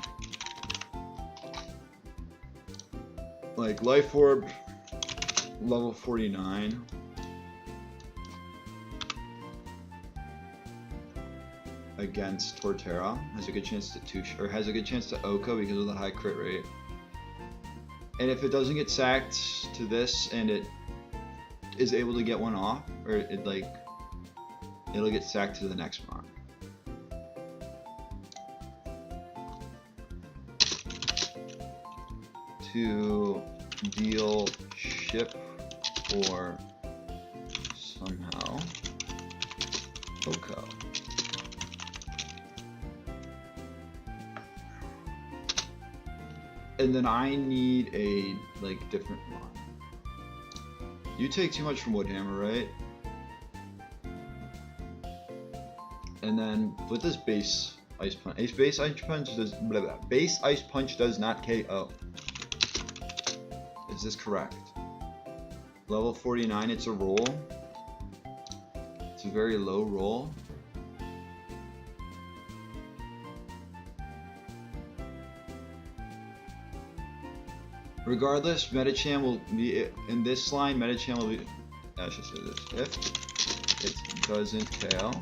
Like Life Orb, level 49. Against Torterra has a good chance to has a good chance to Oko because of the high crit rate. And if it doesn't get sacked to this and it is able to get one off, or it'll get sacked to the next mon. To deal ship or somehow Oko. And then I need a different one. You take too much from Wood Hammer, right? And then with this base ice punch, base ice punch does base ice punch does not KO. Is this correct? Level 49, it's a roll. It's a very low roll. Regardless, Metacham will be in this line. Metacham will be. I should say this. If it doesn't KO,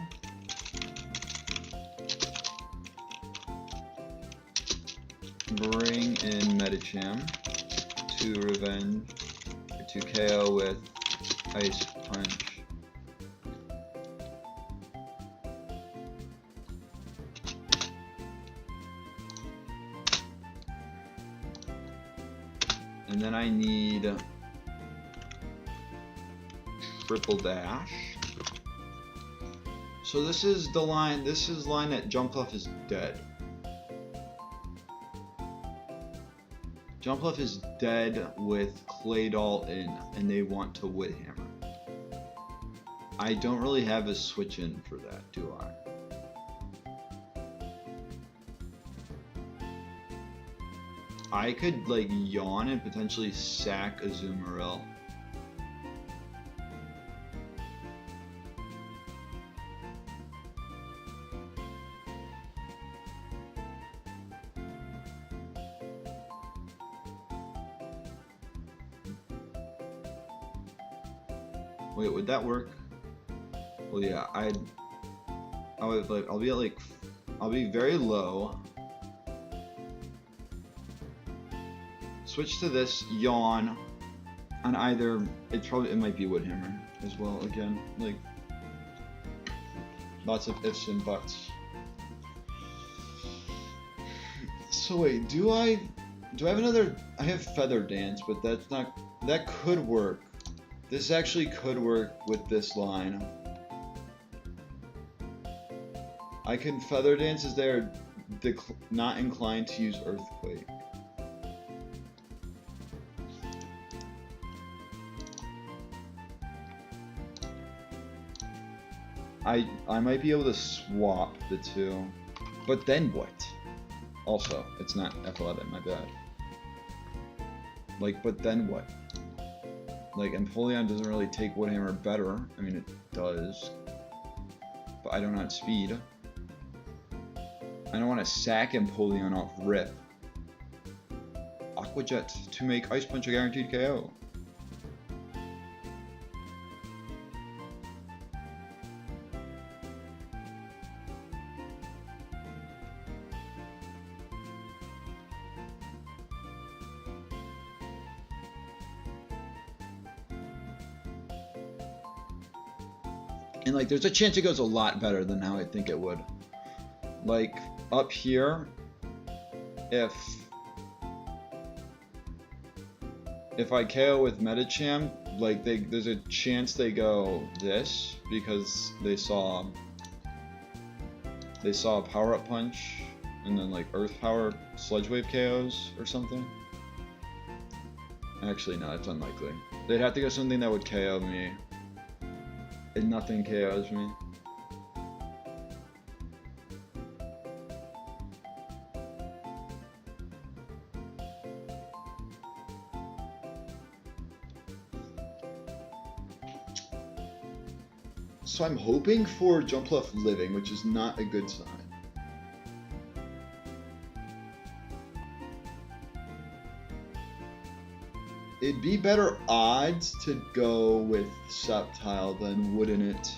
bring in Metacham to revenge or to KO with Ice Punch. And then I need triple dash. So this is the line. This is line that Jumpluff is dead. Jumpluff is dead with Claydol in, and they want to Wood Hammer. I don't really have a switch in for that, do I? I could yawn and potentially sack Azumarill. Wait, would that work? Well, yeah, I'll be very low. Switch to this, yawn, on either. It might be Wood Hammer as well. Again, lots of ifs and buts. So wait, do I have another? I have Feather Dance, but that's not. That could work. This actually could work with this line. I can Feather Dance as they're not inclined to use Earthquake. I might be able to swap the two, but then what? Also, it's not F11, my bad. Like, but then what? Like, Empoleon doesn't really take Woodhammer better. I mean, it does, but I don't have speed. I don't want to sack Empoleon off rip. Aqua Jet to make Ice Punch a guaranteed KO. And like, there's a chance it goes a lot better than how I think it would. Like, up here, if I KO with Medicham, like there's a chance they go this because they saw a Power Up Punch and then like Earth Power Sludge Wave KOs or something. Actually, no, it's unlikely. They'd have to go something that would KO me. And nothing KOs me. So I'm hoping for Jumpluff Living, which is not a good sign. It'd be better odds to go with Sceptile than wouldn't it?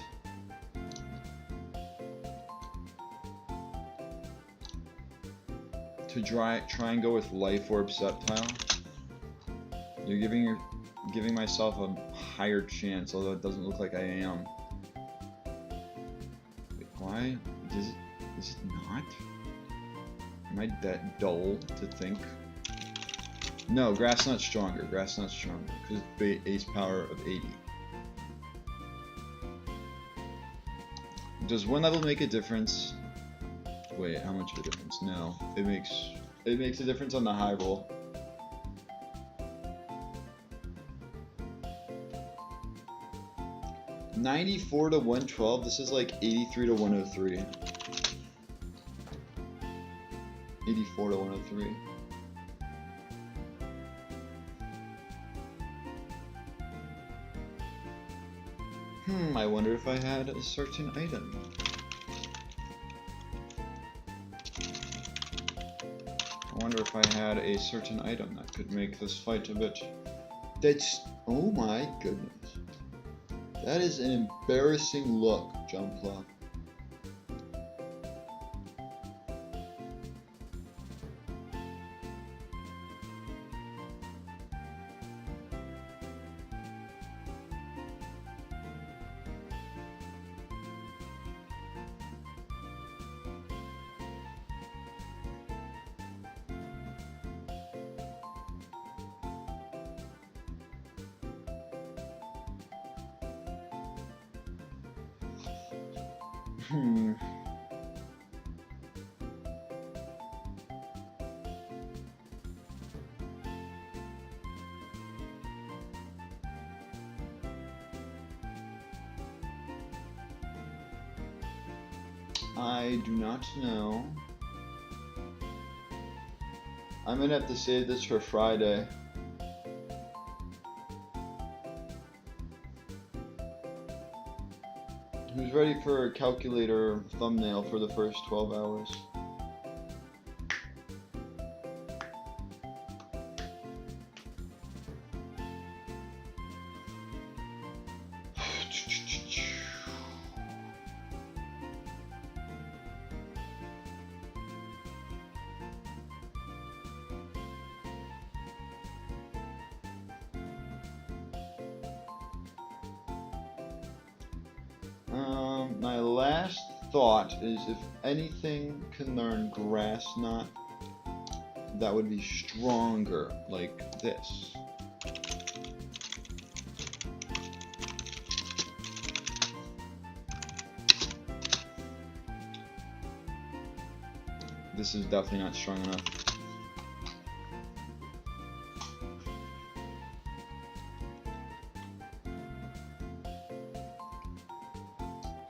To try and go with Life Orb Sceptile. You're giving myself a higher chance, although it doesn't look like I am. Wait, why? Is it not? Am I that dull to think? No, Grass Knot's stronger. Grass Knot's stronger because base power of 80. Does one level make a difference? Wait, how much of a difference? No, it makes a difference on the high roll. $94 to $112. This is like $83 to $103. $84 to $103. I wonder if I had a certain item. I wonder if I had a certain item that could make this fight a bit. Oh my goodness. That is an embarrassing look, Jumpluff. I do not know. I'm gonna have to save this for Friday. Who's ready for a calculator thumbnail for the first 12 hours? My last thought is if anything can learn Grass Knot, that would be stronger, like this. This is definitely not strong enough.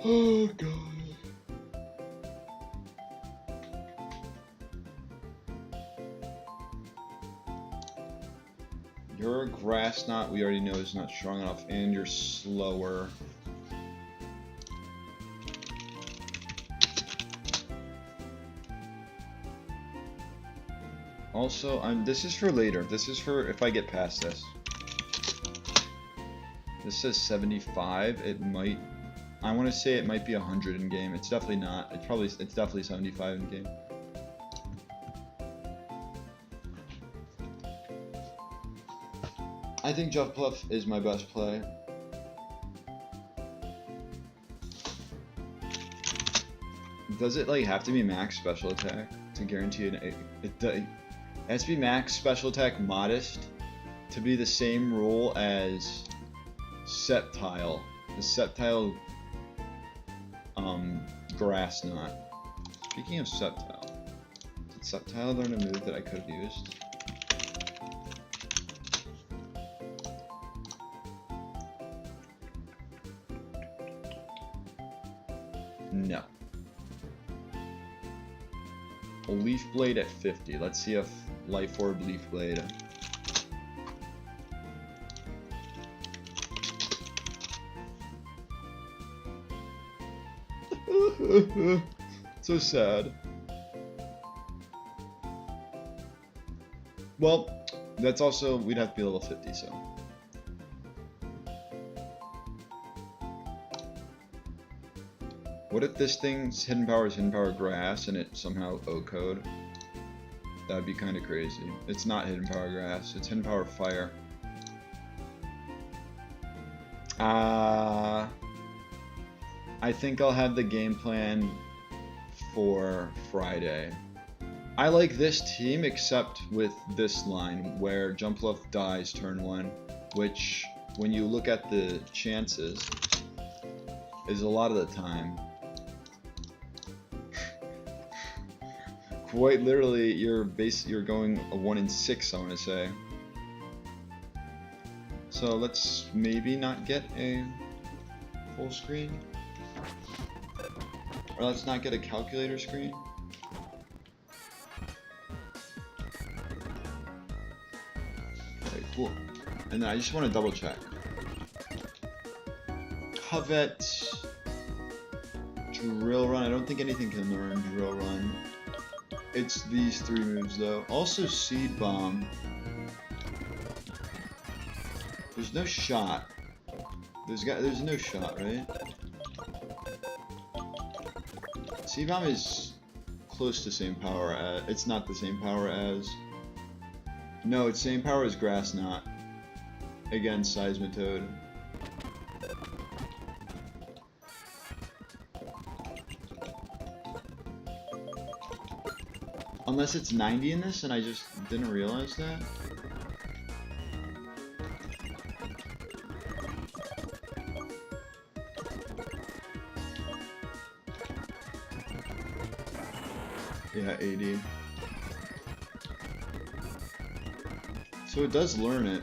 Oh god. Your grass knot we already know is not strong enough, and you're slower. Also, this is for later. This is for if I get past this. This says 75. It might. I want to say it might be 100 in game. It's definitely not. It's definitely 75 in game. I think Jump Bluff is my best play. Does it like have to be max special attack to guarantee it? It has to be max special attack modest to be the same rule as Sceptile. The Sceptile grass knot. Speaking of Sceptile, did Sceptile learn a move that I could have used? No. A Leaf Blade at 50. Let's see if Life Orb Leaf Blade. So sad. Well, that's also, we'd have to be level 50, so. What if this thing's hidden power is hidden power grass and it somehow O-code? That would be kind of crazy. It's not hidden power grass, it's hidden power fire. I think I'll have the game plan for Friday. I like this team except with this line where Jump Bluff dies turn 1, which when you look at the chances is a lot of the time. Quite literally, you're going a 1 in 6, I want to say. So let's maybe not get a full screen, or let's not get a calculator screen. Okay, cool. And then I just want to double check. Covet, Drill Run. I don't think anything can learn Drill Run. It's these 3 moves though. Also Seed Bomb. There's no shot. There's no shot, right? Seed Bomb is close to same power as. It's not the same power as. No, it's same power as Grass Knot against Seismitoad. Unless it's 90 in this and I just didn't realize that. Yeah, 80. So it does learn it.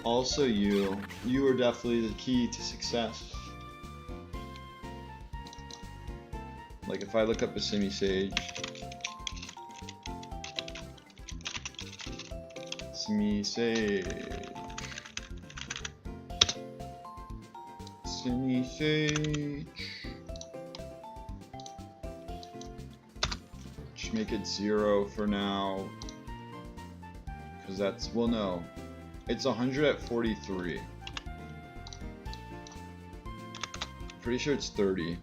Also you are definitely the key to success. Like if I look up a Semi-Sage. Semi-Sage. Semi-Sage. Just make it 0 for now. Because that's, well no. It's 100 at 43. Pretty sure it's 30.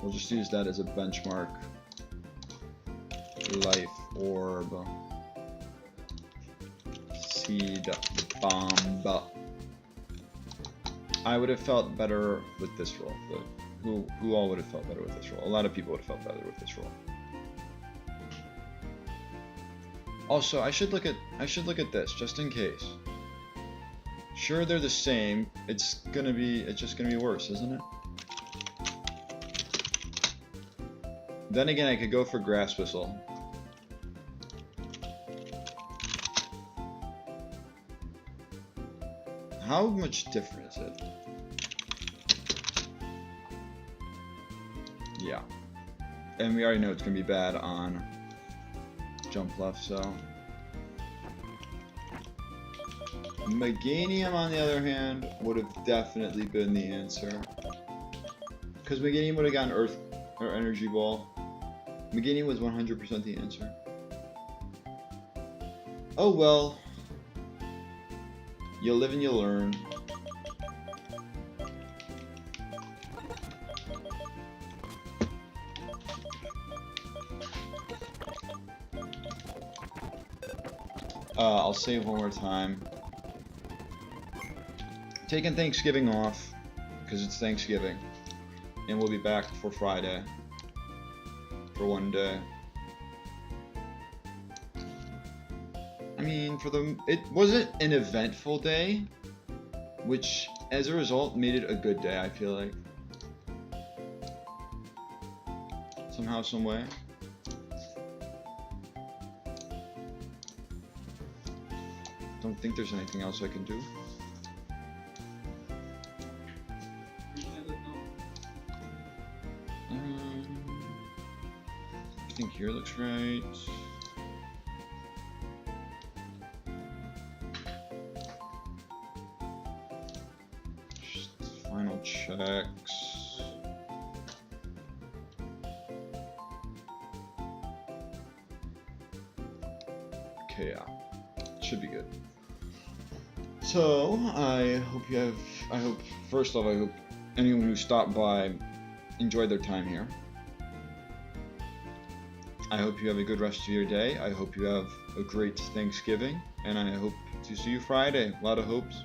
We'll just use that as a benchmark. Life Orb. Seed Bomb. I would have felt better with this roll, but who all would have felt better with this roll? A lot of people would have felt better with this roll. Also, I should look at this just in case. Sure, they're the same. It's just gonna be worse, isn't it? Then again, I could go for Grass Whistle. How much different is it? Yeah. And we already know it's gonna be bad on Jump Left, so. Meganium, on the other hand, would have definitely been the answer. Because Meganium would have gotten Earth or Energy Ball. Meganium was 100% the answer. Oh well. You live and you learn. I'll save one more time. Taking Thanksgiving off because it's Thanksgiving, and we'll be back for Friday for one day. I mean, it wasn't an eventful day, which as a result made it a good day, I feel like. Somehow, some way. Don't think there's anything else I can do. I think here looks right. Just final checks. Okay, yeah. Should be good. So, first off, I hope anyone who stopped by enjoyed their time here. I hope you have a good rest of your day. I hope you have a great Thanksgiving, and I hope to see you Friday. A lot of hopes.